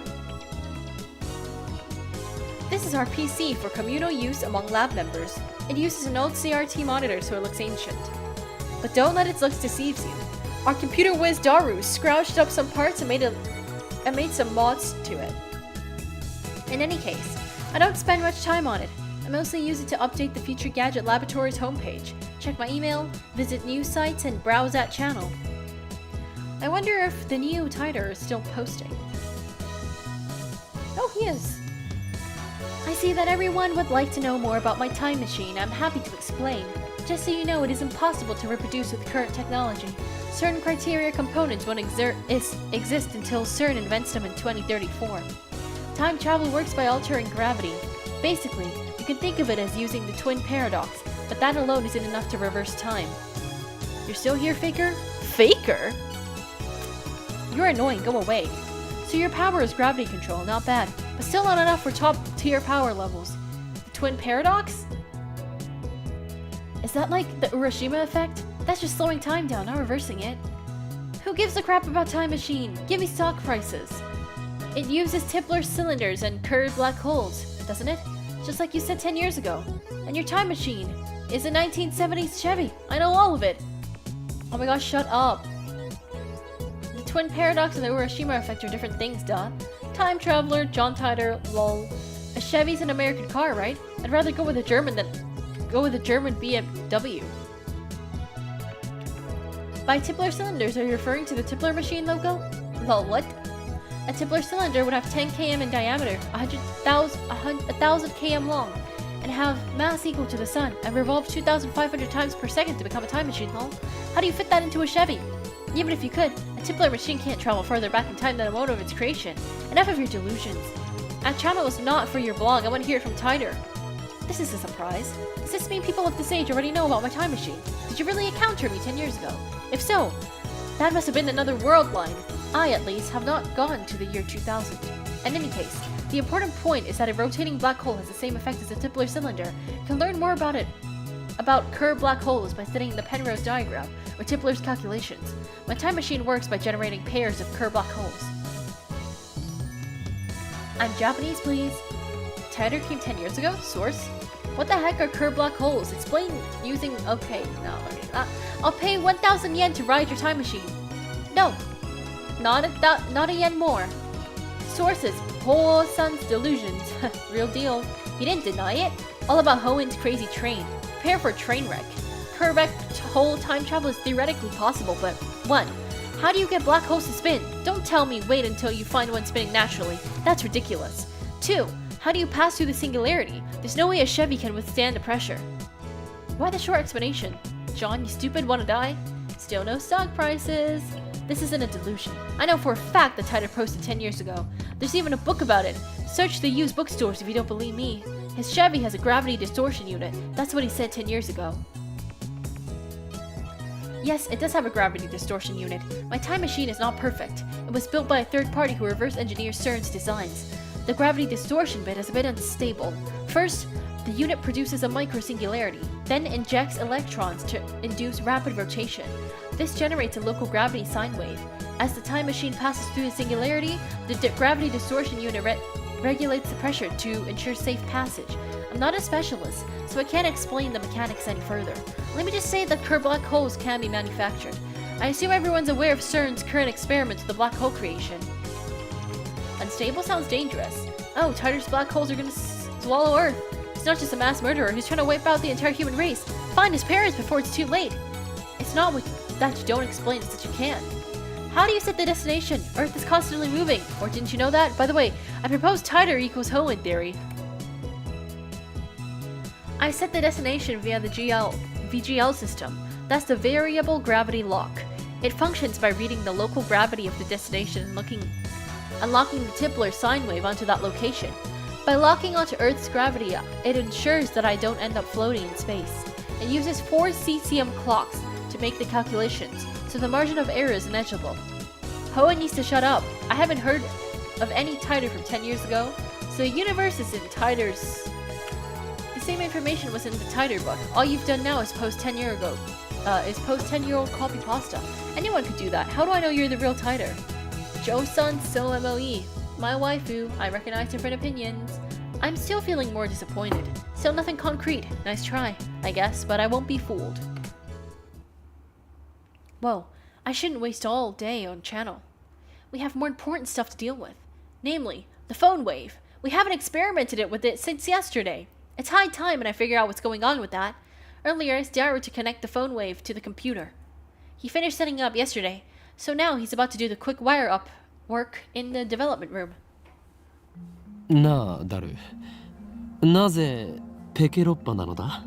Speaker 1: This is our PC for communal use among lab members. It uses an old CRT monitor so it looks ancient. But don't let its looks deceive you. Our computer whiz Daru scrounged up some parts and made some mods to it. In any case, I don't spend much time on it. I mostly use it to update the Future Gadget Laboratory's homepage, check my email, visit news sites, and browse that channel. I wonder if the new Tider is still posting. Oh, he is. I see that everyone would like to know more about my time machine. I'm happy to explain. Just so you know, it is impossible to reproduce with current technology. Certain criteria components won't exist until CERN invents them in 2034. Time travel works by altering gravity. Basically, you can think of it as using the twin paradox, but that alone isn't enough to reverse time. You're still here, Faker? Faker? You're annoying, go away. So your power is gravity control, not bad, but still not enough for top tier power levels. The twin paradox? Is that like the Urashima effect? That's just slowing time down, not reversing it. Who gives a crap about Time Machine? Give me stock prices. It uses Tipler cylinders and curved black holes, doesn't it? Just like you said 10 years ago. And your Time Machine is a 1970s Chevy. I know all of it. Oh my gosh, shut up. The twin paradox and the Urashima effect are different things, duh. Time traveler, John Tider, lol. A Chevy's an American car, right? I'd rather go with a German BMW. By Tipler cylinders, are you referring to the Tipler machine logo? Lol, what? A Tipler cylinder would have 10 km in diameter, 1,000 km long, and have mass equal to the sun, and revolve 2,500 times per second to become a time machine, lol. How do you fit that into a Chevy? Even if you could, a Tipler machine can't travel further back in time than a moment of its creation. Enough of your delusions. That channel is not for your blog, I want to hear it from Tider. This is a surprise. Does this mean people of this age already know about my time machine? Did you really encounter me 10 years ago? If so, that must have been another world line. I, at least, have not gone to the year 2000. In any case, the important point is that a rotating black hole has the same effect as a Tipler cylinder. You can learn more about curved black holes by studying the Penrose diagram, or Tipler's calculations. My time machine works by generating pairs of curved black holes. I'm Japanese, please. Tider came 10 years ago? Source? What the heck are curved black holes? Explain using... Okay, no. I'll pay 1,000 yen to ride your time machine. No. Not a yen more. Sources, Ho-san's delusions. Real deal. He didn't deny it. All about Hoen's crazy train. Prepare for a train wreck. Correct whole time travel is theoretically possible, but 1. How do you get black holes to spin? Don't tell me wait until you find one spinning naturally. That's ridiculous. 2. How do you pass through the singularity? There's no way a Chevy can withstand the pressure. Why the short explanation? John, you stupid, wanna die? Still no stock prices. This isn't a delusion. I know for a fact that Tider posted 10 years ago. There's even a book about it. Search the used bookstores if you don't believe me. His Chevy has a gravity distortion unit. That's what he said 10 years ago. Yes, it does have a gravity distortion unit. My time machine is not perfect. It was built by a third party who reverse engineered Steins' designs. The gravity distortion bit is a bit unstable. First, the unit produces a microsingularity, then injects electrons to induce rapid rotation. This generates a local gravity sine wave. As the time machine passes through the singularity, the gravity distortion unit regulates the pressure to ensure safe passage. I'm not a specialist, so I can't explain the mechanics any further. Let me just say that black holes can be manufactured. I assume everyone's aware of CERN's current experiments with the black hole creation. Unstable sounds dangerous. Oh, Titor's black holes are gonna swallow Earth. He's not just a mass murderer, he's trying to wipe out the entire human race. Find his parents before it's too late. It's not that you don't explain, it's that you can. How do you set the destination? Earth is constantly moving. Or didn't you know that? By the way, I proposed Titor equals Hoenn theory. I set the destination via the VGL system. That's the variable gravity lock. It functions by reading the local gravity of the destination and unlocking the Tipler sine wave onto that location. By locking onto Earth's gravity, it ensures that I don't end up floating in space. It uses 4 CCM clocks to make the calculations, so the margin of error is negligible. Hoenn needs to shut up. I haven't heard of any Titor from 10 years ago, so the universe is in Titor's. The same information was in the Titor book. All you've done now is post 10-year-old copy pasta. Anyone could do that. How do I know you're the real Titor? Joe-san, so MOE. My waifu. I recognize different opinions. I'm still feeling more disappointed. Still nothing concrete. Nice try, I guess, but I won't be fooled. Whoa, I shouldn't waste all day on channel. We have more important stuff to deal with. Namely, the phone wave. We haven't experimented with it since yesterday. It's high time and I figure out what's going on with that. Earlier, I asked Daru to connect the phone wave to the computer. He finished setting it up yesterday, so now he's about to do the quick wire up work in the development room.
Speaker 4: なあ、ダル。なぜペケロッパなのだ?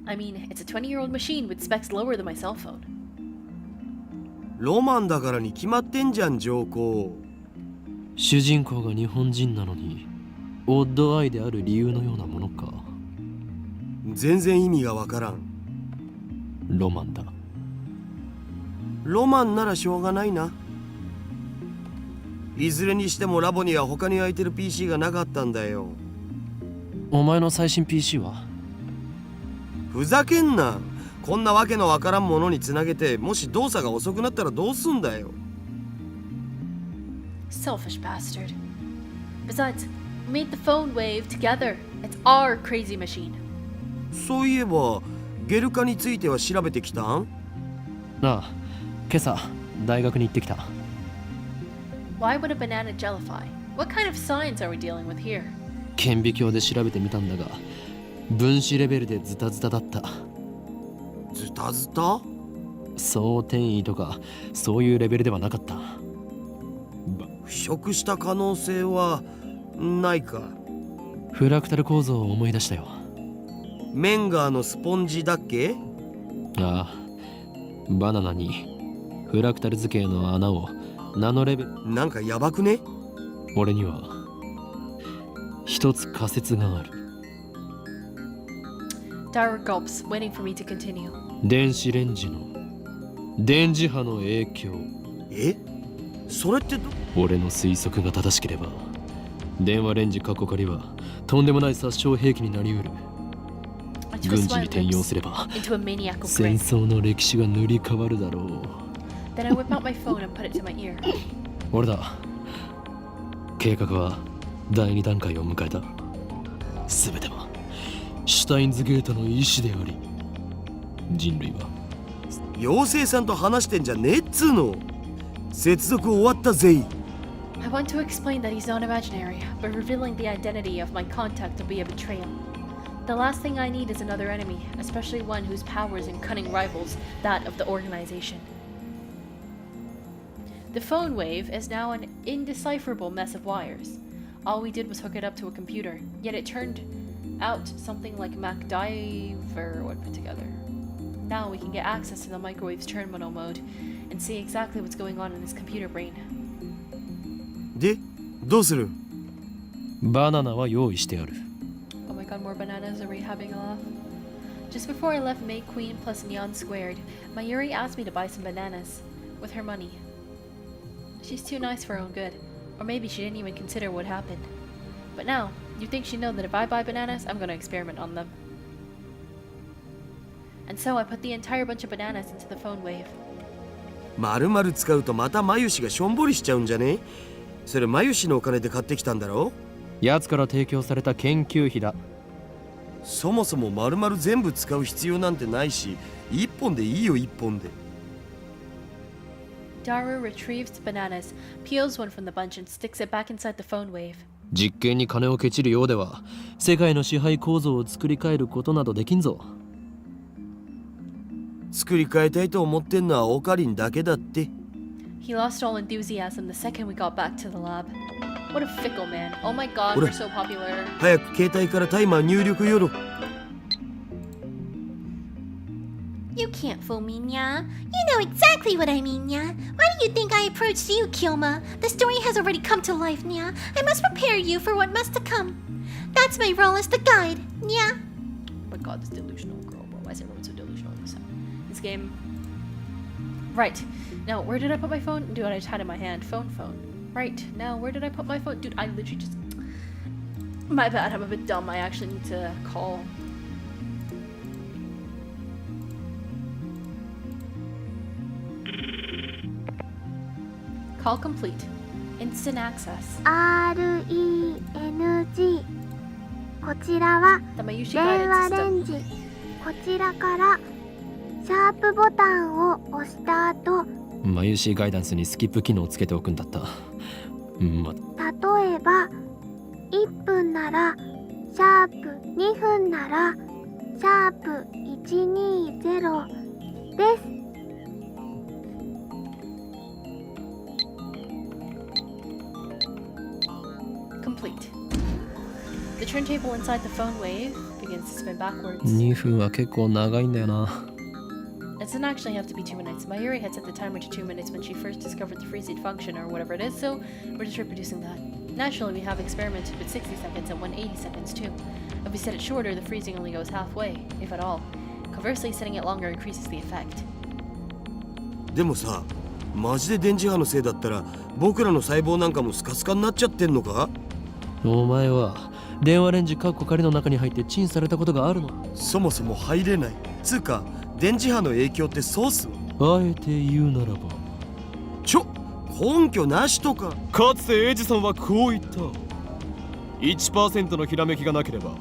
Speaker 1: I mean, it's a 20-year-old machine with specs lower than my cell phone.
Speaker 5: ロマンだからに決まってんじゃん、上皇。
Speaker 4: 主人公が日本人なのにオッドアイである理由のようなものか。
Speaker 5: 全然意味がわからん。
Speaker 4: ロマンだ。
Speaker 5: ロマンならしょうがないな。いずれにしてもラボには他に空いてる PC がなかったんだよ。
Speaker 4: お前の最新 PC は？
Speaker 5: ふざけんな。こんなわけのわからんものにつなげて、もし動作が遅くなったらどうすんだよ。
Speaker 1: Selfish bastard. Besides, we made the phone wave together. It's our crazy machine.
Speaker 5: そういえば、ゲル化については調べてきたん？
Speaker 4: ああ、今朝大学に行ってきた。
Speaker 1: Why would a banana jellify? What kind of science are we dealing with here?
Speaker 4: 顕微鏡で調べてみたんだが、分子レベルでズタズタだった。
Speaker 5: ズタズタ？
Speaker 4: そう転移とかそういうレベルではなかった。
Speaker 5: 腐食した可能性はないか。
Speaker 4: フラクタル構造を思い出したよ。
Speaker 5: メンガーのスポンジだっけ？
Speaker 4: ああ、バナナにフラクタル図形の穴をナノレベル。
Speaker 5: なんかやばくね？
Speaker 4: 俺には一つ仮説がある。
Speaker 1: Daru gulps, waiting for me to continue.
Speaker 4: 電子レンジの電磁波の影響。
Speaker 5: え？それって
Speaker 4: 俺の推測が正しければ、電話レンジ過去仮はとんでもない殺傷兵器になりうる。軍事に転用すれば戦争の歴史が塗り替わるだろう。
Speaker 1: Then I whip out my phone and put it to my ear.
Speaker 4: 俺だ。計画は第2段階を迎えた。すべてはシュタインズゲートの意志であり、人類は
Speaker 5: 妖精さんと話してんじゃねえっつーの。接続終わったぜ。
Speaker 1: I want to explain that he's not imaginary, but revealing the identity of my contact will be a betrayal. The last thing I need is another enemy, especially one whose powers and cunning rivals that of the organization. The phone wave is now an indecipherable mess of wires. All we did was hook it up to a computer, yet it turned out something like MacDiver would put together. Now we can get access to the microwave's terminal mode and see exactly what's going on in his computer brain.
Speaker 5: で、どうする？
Speaker 4: バナナは用意してある。
Speaker 1: Oh my god, more bananas. Are we having a laugh? Just before I left May Queen plus Neon Squared, Mayuri asked me to buy some bananas with her money. She's too nice for her own good. Or maybe she didn't even consider what happened. But now, you'd think she'd know that if I buy bananas, I'm going to experiment on them. And so I put the entire bunch of bananas into the phone wave.
Speaker 5: 丸々使うとまたマユシがしょんぼりしちゃうんじゃね？それマユシのお金で買ってきたんだろ？
Speaker 4: 奴から提供された研究費だ。
Speaker 5: そもそも丸々全部使う必要なんてないし、1本でいいよ1本で。
Speaker 1: Daru retrieves the bananas, peels one from the bunch and sticks it back inside the phone wave.
Speaker 4: 実験に金をケチるようでは世界の支配構造を作り変えることなどできんぞ。
Speaker 5: 作り変えたいと思ってんのはオカリンだけだって。
Speaker 1: He lost all enthusiasm the second we got back to the lab. What a fickle man. Oh my god, we're so popular.
Speaker 5: 早く携帯からタイマー入力よろ。
Speaker 8: You can't fool me, Nya. You know exactly what I mean, Nya. Why do you think I approached you, Kilma? The story has already come to life, Nya. I must prepare you for what must to come. That's my role as the guide, Nya.
Speaker 1: Oh my god, this delusional girl. Why is everyone so delusional in this game? Right. Now, where did I put my phone? Dude, I just had it in my hand. Phone. Right. Now, where did I put my phone? Dude, I literally just... My bad, I'm a bit dumb. I actually need to call... Call complete. Instant access.
Speaker 3: RENG こちらは
Speaker 1: The Mayushi
Speaker 3: 電
Speaker 1: guidance
Speaker 3: 話レ
Speaker 1: system.
Speaker 3: ンジ。こちらからシャープボタンを押した後、
Speaker 4: マユシーガイダンスにスキップ機能をつけておくんだった。
Speaker 3: 例えば1分ならシャープ2分ならシャープ120です。
Speaker 1: Complete. The turntable inside the phone wave begins to spin backwards.
Speaker 4: 2分は結構長いんだよな。
Speaker 1: It doesn't actually have to be 2 minutes. Mayuri had set the timer to 2 minutes when she first discovered the freeze function or whatever it is, so we're just reproducing that. Naturally, we have experimented with 60 seconds and 180 seconds too. If we set it shorter, the freezing only goes halfway, if at all. Conversely, setting it longer increases the effect.
Speaker 5: でもさ、マジで電磁波のせいだったら僕らの細胞なんかもスカスカになっちゃってんのか？
Speaker 4: お前は電話レンジカッコ仮の中に入ってチンされたことがあるの？
Speaker 5: そもそも入れない。つうか電磁波の影響ってソース？
Speaker 4: あえて言うならば
Speaker 5: 根拠なしとか。
Speaker 4: かつてエジソンはこう言った。 1% のひらめきがなければ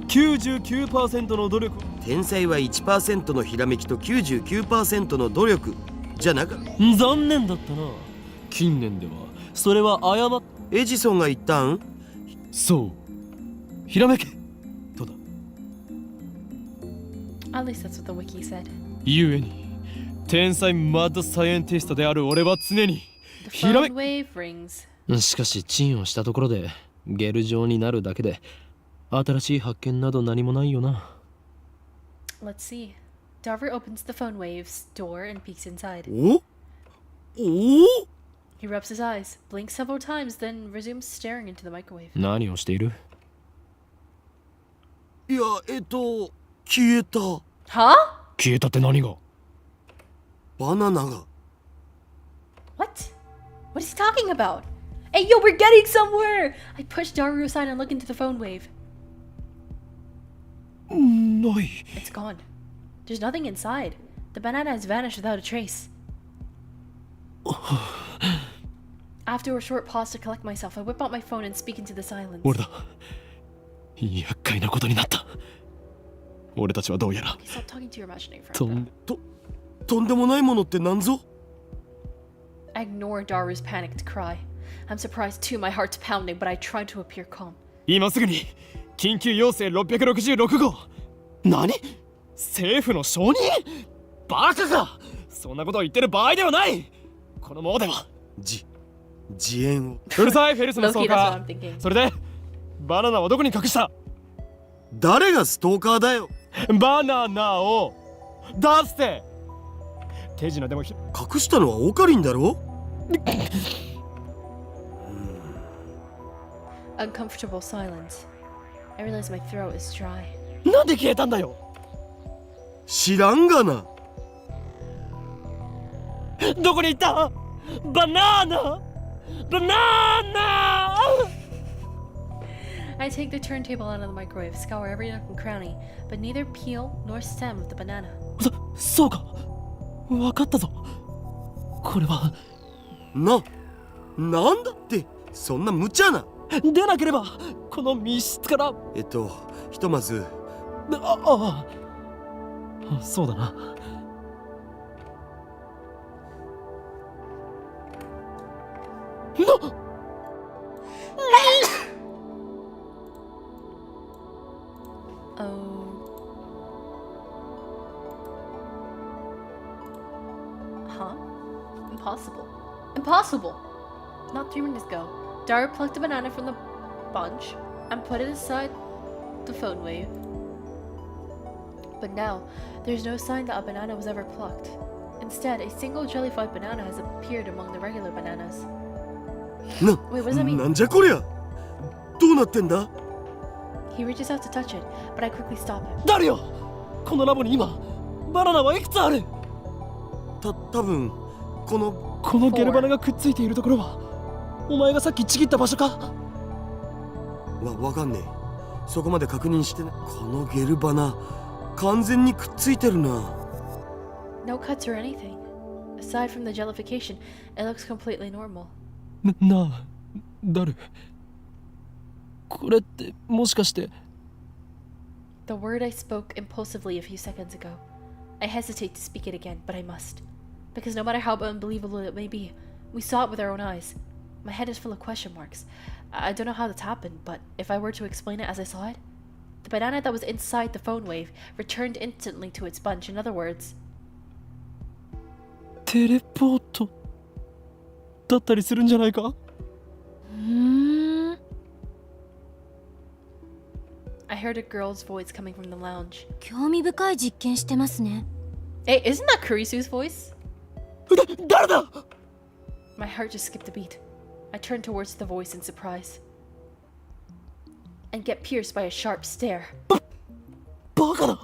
Speaker 4: 99% の努力。
Speaker 5: 天才は 1% のひらめきと 99% の努力じゃなかった。
Speaker 4: 残念だったな。近年ではそれは誤っ
Speaker 5: エジソンが言ったん？
Speaker 4: そう、ひらめけとだ。
Speaker 1: At least that's what the wiki said.
Speaker 4: ゆえに天才マッドサイエンティストである俺は常に
Speaker 1: The
Speaker 4: ひらめ
Speaker 1: phone wave rings.
Speaker 4: しかしチンをしたところでゲル状になるだけで新しい発見など何もないよな。
Speaker 1: Let's see. Darver opens the phone wave's door and peeks inside.
Speaker 5: お
Speaker 1: He rubs his eyes, blinks several times, then resumes staring into the microwave.
Speaker 4: 何をしている？
Speaker 5: いや消えた。
Speaker 1: Huh?
Speaker 4: 消えたって何が？
Speaker 5: バナナが。
Speaker 1: What? What is he talking about? Hey, yo, we're getting somewhere! I push Daru aside and look into the phone wave.
Speaker 4: ない。
Speaker 1: It's gone. There's nothing inside. The banana has vanished without a trace. After a short pause to collect myself, I whip out my phone and speak into the silence.
Speaker 4: 俺だ。厄介なことになった。俺たちはどうやら
Speaker 1: Stop talking to your imaginary friend.
Speaker 5: とんでもないものってなんぞ？
Speaker 1: I ignore Daru's panicked cry. I'm surprised too, my heart's pounding, but I try to appear calm.
Speaker 4: 今すぐに緊急要請666号。何？政府の承認？バカか！そんなことを言ってる場合ではない。このままでは
Speaker 5: 自演を。
Speaker 4: うるさいフェルスのスト
Speaker 1: Low-key,
Speaker 4: ー
Speaker 1: that's
Speaker 4: カ
Speaker 1: what I'm
Speaker 4: ー。
Speaker 1: thinking.
Speaker 4: それでバナナはどこに隠した？
Speaker 5: 誰がストーカーだよ。
Speaker 4: バナナを出して。手品でも
Speaker 5: 隠したのはオカリンだろ？
Speaker 1: Uncomfortable silence. I realize my throat is dry.
Speaker 4: なんで消えたんだよ。
Speaker 5: 知らんがな。
Speaker 4: どこに行った？バナナ！バナナ！
Speaker 1: I take the turntable out of the microwave, scour every nook and cranny, but neither peel nor stem of the banana.
Speaker 4: そうか。わかったぞ。これは
Speaker 5: なんだってそんな無茶な。
Speaker 4: 出なければこの密室から。
Speaker 5: ひとまず
Speaker 4: そうだな。
Speaker 1: Impossible! Not 3 minutes ago, Dara plucked a banana from the bunch and put it inside the phone wave. But now, there's no sign that a banana was ever plucked. Instead, a single jellified banana has appeared among the regular bananas. Wait, what does that mean?
Speaker 5: なんじゃこりゃ。どうなってんだ？
Speaker 1: He reaches out to touch it, but I quickly stop him.
Speaker 4: 誰よ。このラボに今バナナはいくつある？
Speaker 5: 多分この
Speaker 4: ゲルバナがくっついているところはお前がさっきちぎった場所か？
Speaker 5: わかんねえ。そこまで確認してない。このゲルバナ完全にくっついてるな。
Speaker 1: No cuts or anything. Aside from the jellification, it looks completely normal.
Speaker 4: なあ、ダル。これってもしかして。
Speaker 1: The word I spoke impulsively a few seconds ago. I hesitate to speak it again, but I must. Because no matter how unbelievable it may be, we saw it with our own eyes. My head is full of question marks. I don't know how this happened, but if I were to explain it as I saw it, the banana that was inside the phone wave returned instantly to its bunch. In other words,
Speaker 4: テレポートだったりするんじゃないか？
Speaker 1: I heard a girl's voice coming from the lounge.
Speaker 3: 興味深い実験してますね。
Speaker 1: Hey, isn't that Kurisu's voice?
Speaker 4: 誰だ？
Speaker 1: My heart just skipped a beat. I turned towards the voice in surprise and get pierced by a sharp stare.
Speaker 4: バカだ。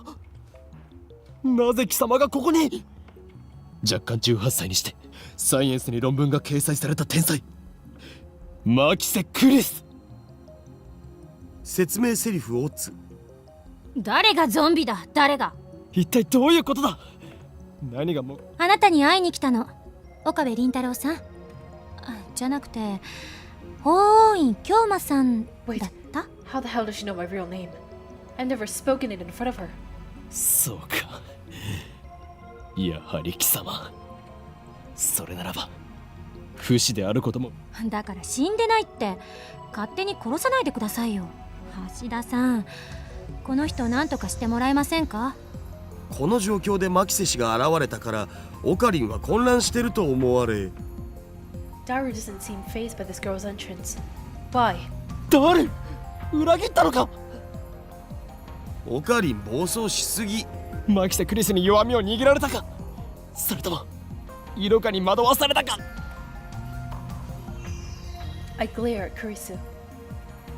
Speaker 4: なぜ貴様がここに？若干18歳にしてサイエンスに論文が掲載された天才マキセ・クリス。
Speaker 5: 説明セリフを打つ。
Speaker 3: 誰がゾンビだ？誰が？
Speaker 4: 一体どういうことだ？何がもう。
Speaker 3: あなたに会いに来たの。岡部倫太郎さんじゃなくて法院京馬さんだった？
Speaker 1: How the hell does she know my real name? I've never spoken it in front of her.
Speaker 4: そうか。やはり貴様。それならば不死であることも。
Speaker 3: だから死んでないって勝手に殺さないでくださいよ。橋田さん、この人何とかしてもらえませんか？
Speaker 5: この状況でマキセ氏が現れたからオカリンは混乱してると思われ。
Speaker 1: Daru doesn't seem fazed by this girl's entrance. Why?
Speaker 4: 誰？裏切ったのか？
Speaker 5: オカリン暴走しすぎ。
Speaker 4: マキセ・クリスに弱みを握られたか？それとも色香に惑わされたか？
Speaker 1: I glare at Kurisu.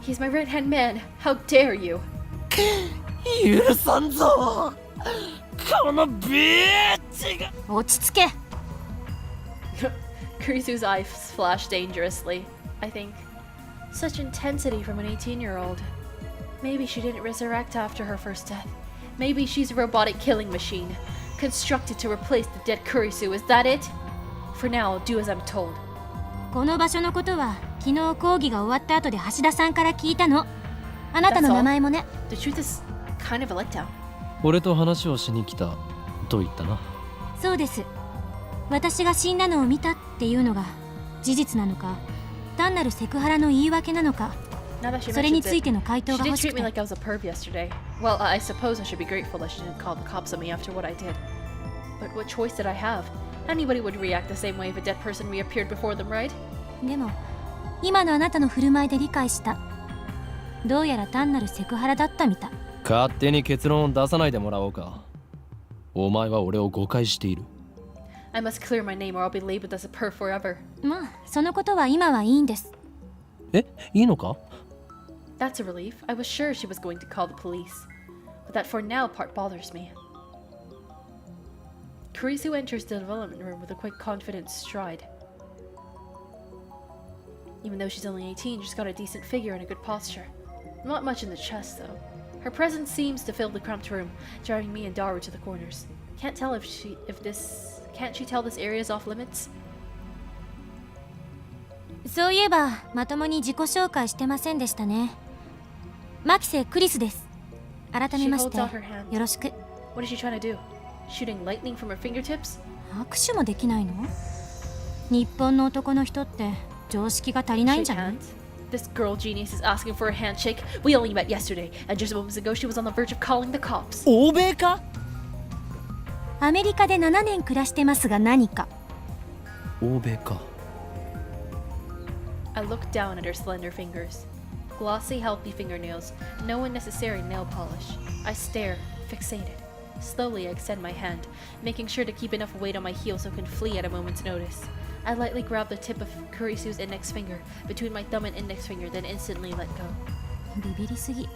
Speaker 1: He's my right-hand man. How dare you?
Speaker 4: 許さんぞ。このビーチが。
Speaker 3: 落ち着け。
Speaker 1: Kurisu's eyes flash dangerously, I think. Such intensity from an 18-year-old. Maybe she didn't resurrect after her first death. Maybe she's a robotic killing machine, constructed to replace the dead Kurisu. Is that it? For now, I'll do as I'm told.
Speaker 3: この場所のことは昨日講義が終わった後で橋田さんから聞いたの。あなたの名前もね。
Speaker 1: The truth is kind of a letdown.
Speaker 4: 俺と話をしに来たと言ったな。
Speaker 3: そうです。私が死んだのを見たっていうのが事実なのか、単なるセクハラの言い訳なのか、それについての回答
Speaker 1: She
Speaker 3: が
Speaker 1: did
Speaker 3: 欲し
Speaker 1: treat
Speaker 3: く
Speaker 1: me
Speaker 3: て。
Speaker 1: like I was a perv yesterday. Well, I suppose I should be grateful that she didn't call the cops on me after what I did. But what choice did I have? Anybody would react the same way if a dead person reappeared before them, right?
Speaker 3: でも今のあなたの振る舞いで理解した。どうやら単なるセクハラだったみたい。
Speaker 4: 勝手に結論を出さないでもらおうか。お前は俺を誤解している。
Speaker 1: I must clear my name or I'll be labeled as a perv forever.
Speaker 3: まあそのことは今はいいんです。
Speaker 4: え、いいのか？
Speaker 1: That's a relief. I was sure she was going to call the police. But that for now part bothers me. Kurisu enters the development room with a quick, confident stride. Even though she's only 18, she's got a decent figure and a good posture. Not much in the chest, though. Her presence seems to fill the cramped room, driving me and Daru to the corners. Can't tell can't she tell this area is off limits?
Speaker 3: そういえばまともに自己紹介してませんでしたね。マキセ・クリスです。改めましてよろしく。
Speaker 1: What is she trying to do? Shooting lightning from her fingertips?
Speaker 3: 握手もできないの？日本の男の人って常識が足りないんじゃない？
Speaker 1: This girl genius is asking for a handshake. We only met yesterday, and just moments ago she was on the verge of calling the cops.
Speaker 9: 欧米か？
Speaker 3: アメリカで7年暮らしてますが何か？
Speaker 4: 欧米か。
Speaker 1: I look down at her slender fingers. Glossy, healthy fingernails, no unnecessary nail polish. I stare, fixated. Slowly I extend my hand, making sure to keep enough weight on my heel so it can flee at a moment's notice. I lightly grab the tip of Kurisu's index finger between my thumb and index finger, then instantly let go.
Speaker 3: ビビりすぎ。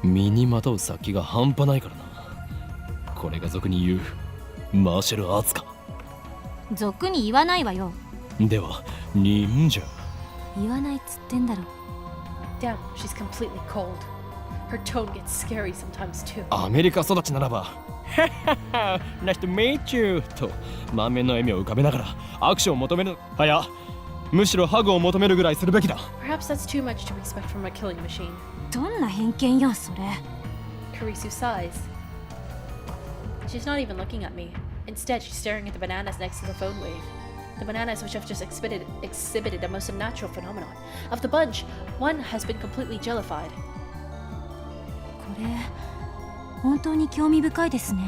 Speaker 4: 身にまとう殺気が半端ないからな。これが俗に言うマーシャルアーツか。
Speaker 3: 俗に言わないわよ。
Speaker 4: では忍者。
Speaker 3: 言わないっつってんだろ。
Speaker 1: Damn, she's completely cold. Her tone gets scary sometimes too.
Speaker 4: アメリカ育ちならばNice to meet you と満面の笑みを浮かべながら握手を求める。はや、むしろハグを求めるぐらいするべきだ。
Speaker 1: Perhaps that's too much to expect from a killing machine.
Speaker 3: どんな偏見よそれ。
Speaker 1: Kurisu sighs. She's not even looking at me. Instead, she's staring at the bananas next to the phone wave. The bananas which have just exhibited a most unnatural phenomenon. Of the bunch, one has been completely jellified.
Speaker 3: これ本当に興味深いですね。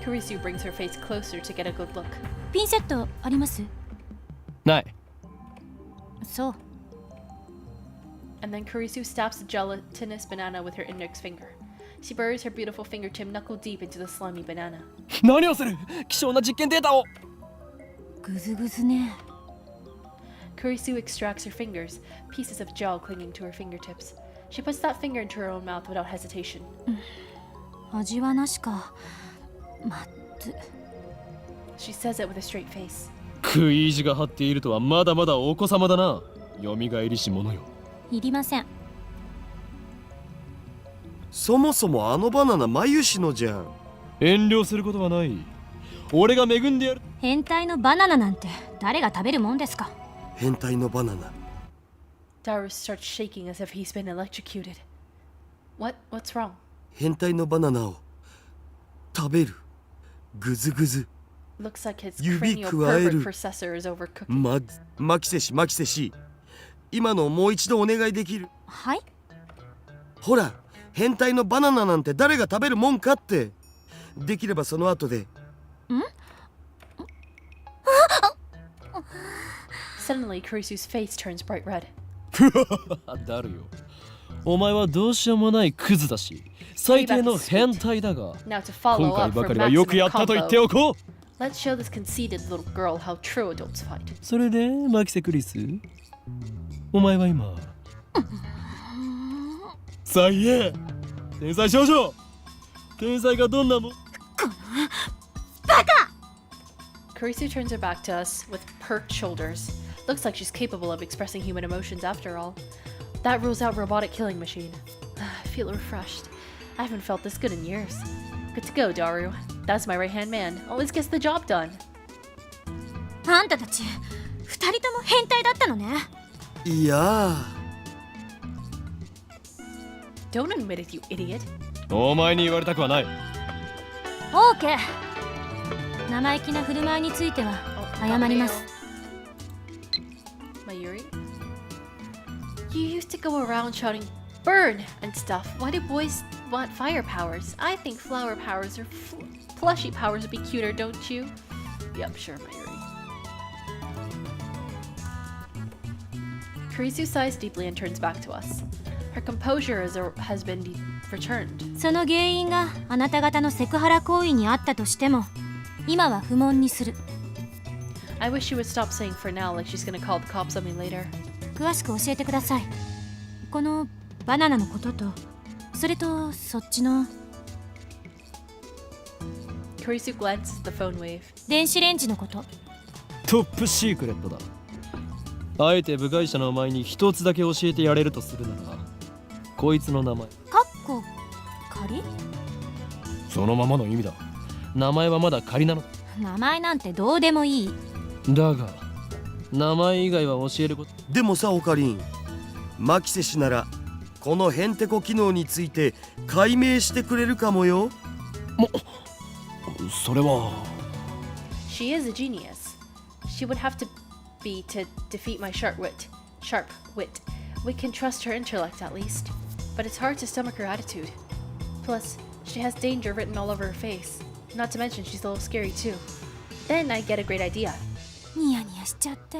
Speaker 1: Kurisu brings her face closer to get a good look.
Speaker 3: ピンセットあります？
Speaker 4: ない。
Speaker 3: そう。
Speaker 1: And then Kurisu stabs the gelatinous banana with her index finger. She buries her beautiful fingertip knuckle deep into the slimy banana.
Speaker 4: 何をする？希少な実験データを。
Speaker 3: グズグズね。
Speaker 1: Kurisu extracts her fingers, pieces of gel clinging to her fingertips. She puts that finger into her own mouth without hesitation.
Speaker 3: 味はなしか。まず。
Speaker 1: She says it with a straight face.
Speaker 4: 食い意地が張っているとはまだまだお子様だな。よみがえりし者よ。
Speaker 3: いりません。
Speaker 5: そもそもあのバナナ眉しのじゃん。
Speaker 4: 遠慮することはない。俺が恵んでやる。
Speaker 3: 変態のバナナなんて誰が食べるもんですか。
Speaker 5: 変態のバナナ。
Speaker 1: Daru starts shaking as if he's been electrocuted. What's wrong?
Speaker 5: 変態のバナナを食べる。ぐずぐず。
Speaker 1: Looks like his
Speaker 5: 指
Speaker 1: cranial
Speaker 5: 加え
Speaker 1: pervert
Speaker 5: る。
Speaker 1: processor is overcooking.
Speaker 5: マキセシ。今のをもう一度お願いできる？
Speaker 3: はい。
Speaker 5: ほら、変態のバナナなんて誰が食べるもんかって。できればその後で。
Speaker 1: Suddenly, Kurisu's face turns bright red.
Speaker 4: だるよ。お前はどうしようもないクズだし、最低の変態だが、
Speaker 1: Now to follow
Speaker 4: 今回
Speaker 1: up
Speaker 4: ば
Speaker 1: from
Speaker 4: かりはよくや
Speaker 1: maximum
Speaker 4: ったと言って
Speaker 1: combo,
Speaker 4: おこう。
Speaker 1: let's show this conceited little girl how true adults fight.
Speaker 4: それでマキセクリス、お前は今最悪天才少女。天才がどんなもん。
Speaker 1: Kurisu turns her back to us with perked shoulders. Looks like she's capable of expressing human emotions after all. That rules out robotic killing machine. I feel refreshed. I haven't felt this good in years. Good to go, Daru. That's my right-hand man. Always gets the job done.
Speaker 3: あんたたち二人とも変態だったのね。
Speaker 5: いや
Speaker 1: Don't admit it, you idiot.
Speaker 4: お前に言われたくはない。
Speaker 3: オーケー。生意気な振る舞いについては謝ります。
Speaker 1: Mayuri? You used to go around shouting burn and stuff. Why do boys want fire powers? I think flower powers or plushy powers would be cuter, don't you? Yep, sure, Mayuri. Kurisu sighs deeply and turns back to us. Her composure has been returned.
Speaker 3: その原因があなた方のセクハラ行為にあったとしても、今は不問にする。
Speaker 1: I wish she would stop saying for now like she's gonna call the cops on me later.
Speaker 3: 詳しく教えてください。このバナナのことと、それとそっちの
Speaker 1: Kurisu glances at the phone wave.
Speaker 3: 電子レンジのこと。
Speaker 4: トップシークレットだ。あえて部外者のお前に一つだけ教えてやれるとするなら、こいつの名前。
Speaker 3: かっこ仮？
Speaker 4: そのままの意味だ。名前はまだ仮なの。
Speaker 3: 名前なんてどうでもいい。
Speaker 4: だが名前以外は教えること。
Speaker 5: でもさオカリン、マキセ氏ならこのヘンテコ機能について解明してくれるかもよ。
Speaker 4: それは
Speaker 1: She is a genius. She would have to be to defeat my sharp wit. We can trust her intellect at least, but it's hard to stomach her attitude. Plus, she has danger written all over her face. Not to mention she's a little scary too. Then I get a great idea.
Speaker 3: ニヤニヤしちゃって。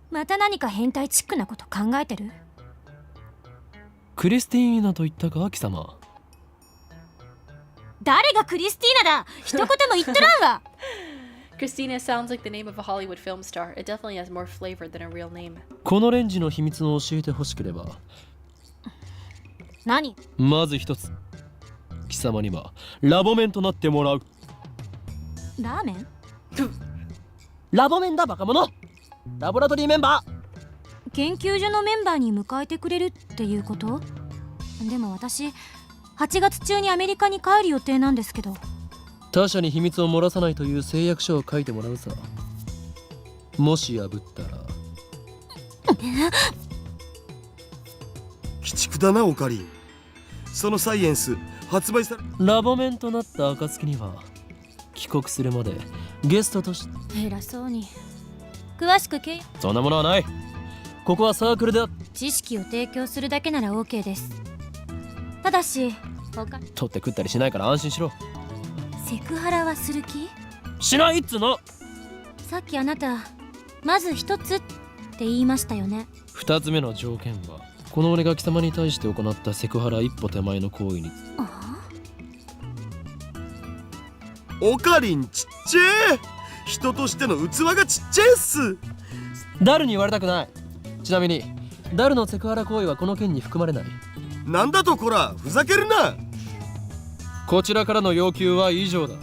Speaker 3: また何か変態チックなこと考えてる？
Speaker 4: クリスティーナと言ったか貴様。
Speaker 3: 誰がクリスティーナだ。一言も言っとらんわ。
Speaker 1: Christina sounds like the name of a Hollywood film star. It definitely has more flavor than a real name.
Speaker 4: このレンジの秘密を教えてほしければ、
Speaker 3: 何？
Speaker 4: まず一つ、貴様にはラボメンとなってもらう。
Speaker 3: ラーメン？
Speaker 4: ラボメンだバカ者。ラボラトリーメンバー。
Speaker 3: 研究所のメンバーに迎えてくれるっていうこと？でも私8月中にアメリカに帰る予定なんですけど。
Speaker 4: 他者に秘密を漏らさないという誓約書を書いてもらうさ。もし破ったら
Speaker 5: 鬼畜だなオカリン。そのサイエンス発売され
Speaker 4: ラボメンとなった暁には帰国するまでゲストとして
Speaker 3: 偉そうに。詳しく
Speaker 4: そんなものはない。ここはサークルだ。
Speaker 3: 知識を提供するだけなら OK です。ただし
Speaker 4: 取って食ったりしないから安心しろ。
Speaker 3: セクハラはする気？
Speaker 4: しないっつの。
Speaker 3: さっきあなたまず一つって言いましたよね。
Speaker 4: 二つ目の条件はこの俺が貴様に対して行ったセクハラ一歩手前の行為に。
Speaker 5: オカリンちっちゃい。人としての器がちっちゃいっす。
Speaker 4: ダルに言われたくない。ちなみにダルのセクハラ行為はこの件に含まれない。
Speaker 5: なんだとこら、ふざけるな。
Speaker 4: こちらからの要求は以上だ。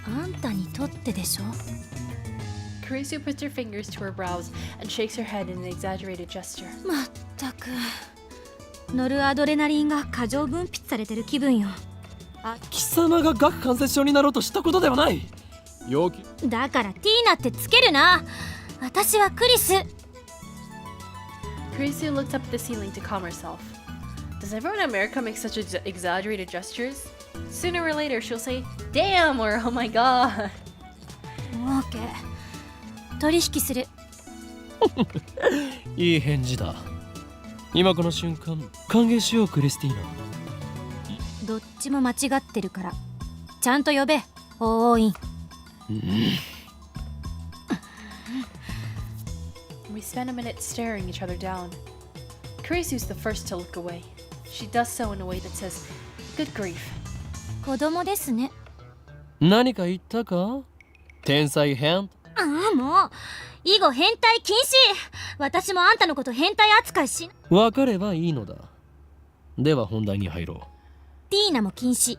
Speaker 3: あんたにとってでしょ。
Speaker 1: Kurisu puts her fingers to her brows and shakes her head in an exaggerated gesture.
Speaker 3: まったくノルアドレナリンが過剰分泌されてる気分よ。
Speaker 4: 貴様が顎関節症になろうとしたことではない。要求
Speaker 3: だからティーナってつけるな。私はクリス。
Speaker 1: Kurisu looks up at the ceiling to calm herself. Does everyone in America make such exaggerated gestures? Sooner or later she'll say, damn, or oh my god.
Speaker 3: OK。取引する。
Speaker 4: いい返事だ。今この瞬間歓迎しようクリスティーナ。
Speaker 3: どっちも間違ってるからちゃんと呼べ。おーいん。
Speaker 1: We spend a minute staring each other down. Kurisu's the first to look away. She does so in a way that says, good grief.
Speaker 3: 子供ですね。
Speaker 4: 何か言ったか天才変。
Speaker 3: ああもう以後変態禁止。私もあんたのこと変態扱いし。
Speaker 4: 分かればいいのだ。では本題に入ろう。
Speaker 3: ティーナも禁止。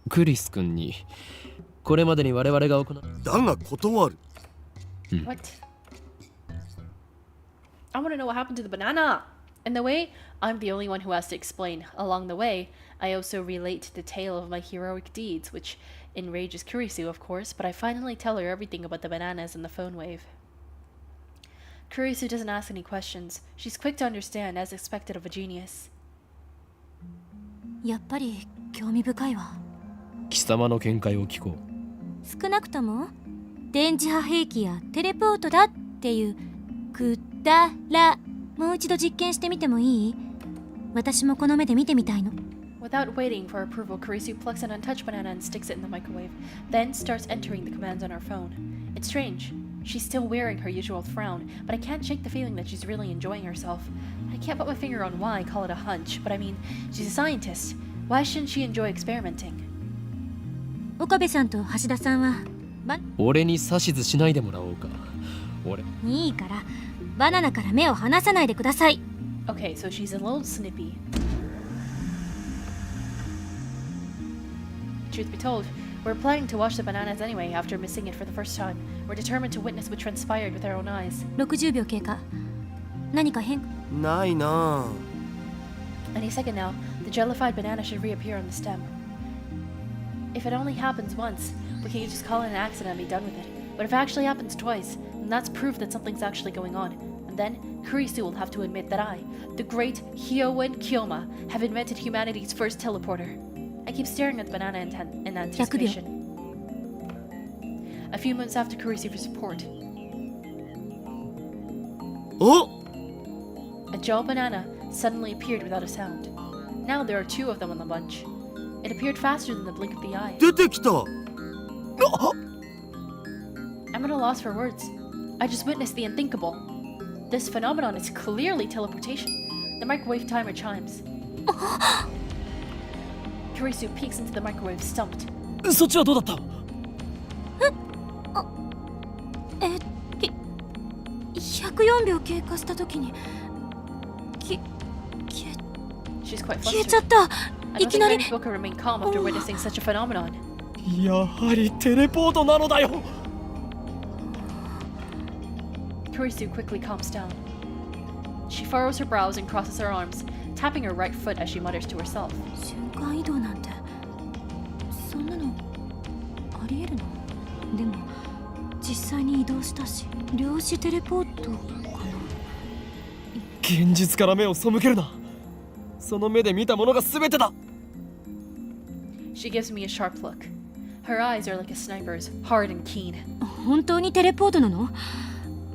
Speaker 4: クリス君にこれまでに我々が行う。
Speaker 5: だが断る。
Speaker 1: What? I want to know what happened to the banana. In the way, I'm the only one who has to explain. Along the way, I also relate the tale of my heroic deeds, which enrages Kurisu, of course, but I finally tell her everything about the bananas and the phone wave. Kurisu doesn't ask any questions. She's quick to understand, as expected of a genius.
Speaker 3: やっぱり興味深いわ。
Speaker 4: 貴様の見解を聞こう。
Speaker 3: 少なくとも電磁波兵器やテレポートだっていうくだらもう一度実験してみてもいい？私もこの目で見てみたいの。
Speaker 1: Without waiting for approval, Kurisu plucks an untouched banana and sticks it in the microwave, then starts entering the commands on her phone. It's strange. She's still wearing her usual frown, but I can't shake the feeling that she's really enjoying herself. I can't put my finger on why I call it a hunch, but I mean, she's a scientist. Why shouldn't she enjoy experimenting?
Speaker 3: 岡部さんと橋田さんは
Speaker 4: 俺に指図しないでもらおうか。俺
Speaker 3: いいからバナナから目を離さないでください。
Speaker 1: Okay, so she's a little snippy. Truth be told, we're planning to wash the bananas anyway after missing it for the first time. We're determined to witness what transpired with our own eyes.
Speaker 3: 60秒経過。何か変？
Speaker 5: ないな。
Speaker 1: Any second now, the jellified banana should reappear on the stem. If it only happens once, we can just call it an accident and be done with it. But if it actually happens twice, then that's proof that something's actually going on. And then, Kurisu will have to admit that I, the great Hyoen Kyoma, have invented humanity's first teleporter. I keep staring at the banana in anticipation. A few months after Kurisu's report,
Speaker 5: お、
Speaker 1: a gel banana suddenly appeared without a sound. Now there are 2 of them on the bunch. It appeared faster than the blink of the eye.
Speaker 5: 出てきた。あ、
Speaker 1: I'm at a loss for words. I just witnessed the unthinkable. This phenomenon is clearly teleportation. The microwave timer chimes. Kurisu peeks into the microwave, stumped.
Speaker 4: そっちはどうだった？104
Speaker 3: 秒経過した時に
Speaker 1: She's quite
Speaker 3: 消えちゃっ
Speaker 1: flustered.
Speaker 3: た。
Speaker 1: I
Speaker 3: い
Speaker 1: don't
Speaker 3: き
Speaker 1: think
Speaker 3: なり
Speaker 1: any book could remain calm after witnessing such a phenomenon.
Speaker 4: やはりテレポートなのだよ。
Speaker 1: Kurisu quickly calms down. She furrows her brows and crosses her arms, tapping her right foot as she mutters to herself.
Speaker 3: 瞬間移動なんてそんなのありえるの？でも実際に移動したし、量子テレポートかな。
Speaker 4: 現実から目を背けるな。その目で見たものが全てだ。
Speaker 1: She gives me a sharp look. Her eyes are like a sniper's, hard and keen.
Speaker 3: 本当にテレポートなの？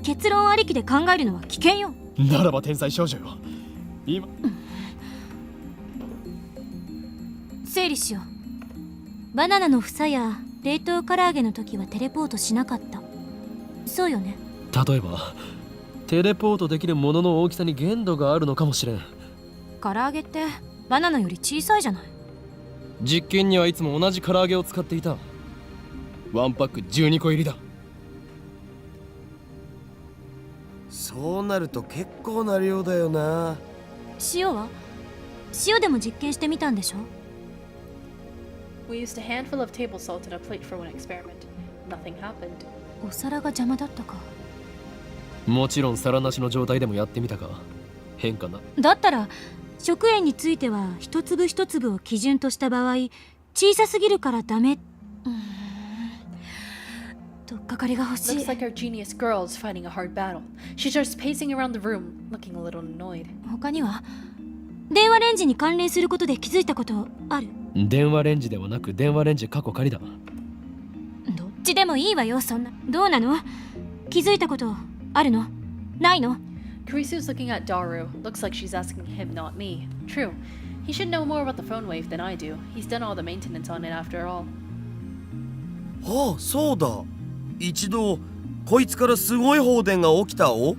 Speaker 3: 結論ありきで考えるのは危険よ。
Speaker 4: ならば天才少女よ。今
Speaker 3: 整理しよう。バナナの房や冷凍唐揚げの時はテレポートしなかった。そうよね。
Speaker 4: 例えばテレポートできるものの大きさに限度があるのかもしれん。
Speaker 3: 唐揚げってバナナより小さいじゃない。
Speaker 4: 実験にはいつも同じ唐揚げを使っていた。ワンパック12個入りだ。
Speaker 5: そうなると結構な量だよな。
Speaker 3: 塩は？塩でも実験してみたんでしょ？
Speaker 1: We used a handful of table salt in a plate for one experiment. Nothing happened.
Speaker 3: お皿が邪魔だったか。
Speaker 4: もちろん皿なしの状態でもやってみたが変かな。
Speaker 3: だったら食塩については一粒一粒を基準とした場合小さすぎるからダメ。とっかかりが欲しい。
Speaker 1: Looks like our genius girl is fighting a hard battle. She starts pacing around the room, looking a little annoyed.
Speaker 3: 他には電話レンジに関連することで気づいたことある？
Speaker 4: 電話レンジではなく電話レンジ過去仮だ。
Speaker 3: どっちでもいいわよ。そんなどうなの？気づいたことあるの？ないの？
Speaker 1: Kurisu's looking at Daru. Looks like she's asking him, not me. True. He should know more about the phone wave than I do. He's done all the maintenance on it after all.
Speaker 5: ああ、そうだ。一度こいつからすごい放電が起きたお。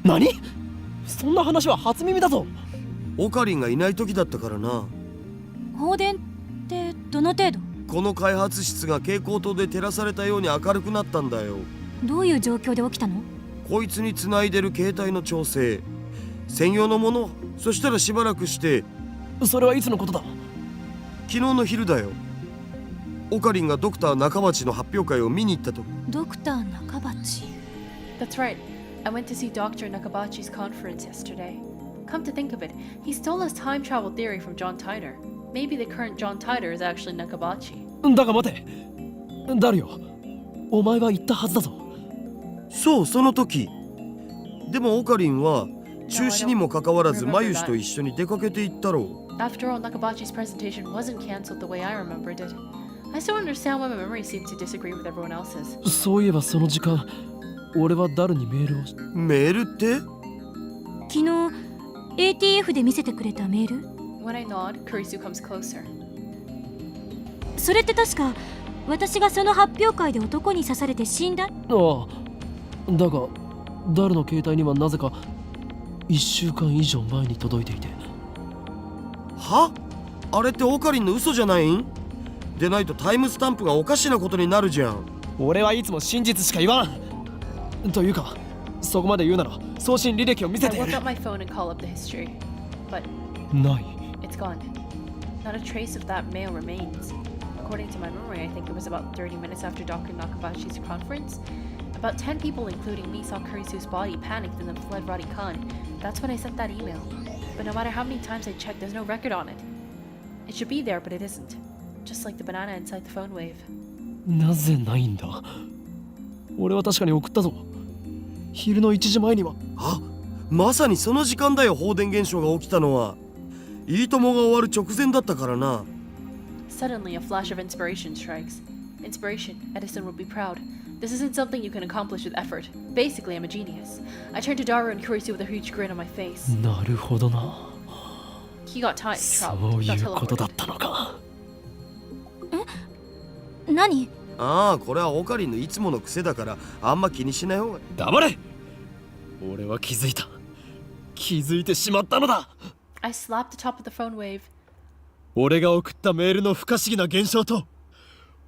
Speaker 4: 何？そんな話は初耳だぞ。
Speaker 5: オカリンがいない時だったからな。
Speaker 3: 放電ってどの程度？
Speaker 5: この開発室が蛍光灯で照らされたように明るくなったんだよ。
Speaker 3: どういう状況で起きたの？
Speaker 5: こいつに繋いでる携帯の調整専用のもの。そしたらしばらくして。
Speaker 4: それはいつのことだ？
Speaker 5: 昨日の昼だよ。オカリンがドクター中鉢の発表会を見に行ったと。
Speaker 3: ドクター中鉢。
Speaker 1: That's right. I went to see Dr. Nakabachi's conference yesterday. Come to think of it, he stole his time travel theory from John Titor. Maybe the current John Titor is actually Nakabachi.
Speaker 4: だが待て。ダルよ。お前が言ったはずだぞ。
Speaker 5: そう、その時。でもオカリンは中止にもかかわらずマユシと一緒に出かけていったろう。
Speaker 1: After all, Nakabachi's presentation wasn't cancelled the way I remembered it. I still understand why my memory seems to disagree with everyone else's.
Speaker 4: そういえばその時間、俺はダルにメールを。
Speaker 5: メールって？
Speaker 3: 昨日 ATF で見せてくれたメール？
Speaker 1: When I nod, Kurisu comes closer.
Speaker 3: それって確か私がその発表会で男に刺されて死んだ？
Speaker 4: ああ。だがダルの携帯にはなぜか1週間以上前に届いていて。
Speaker 5: は？あれってオカリンの嘘じゃないん？でないとタイムスタンプがおかしなことになるじゃん。
Speaker 4: 俺はいつも真実しか言わん。というかそこまで言うなら送信履歴を見せ
Speaker 1: I
Speaker 4: てや
Speaker 1: whip
Speaker 4: る。
Speaker 1: out my phone and call up the history. But
Speaker 4: ない。
Speaker 1: it's gone. Not a trace of that mail remains. According to my memory, I think it was about 30 minutes after Dr. Nakabashi's conference. About 10 people, including me, saw Kurisu's body, panicked, and then fled Radikan. That's when I sent that email. But no matter how many times I checked, there's no record on it. It should be there, but it isn't. Just like the banana inside the phone wave.
Speaker 4: なぜないんだ。俺は確かに送ったぞ。昼の1時前には。
Speaker 5: あ、まさにその時間だよ、放電現象が起きたのは。いいともが終わる直前だったからな。
Speaker 1: Suddenly, a flash of inspiration strikes. Inspiration, Edison would be proud. This isn't something you can accomplish with effort. Basically, I'm a genius. I turned to Daru and Kurisu with a huge grin on my face.
Speaker 4: なるほどな。
Speaker 1: He got tired,
Speaker 4: そ
Speaker 1: trapped,
Speaker 4: うい
Speaker 1: got
Speaker 4: うことだっ
Speaker 1: teleported.
Speaker 4: たのか。
Speaker 3: 何？
Speaker 5: ああ、これはオカリンのいつもの癖だからあんま気にしない方が。
Speaker 4: 黙れ。俺は気づいた。気づいてしまったのだ。
Speaker 1: I slapped the top of the phone wave.
Speaker 4: 俺が送ったメールの不可思議な現象と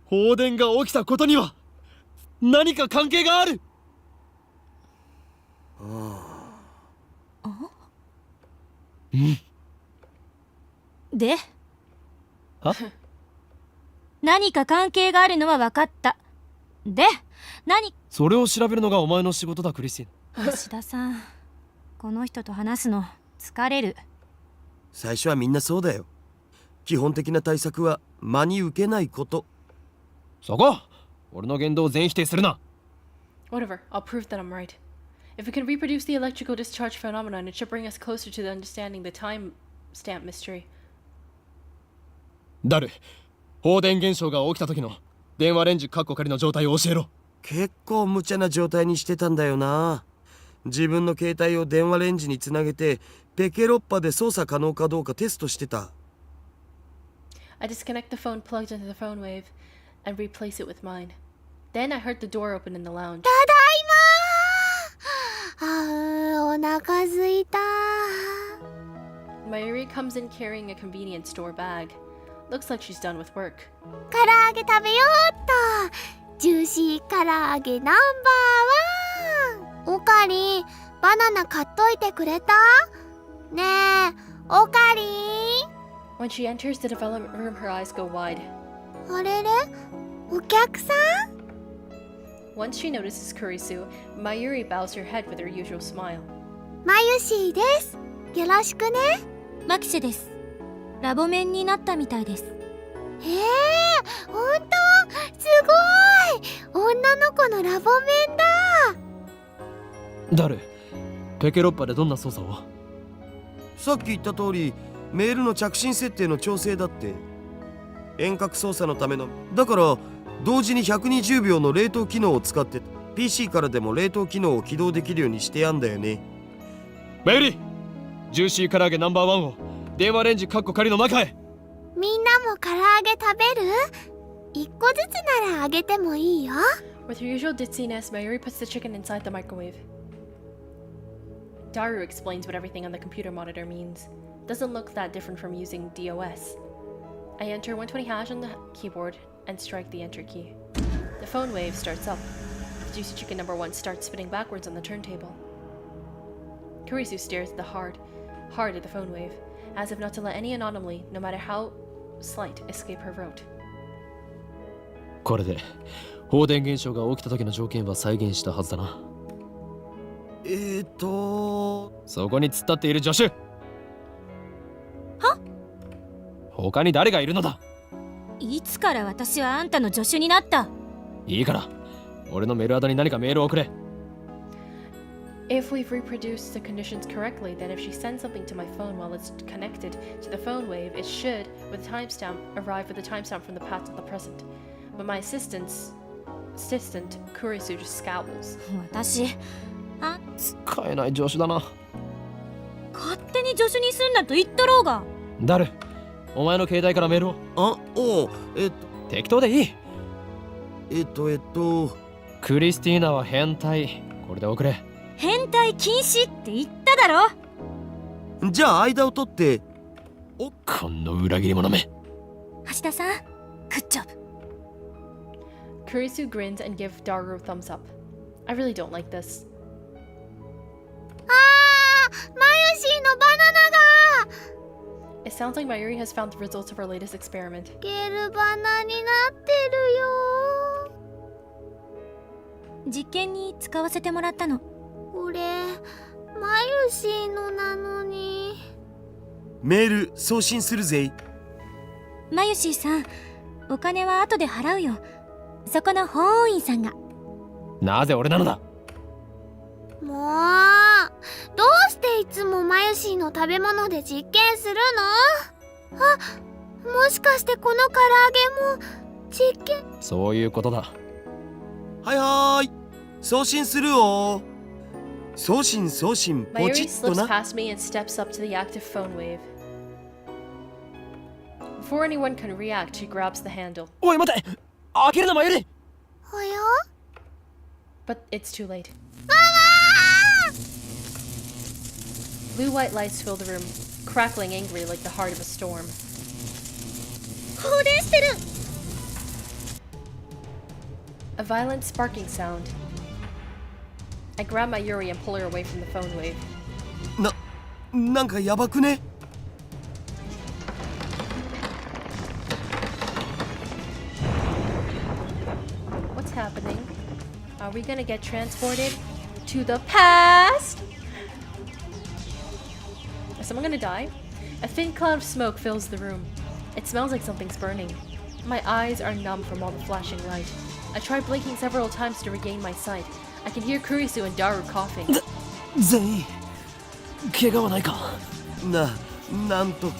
Speaker 4: 放電が起きたことには何か関係がある。
Speaker 3: で？
Speaker 4: は？
Speaker 3: 何か関係があるのは分かった。で、
Speaker 4: それを調べるのがお前の仕事だ、クリスティン。
Speaker 3: 橋田さん、この人と話すの疲れる。
Speaker 5: 最初はみんなそうだよ。基本的な対策は真に受けないこと。
Speaker 4: そこ俺の言動を全否定するな。
Speaker 1: Whatever, I'll prove that I'm right. If we can reproduce the electrical discharge phenomenon, it should bring us closer to the understanding the time stamp mystery.
Speaker 4: ダル、放電現象が起きた時の電話レンジカッコ仮の状態を教えろ。
Speaker 5: 結構無茶な状態にしてたんだよな。自分の携帯を電話レンジにつなげてペケロッパで操作可能かどうかテストしてた。
Speaker 1: I disconnect the phone plugged into the phone wave and replace it with mine. Then I heard the door open in the lounge.
Speaker 8: お腹すいた。
Speaker 1: Mayuri comes in carrying a convenience store bag. Looks like she's done with work.
Speaker 8: 唐揚げ食べようっと。ジューシー唐揚げナンバーワン。オカリン、バナナ買っといてくれた？ねえ、オカリン。
Speaker 1: When she enters the development room, her eyes go wide.
Speaker 8: あれれ？お客さん？
Speaker 1: Once she notices Kurisu, Mayuri bows her head with her usual smile.
Speaker 8: マユシーです。よろしくね。
Speaker 3: マキシェです。ラボメンになったみたいです。
Speaker 8: ほんと？すごい！女の子のラボメンだ。
Speaker 4: ダル、ペケロッパでどんな操作を？
Speaker 5: さっき言った通りメールの着信設定の調整だって。遠隔操作のためのだから同時に120秒の冷凍機能を使って PC からでも冷凍機能を起動できるようにしてやんだよね。
Speaker 4: メイリー、ジューシー唐揚げナンバーワンを電話レンジカッコ仮の中へ。
Speaker 8: みんなも唐揚げ食べる？一個ずつならあげてもいいよ。
Speaker 1: With her usual ditziness, Mayuri puts the chicken inside the microwave. Daru explains what everything on the computer monitor means. Doesn't look that different from using DOS. I enter 120 hash on the keyboard and strike the enter key. The phone wave starts up. The juicy chicken number 1 starts spinning backwards on the turntable. Kurisu stares at the hard at the phone wave, as if not to let any anomaly, no matter how slight, escape her throat.
Speaker 4: これで放電現象が起きた時の条件は再現したはずだな。そこに突っ立っている助手。
Speaker 3: は？
Speaker 4: 他に誰がいるのだ？
Speaker 3: いつから私はあんたの助手になった？
Speaker 4: いいから、俺のメールアドに何かメールを送れ。
Speaker 1: If we've reproduced the conditions correctly, then if she sends something to my phone while it's connected to the phone wave, it should, with a timestamp, arrive with a timestamp from the past to the present. But my assistant, Kurisu, just scowls.
Speaker 3: 私、
Speaker 4: 使えない助手だな。
Speaker 3: 勝手に助手にすんなと言っとろうが。
Speaker 4: ダル、お前の携帯からメールを。
Speaker 5: おう、
Speaker 4: 適当でいい。クリスティーナは変態。これで送れ。
Speaker 3: 変態禁止って言っただろ。
Speaker 5: じゃあ間を取って。
Speaker 4: この裏切り者め。
Speaker 3: 橋田さん、グッジョブ。
Speaker 1: Kurisu grins and gives Daru a thumbs up. I really don't like this. It sounds like Mayuri has found the results of our latest experiment.
Speaker 8: ゲルバナになってるよ。
Speaker 3: 実験に使わせてもらったの。
Speaker 8: これマユシーのなのに。
Speaker 5: メール送信するぜ。
Speaker 3: マユシーさん、お金は後で払うよ。そこの法務員さんが。
Speaker 4: なぜ俺なのだ。
Speaker 8: もうどうしていつもマユシーの食べ物で実験するの？あ、もしかしてこの唐揚げも実験？
Speaker 4: そういうことだ。
Speaker 5: はいはーい、送信するよ。送信ポチ
Speaker 1: Mayuri
Speaker 5: ッと
Speaker 1: slips
Speaker 5: な。
Speaker 1: past me and steps up to the active phone wave. Before anyone can react, she grabs the handle.
Speaker 4: おい待て、開けるなマユリ。
Speaker 8: おや？
Speaker 1: But it's too late. Blue-white lights fill the room, crackling angry like the heart of a storm.
Speaker 8: 放電してる。
Speaker 1: A violent sparking sound. I grab Mayuri and pull her away from the phone wave.
Speaker 5: なんかやばくね？
Speaker 1: What's happening? Are we gonna get transported to the past? Is someone gonna die? A thin cloud of smoke fills the room. It smells like something's burning. My eyes are numb from all the flashing light. I try blinking several times to regain my sight. I can hear Kurisu and Daru coughing.
Speaker 4: 全員怪我はないか。
Speaker 5: なんとか。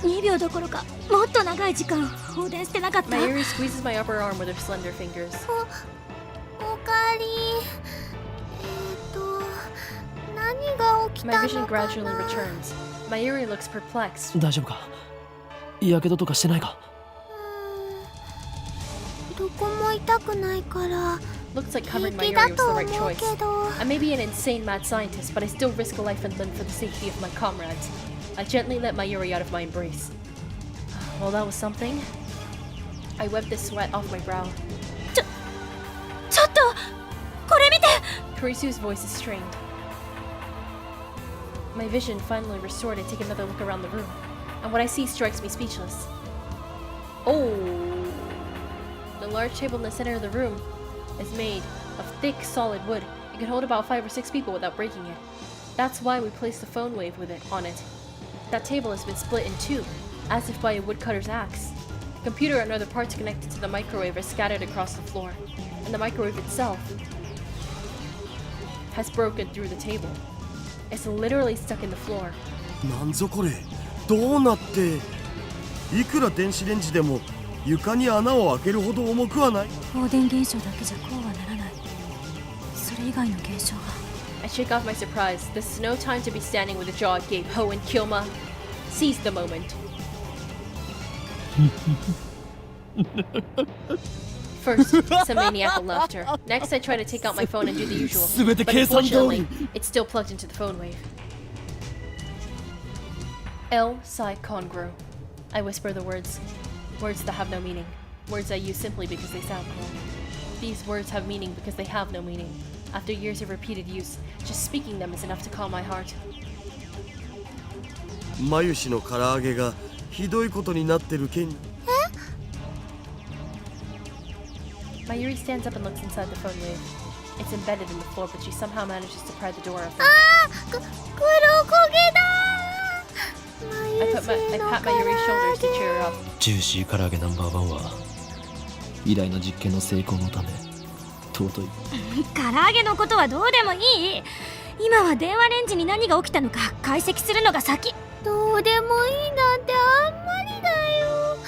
Speaker 3: 2秒どころかもっと長い時間放電してなかった。
Speaker 1: Mayuri squeezes my upper arm with her slender fingers.
Speaker 8: おかえり。何が起き
Speaker 1: My
Speaker 8: た
Speaker 1: vision
Speaker 8: のか
Speaker 1: gradually
Speaker 8: な。
Speaker 1: returns. Mayuri looks perplexed.
Speaker 4: 大丈夫か。やけどとかしてないか。
Speaker 8: どこも痛くないから。
Speaker 1: Looks like covering
Speaker 8: 平気
Speaker 1: Mayuri
Speaker 8: だ
Speaker 1: was the
Speaker 8: と
Speaker 1: right
Speaker 8: 思う
Speaker 1: choice.
Speaker 8: けど。
Speaker 1: I may be an insane mad scientist, but I still risk a life and limb for the safety of my comrades. I gently let Mayuri out of my embrace. Well, that was something. I wiped the sweat off my brow.
Speaker 3: ちょっとこれ見て。
Speaker 1: Kurisu's voice is strained. My vision finally restored. I take another look around the room, and what I see strikes me speechless. Oh! The large table in the center of the room is made of thick, solid wood. It can hold about 5 or 6 people without breaking it. That's why we placed the phone wave with it on it. That table has been split in two, as if by a woodcutter's axe. The computer and other parts connected to the microwave are scattered across the floor, and the microwave itself has broken through the table. It's literally stuck in the floor.
Speaker 5: なんぞこれ、どうなって。いくら電子レンジでも床に穴を開けるほど重くはない。
Speaker 3: 放電現象だけじゃこうはならない。それ以外の現象が。
Speaker 1: I shake off my surprise. This is no time to be standing with a jaw agape. Ho and Kilma, seize the moment. First, some maniacal laughter. Next, I try to take out my phone and do the usual. But unfortunately, it's still plugged into the phone wave. El Sai Kongru. I whisper the words. Words that have no meaning. Words I use simply because they sound cool. These words have meaning because they have no meaning. After years of repeated use, just speaking them is enough to calm my heart.
Speaker 5: マユシの唐揚げがひどいことになってる件。
Speaker 1: Mayuri stands up and looks inside the phone wave. It's embedded in the floor, but she somehow manages to pry the door open.
Speaker 8: 黒焦げだ。
Speaker 1: I pat Mayuri's shoulders to cheer her up.
Speaker 4: ジューシー唐揚げナンバーワンは偉大な実験の成功のため尊い。
Speaker 3: 唐揚げのことはどうでもいい。今は電話レンジに何が起きたのか解析するのが先。
Speaker 8: どうでもいいなんてあんまりだよ。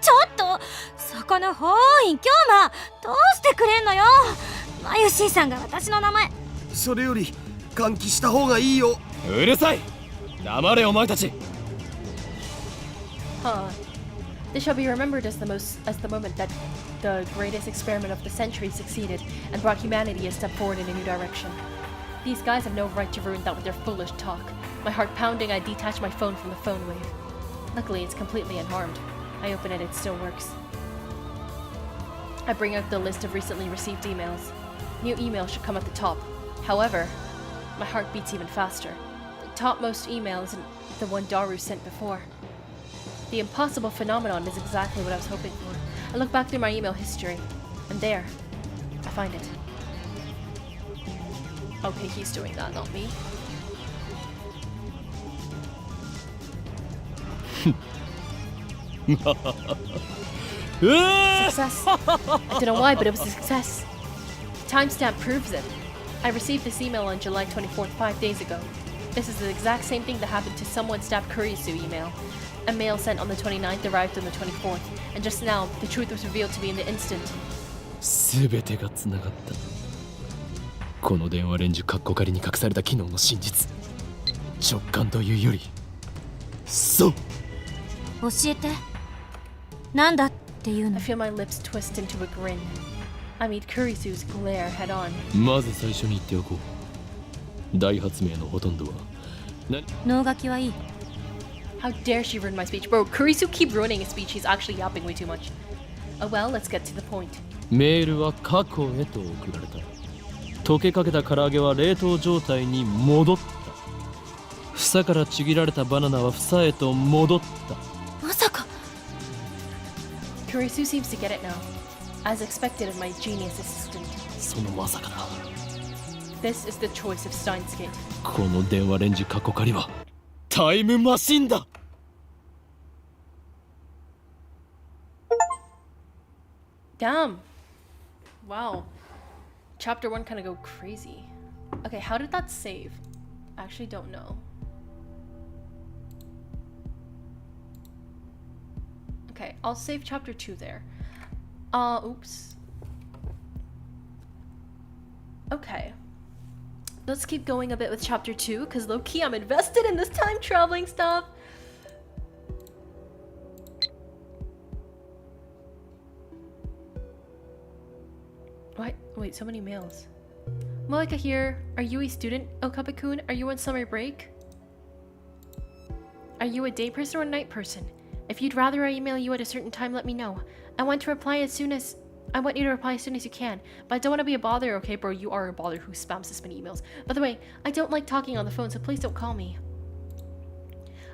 Speaker 3: ちょっとそこの法員京馬どうしてくれんのよ。マユシーさんが私の名前。
Speaker 5: それより換気した方がいいよ。
Speaker 4: うるさい。黙れお前たち。
Speaker 1: Huh. This shall be remembered as the moment that the greatest experiment of the century succeeded and brought humanity a step forward in a new direction. These guys have no right to ruin that with their foolish talk. My heart pounding, I detach my phone from the phone wave. Luckily, it's completely unharmed. I open it, it still works. I bring out the list of recently received emails. New emails should come at the top. However, my heart beats even faster. topmost email isn't the one Daru sent before. The impossible phenomenon is exactly what I was hoping for. I look back through my email history, and there, I find it. Okay, he's doing that, not me. Success. I don't know why, but it was a success. The timestamp proves it. I received this email on July 24th, 5 days ago. This is the exact same thing that happened to someone stabbed Kurisu email. A mail sent on the 29th arrived on the 24th, and just now, the truth was revealed to me in the instant.
Speaker 4: 全てがつながった。この電話レンジカッコ仮に隠された機能の真実。直感というより、そう。
Speaker 3: 教えて。なんだっていうの
Speaker 1: I feel my lips twist into a grin. I meet Kurisu's glare head on.
Speaker 4: まず最初に言っておこう。大発明のほとんどは。
Speaker 3: 脳書きはいい。
Speaker 1: How dare she ruin my speech? Bro, Kurisu keep ruining his speech. He's actually yapping way too much. Oh well, let's get to the point.
Speaker 4: メールは過去へと送られた。溶けかけた唐揚げは冷凍状態に戻った。房からちぎられたバナナは房へと戻った。
Speaker 3: まさか。
Speaker 1: Kurisu seems to get it now, as expected of my genius assistant.
Speaker 4: そのまさかだ。
Speaker 1: This is the choice of Steins kid.
Speaker 4: この電話レンジ過去仮はタイムマシンだ。
Speaker 1: Damn. Wow. Chapter 1 kind of go crazy. Okay, how did that save? I actually don't know. Okay, I'll save chapter 2 there. Oops. Okay. Let's keep going a bit with chapter 2, because low-key I'm invested in this time traveling stuff. What? Wait, so many mails. Malika here. Are you a student, Okabe-kun? Are you on summer break? Are you a day person or a night person? If you'd rather I email you at a certain time, let me know. I want you to reply as soon as you can. But I don't want to be a bother, okay, bro? You are a bother who spams this many emails. By the way, I don't like talking on the phone, so please don't call me.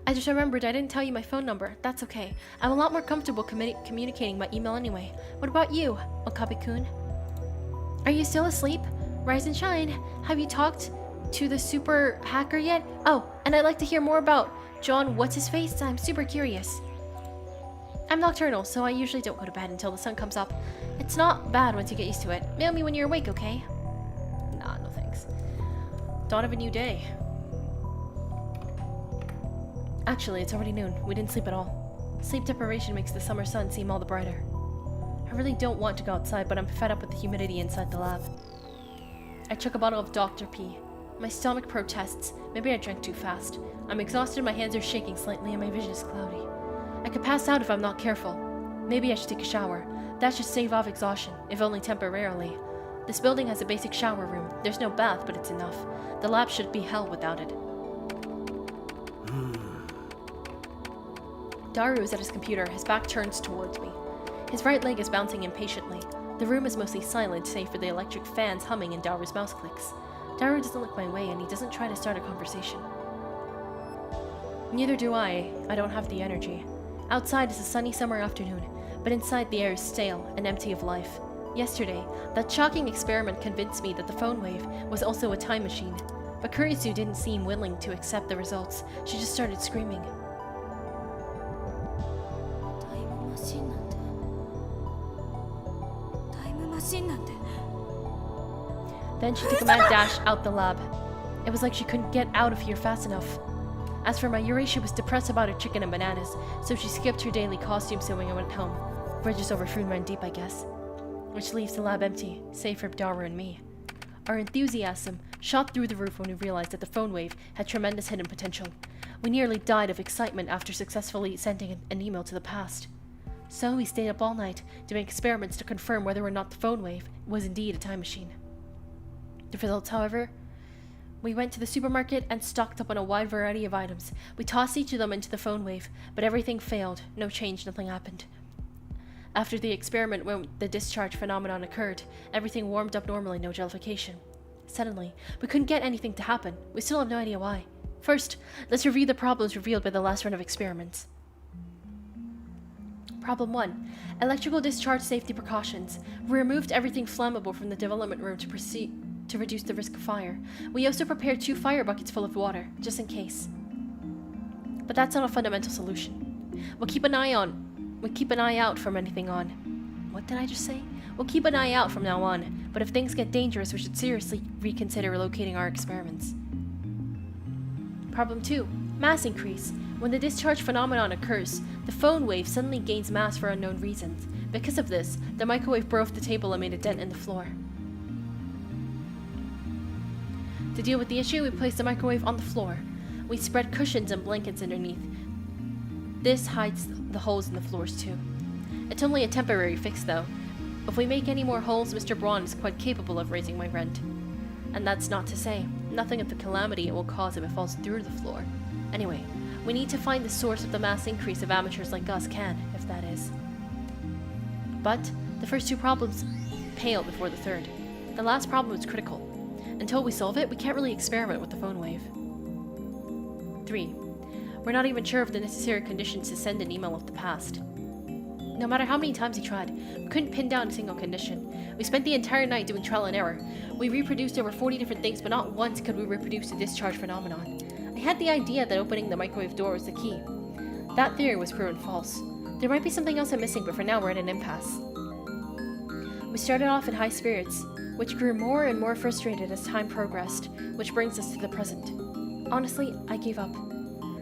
Speaker 1: I just remembered I didn't tell you my phone number. That's okay. I'm a lot more comfortable communicating by email anyway. What about you, Okabe-kun? Are you still asleep? Rise and shine. Have you talked to the super hacker yet? Oh, and I'd like to hear more about John What's-His-Face. I'm super curious. I'm nocturnal, so I usually don't go to bed until the sun comes up. It's not bad once you get used to it. Mail me when you're awake, okay? Nah, no thanks. Dawn of a new day. Actually, it's already noon. We didn't sleep at all. Sleep deprivation makes the summer sun seem all the brighter. I really don't want to go outside, but I'm fed up with the humidity inside the lab. I took a bottle of Dr. P. My stomach protests. Maybe I drank too fast. I'm exhausted, my hands are shaking slightly, and my vision is cloudy. I could pass out if I'm not careful. Maybe I should take a shower. That should stave off exhaustion, if only temporarily. This building has a basic shower room. There's no bath, but it's enough. The lab should be hell without it. Daru is at his computer, his back turns towards me. His right leg is bouncing impatiently. The room is mostly silent, save for the electric fans humming and Daru's mouse clicks. Daru doesn't look my way, and he doesn't try to start a conversation. Neither do I. I don't have the energy. Outside is a sunny summer afternoon, but inside the air is stale and empty of life. Yesterday, that shocking experiment convinced me that the phone wave was also a time machine. But Kurisu didn't seem willing to accept the results. She just started screaming. Then she took a mad dash out the lab. It was like she couldn't get out of here fast enough. As for Mayuri, she was depressed about her chicken and bananas, so she skipped her daily costume sewing and went home. Bridges over food run deep, I guess. Which leaves the lab empty, save for Daru and me. Our enthusiasm shot through the roof when we realized that the phone wave had tremendous hidden potential. We nearly died of excitement after successfully sending an email to the past. So we stayed up all night doing experiments to confirm whether or not the phone wave was indeed a time machine. The results, however, we went to the supermarket and stocked up on a wide variety of items. We tossed each of them into the phone wave, but everything failed. No change, nothing happened. After the experiment, when the discharge phenomenon occurred, everything warmed up normally, no jellification. Suddenly, we couldn't get anything to happen. We still have no idea why. First, let's review the problems revealed by the last run of experiments. Problem 1. Electrical discharge safety precautions. We removed everything flammable from the development room to reduce the risk of fire. We also prepared 2 fire buckets full of water, just in case. But that's not a fundamental solution. We'll keep an eye out from anything on. What did I just say? We'll keep an eye out from now on, but if things get dangerous, we should seriously reconsider relocating our experiments. Problem 2. Mass increase. When the discharge phenomenon occurs, the phone wave suddenly gains mass for unknown reasons. Because of this, the microwave broke the table and made a dent in the floor. To deal with the issue, we placed the microwave on the floor. We spread cushions and blankets underneath. This hides the holes in the floors too. It's only a temporary fix though. If we make any more holes, Mr. Braun is quite capable of raising my rent. And that's not to say nothing of the calamity it will cause if it falls through the floor. Anyway, we need to find the source of the mass increase if amateurs like us can, if that is. But the first 2 problems pale before the third. The last problem is critical. Until we solve it, we can't really experiment with the phone wave. 3. We're not even sure of the necessary conditions to send an email of the past. No matter how many times we tried, we couldn't pin down a single condition. We spent the entire night doing trial and error. We reproduced over 40 different things, but not once could we reproduce the discharge phenomenon. I had the idea that opening the microwave door was the key. That theory was proven false. There might be something else I'm missing, but for now we're at an impasse. We started off in high spirits, which grew more and more frustrated as time progressed, which brings us to the present. Honestly, I gave up.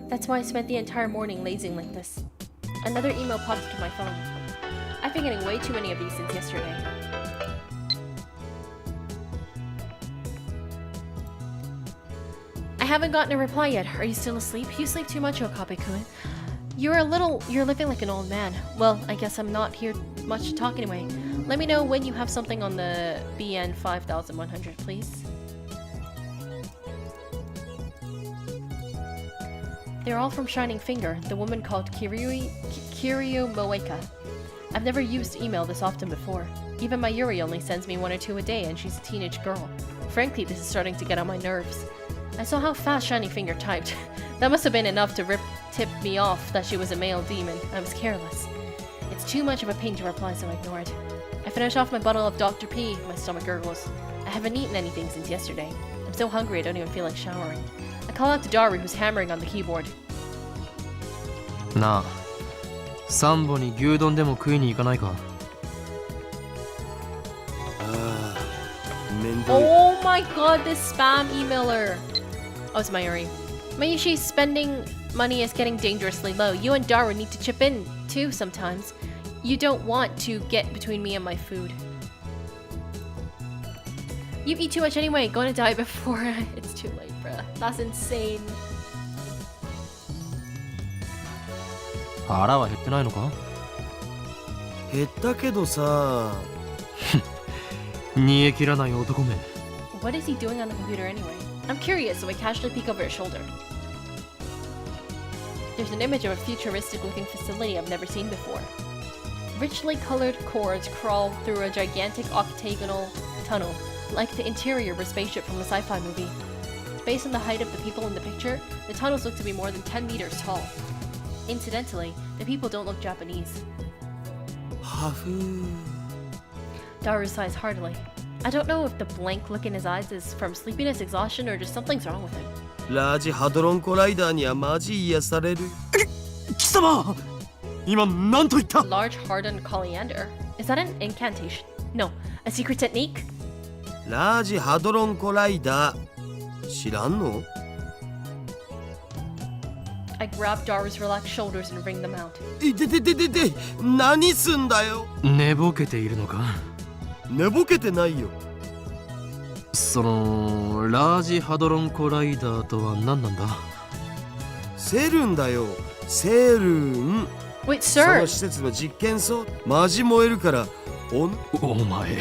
Speaker 1: That's why I spent the entire morning lazing like this. Another email popped to my phone. I've been getting way too many of these since yesterday. I haven't gotten a reply yet. Are you still asleep? You sleep too much, Okabe-kun. You're living like an old man. Well, I guess I'm not here much to talk anyway. Let me know when you have something on the BN 5100, please. They're all from Shining Finger, the woman called Kiryu Moeka. I've never used email this often before. Even my Yuri only sends me 1 or 2 a day, and she's a teenage girl. Frankly, this is starting to get on my nerves. I saw how fast Shining Finger typed. That must have been enough to tip me off that she was a male demon. I was careless. It's too much of a pain to reply, so I ignore it. I finish off my bottle of Dr. P, my stomach gurgles. I haven't eaten anything since yesterday. I'm so hungry I don't even feel like showering. I call out to Daru, who's hammering on the keyboard.
Speaker 10: なあ、サンボに牛丼でも食いに行かないか?
Speaker 1: Oh my god, this spam emailer! Oh, it's Mayuri. Mayushi's spending money is getting dangerously low. You and Daru need to chip in, too, sometimes. You don't want to get between me and my food. You eat too much anyway, gonna die before it's too late, bruh. That's insane.
Speaker 10: 腹は減ってないのか?
Speaker 5: 減ったけどさ。
Speaker 10: 煮え切らない男め。
Speaker 1: What is he doing on the computer anyway? I'm curious, so I casually peek over his shoulder. There's an image of a futuristic-looking facility I've never seen before. Richly colored cords crawl through a gigantic octagonal tunnel, like the interior of a spaceship from a sci-fi movie. Based on the height of the people in the picture, the tunnels look to be more than 10 meters tall. Incidentally, the people don't look Japanese. Daru sighs heartily. I don't know if the blank look in his eyes is from sleepiness, exhaustion, or just something's wrong with him.
Speaker 5: ラージハドロンコライダーにはマジ癒される。
Speaker 4: 貴様、今何と言った?
Speaker 1: Large hardened coriander. Is that an incantation? No, a secret technique?
Speaker 5: ラージハドロンコライダー。知らんの?
Speaker 1: I grab Daru's relaxed shoulders and wring them out.
Speaker 5: で、何すんだよ。
Speaker 10: 寝ぼけているのか?
Speaker 5: 寝ぼけてないよ。
Speaker 10: そのラージハドロンコライダーとは何なんだ?
Speaker 5: セルンだよ。セルン。
Speaker 1: Wait,
Speaker 5: そ
Speaker 1: sir.
Speaker 5: の施設の実験装マジ燃えるから。
Speaker 10: お前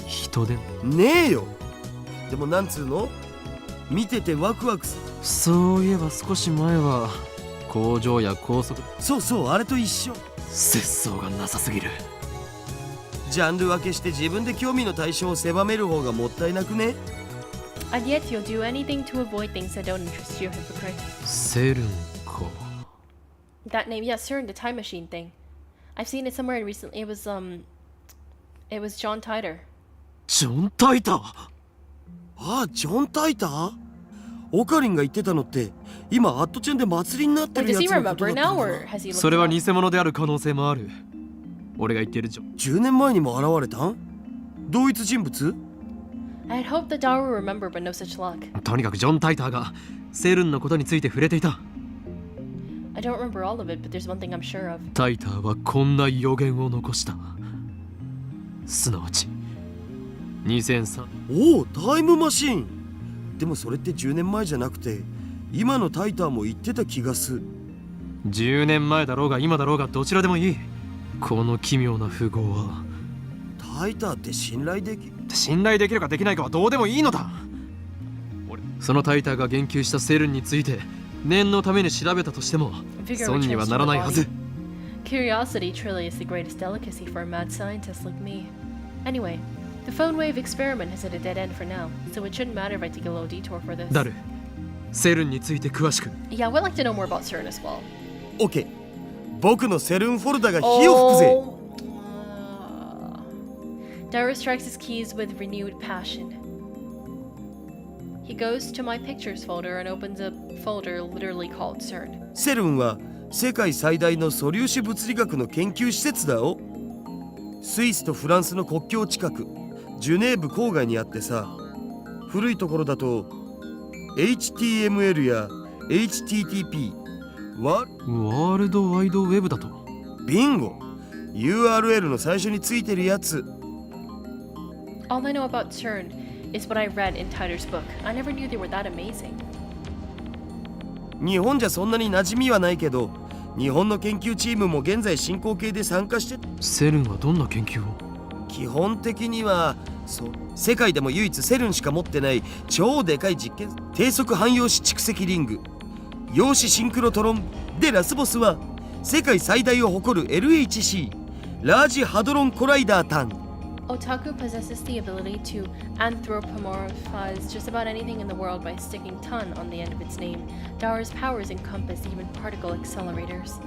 Speaker 10: 人で
Speaker 5: ねえよ。でもなんつうの、見ててワクワクする。
Speaker 10: そういえば少し前は工場や高速、
Speaker 5: そうあれと一緒。
Speaker 10: 節操がなさすぎる。
Speaker 5: ジャンル分けして自分で興味の対象を狭める方がもったいなくね。
Speaker 1: And yet you'll do anything to avoid things that don't interest you, hypocrite.
Speaker 10: セルンか。
Speaker 1: That name, yeah, CERN, the time machine thing. I've seen it somewhere recently. It was John Titor.
Speaker 10: ジョン・タイター。
Speaker 5: ああ、ジョン・タイター。オカリンが言ってたのって今アットチェンで祭りになって
Speaker 1: Wait,
Speaker 5: る
Speaker 1: does
Speaker 5: や
Speaker 1: he
Speaker 5: つのこと
Speaker 1: remember
Speaker 5: だった
Speaker 1: now,
Speaker 5: の
Speaker 1: or
Speaker 5: か。
Speaker 1: has he looked
Speaker 10: それは
Speaker 1: it up?
Speaker 10: 偽物である可能性もある。俺が言っているジョン。
Speaker 5: 10年前にも現れたん？同一人物？
Speaker 1: I had hoped that Daru would remember, but no such luck.
Speaker 10: とにかくジョン・タイターがセルンのことについて触れていた。
Speaker 1: I don't remember all of it, but there's one thing I'm sure of.
Speaker 10: タイターはこんな予言を残した。すなわち2003。
Speaker 5: おお、タイムマシーン。でもそれって10年前じゃなくて今のタイターも言ってた気がする。
Speaker 10: 10年前だろうが今だろうがどちらでもいい。この奇妙な符号は
Speaker 5: タイターって信頼で
Speaker 10: きるかできないかはどうでもいいのだ。そのタイターが言及したセルンについて念のために調べたとしても損にはならないはず。
Speaker 1: Curiosity truly is the greatest delicacy for a mad scientist like me. Anyway, the phone wave experiment has hit a dead end for now, so it shouldn't matter if I take a little detour for this.
Speaker 10: ダル、セルンについて詳しく。
Speaker 1: Yeah, we'd like to know more about CERN as well.
Speaker 5: OK、 僕のセルンフォルダが火を吹くぜ。
Speaker 1: Daru strikes his keys with renewed passion. He goes to my pictures folder and opens a folder literally called CERN.
Speaker 5: セルンは世界最大の素粒子物理学の研究施設だよ。スイスとフランスの国境近く、ジュネーブ郊外にあってさ、古いところだと HTML や HTTP ワ
Speaker 10: ールドワイドウェブだと。
Speaker 5: ビンゴ URL の最初についてるやつ。
Speaker 1: All I know about CERN is what I read in Titor's book. I never knew they were that amazing.
Speaker 5: 日本じゃそんなに馴染みはないけど、日本の研究チームも現在進行形で参加して。
Speaker 10: セルンはどんな研究を？
Speaker 5: 基本的には世界でも唯一セルンしか持ってない超でかい実験、低速汎用子蓄積リング、陽子シンクロトロンで、ラスボスは世界最大を誇る LHC ラージハドロンコライダータン。
Speaker 1: Otaku possesses the ability to anthropomorphize just about anything in the world by sticking ton on the end of its name. Daru's powers encompass even particle accelerators.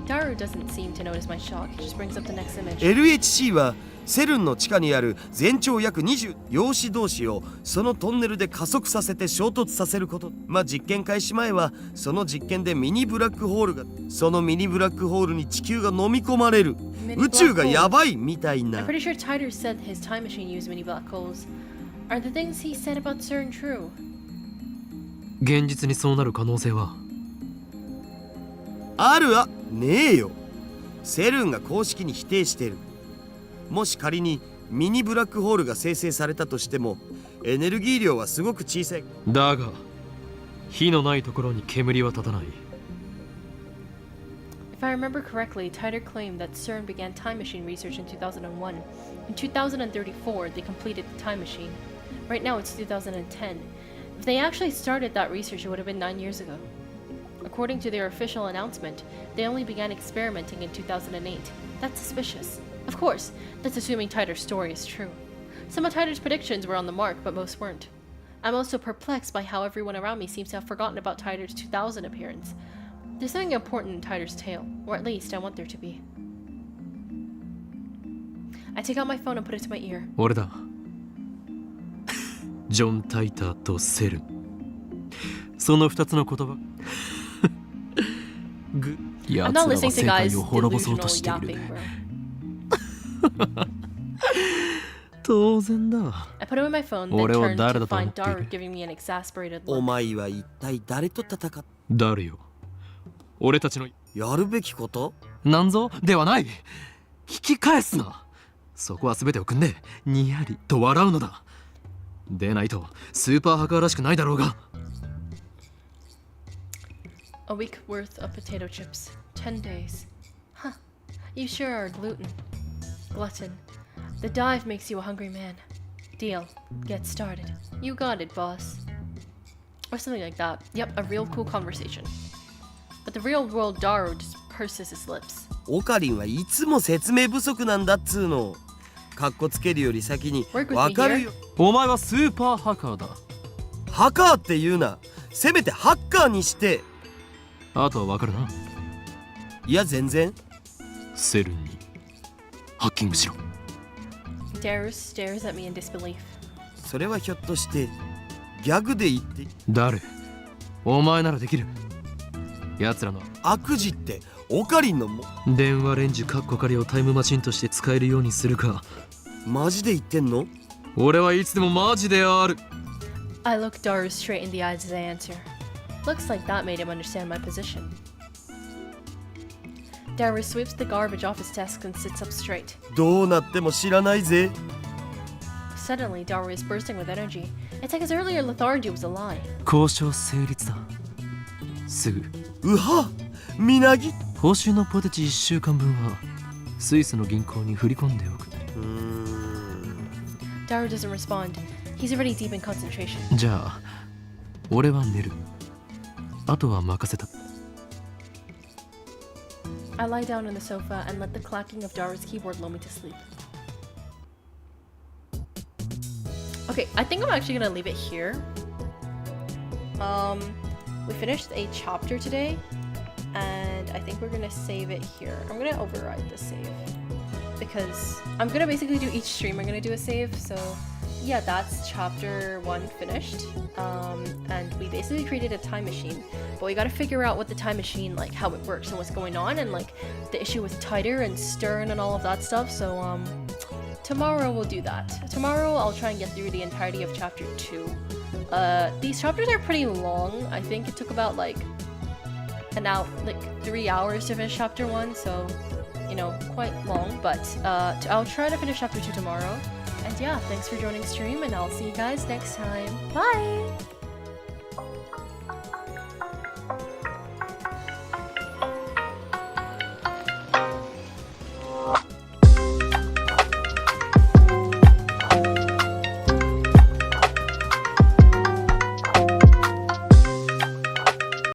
Speaker 1: Daru doesn't seem to notice my shock. He just brings up the next image.
Speaker 5: LHC はセルンの地下にある全長約20陽子同士をそのトンネルで加速させて衝突させること。実験開始前はその実験でミニブラックホールが、そのミニブラックホールに地球が飲み込まれる。宇宙がやばいみたいな。
Speaker 1: I'm pretty sure Titor said his time machine used mini black holes. Are the things he said about CERN true?
Speaker 10: 現実にそうなる可能性は？
Speaker 5: あるわねえよ。セルンが公式に否定してる。もし仮にミニブラックホールが生成されたとしてもエネルギー量はすごく小さい。
Speaker 10: だが火のないところに煙は立たない。
Speaker 1: If I remember correctly, Titor claimed that CERN began time machine research in 2001. In 2034, they completed the time machine. Right now, it's 2010. If they actually started that research, it would have been 9 years ago. According to their official announcement, they only began experimenting in 2008. That's suspicious. Of course, that's assuming Titor's story is true. Some of Titor's predictions were on the mark, but most weren't. I'm also perplexed by how everyone around me seems to have forgotten about Titor's 2000 appearance. There's something important in Titor's tale, or at least I want there to be. I take out my phone and put it to my ear.
Speaker 10: 俺だ。ジョン・タイターとセルン。その2つの言葉。
Speaker 1: I'm not listening to guys'
Speaker 10: 奴らは世界を滅ぼそうとしてい
Speaker 1: delusional
Speaker 10: る。
Speaker 1: yapping, bro.
Speaker 10: 当然だ。
Speaker 1: I put away my phone, then
Speaker 10: 俺は
Speaker 1: turned
Speaker 10: 誰
Speaker 1: to
Speaker 10: だと思
Speaker 1: find
Speaker 10: っている？
Speaker 1: Daru giving me an exasperated
Speaker 5: お
Speaker 1: look.
Speaker 5: 前は一体誰と戦っ
Speaker 10: 誰よ。俺たちの
Speaker 5: やるべきこと？
Speaker 10: なんぞではない。引き返すな。そこは全てを組んでにやりと笑うのだ。でないとスーパーハッカーらしくないだろうが。
Speaker 1: A week worth of potato chips. 10 days. Huh. You sure are a glutton. Glutton. The dive makes you a hungry man. Deal. Get started. You got it, boss. Or something like that. Yep, a real cool conversation. But the real world Daru just purses his lips.
Speaker 5: オカリンはいつも説明不足なんだっつーの。かっこつけるより先に
Speaker 1: Work with
Speaker 5: わ
Speaker 1: me
Speaker 5: かる
Speaker 1: here.
Speaker 5: よ。
Speaker 10: お前はスーパーハッカーだ。
Speaker 5: ハカーって言うな。せめてハッカーにして。
Speaker 10: あとはわかるな。
Speaker 5: いや全然。
Speaker 10: セルンにハッキングしろ。
Speaker 1: Darius stares at me in disbelief.
Speaker 5: それはひょっとしてギャグで言って。
Speaker 10: 誰？お前ならできる。奴らの
Speaker 5: 悪事ってオカリンのも。
Speaker 10: 電話レンジカッコ仮をタイムマシンとして使えるようにするか。
Speaker 5: マジで言ってんの？
Speaker 10: 俺はいつでもマジである。
Speaker 1: I look Darius straight in the eyes as I answer. Looks like that made him understand my position. Darius sweeps the garbage off his desk and sits up straight.
Speaker 5: どうなっても知らないぜ。
Speaker 1: Suddenly, Darius bursting with energy. It's like his earlier lethargy was a lie.
Speaker 10: 交渉成立だ。すぐ
Speaker 5: うはみなぎ。
Speaker 10: 報酬のポテチ1週間分はスイスの銀行に振り込んでおく。
Speaker 1: Darius doesn't respond. He's already deep in concentration.
Speaker 10: じゃあ俺は寝る。あとは任せた。
Speaker 1: I lie down on the sofa and let the clacking of Dara's keyboard lull me to sleep. Okay, I think I'm actually gonna leave it here. We finished a chapter today, and I think we're gonna save it here. I'm gonna override the save because I'm gonna basically do each stream. I'm gonna do a save, so yeah, that's chapter 1 finished. And we basically created a time machine, but we gotta figure out what the time machine, like how it works and what's going on, and like the issue with Titer and Stern and all of that stuff. So tomorrow we'll do that. Tomorrow I'll try and get through the entirety of chapter 2. These chapters are pretty long. I think it took about like 3 hours to finish chapter 1, so you know, quite long, but I'll try to finish chapter 2 tomorrow. And yeah, thanks for joining stream, and I'll see you guys next time. Bye!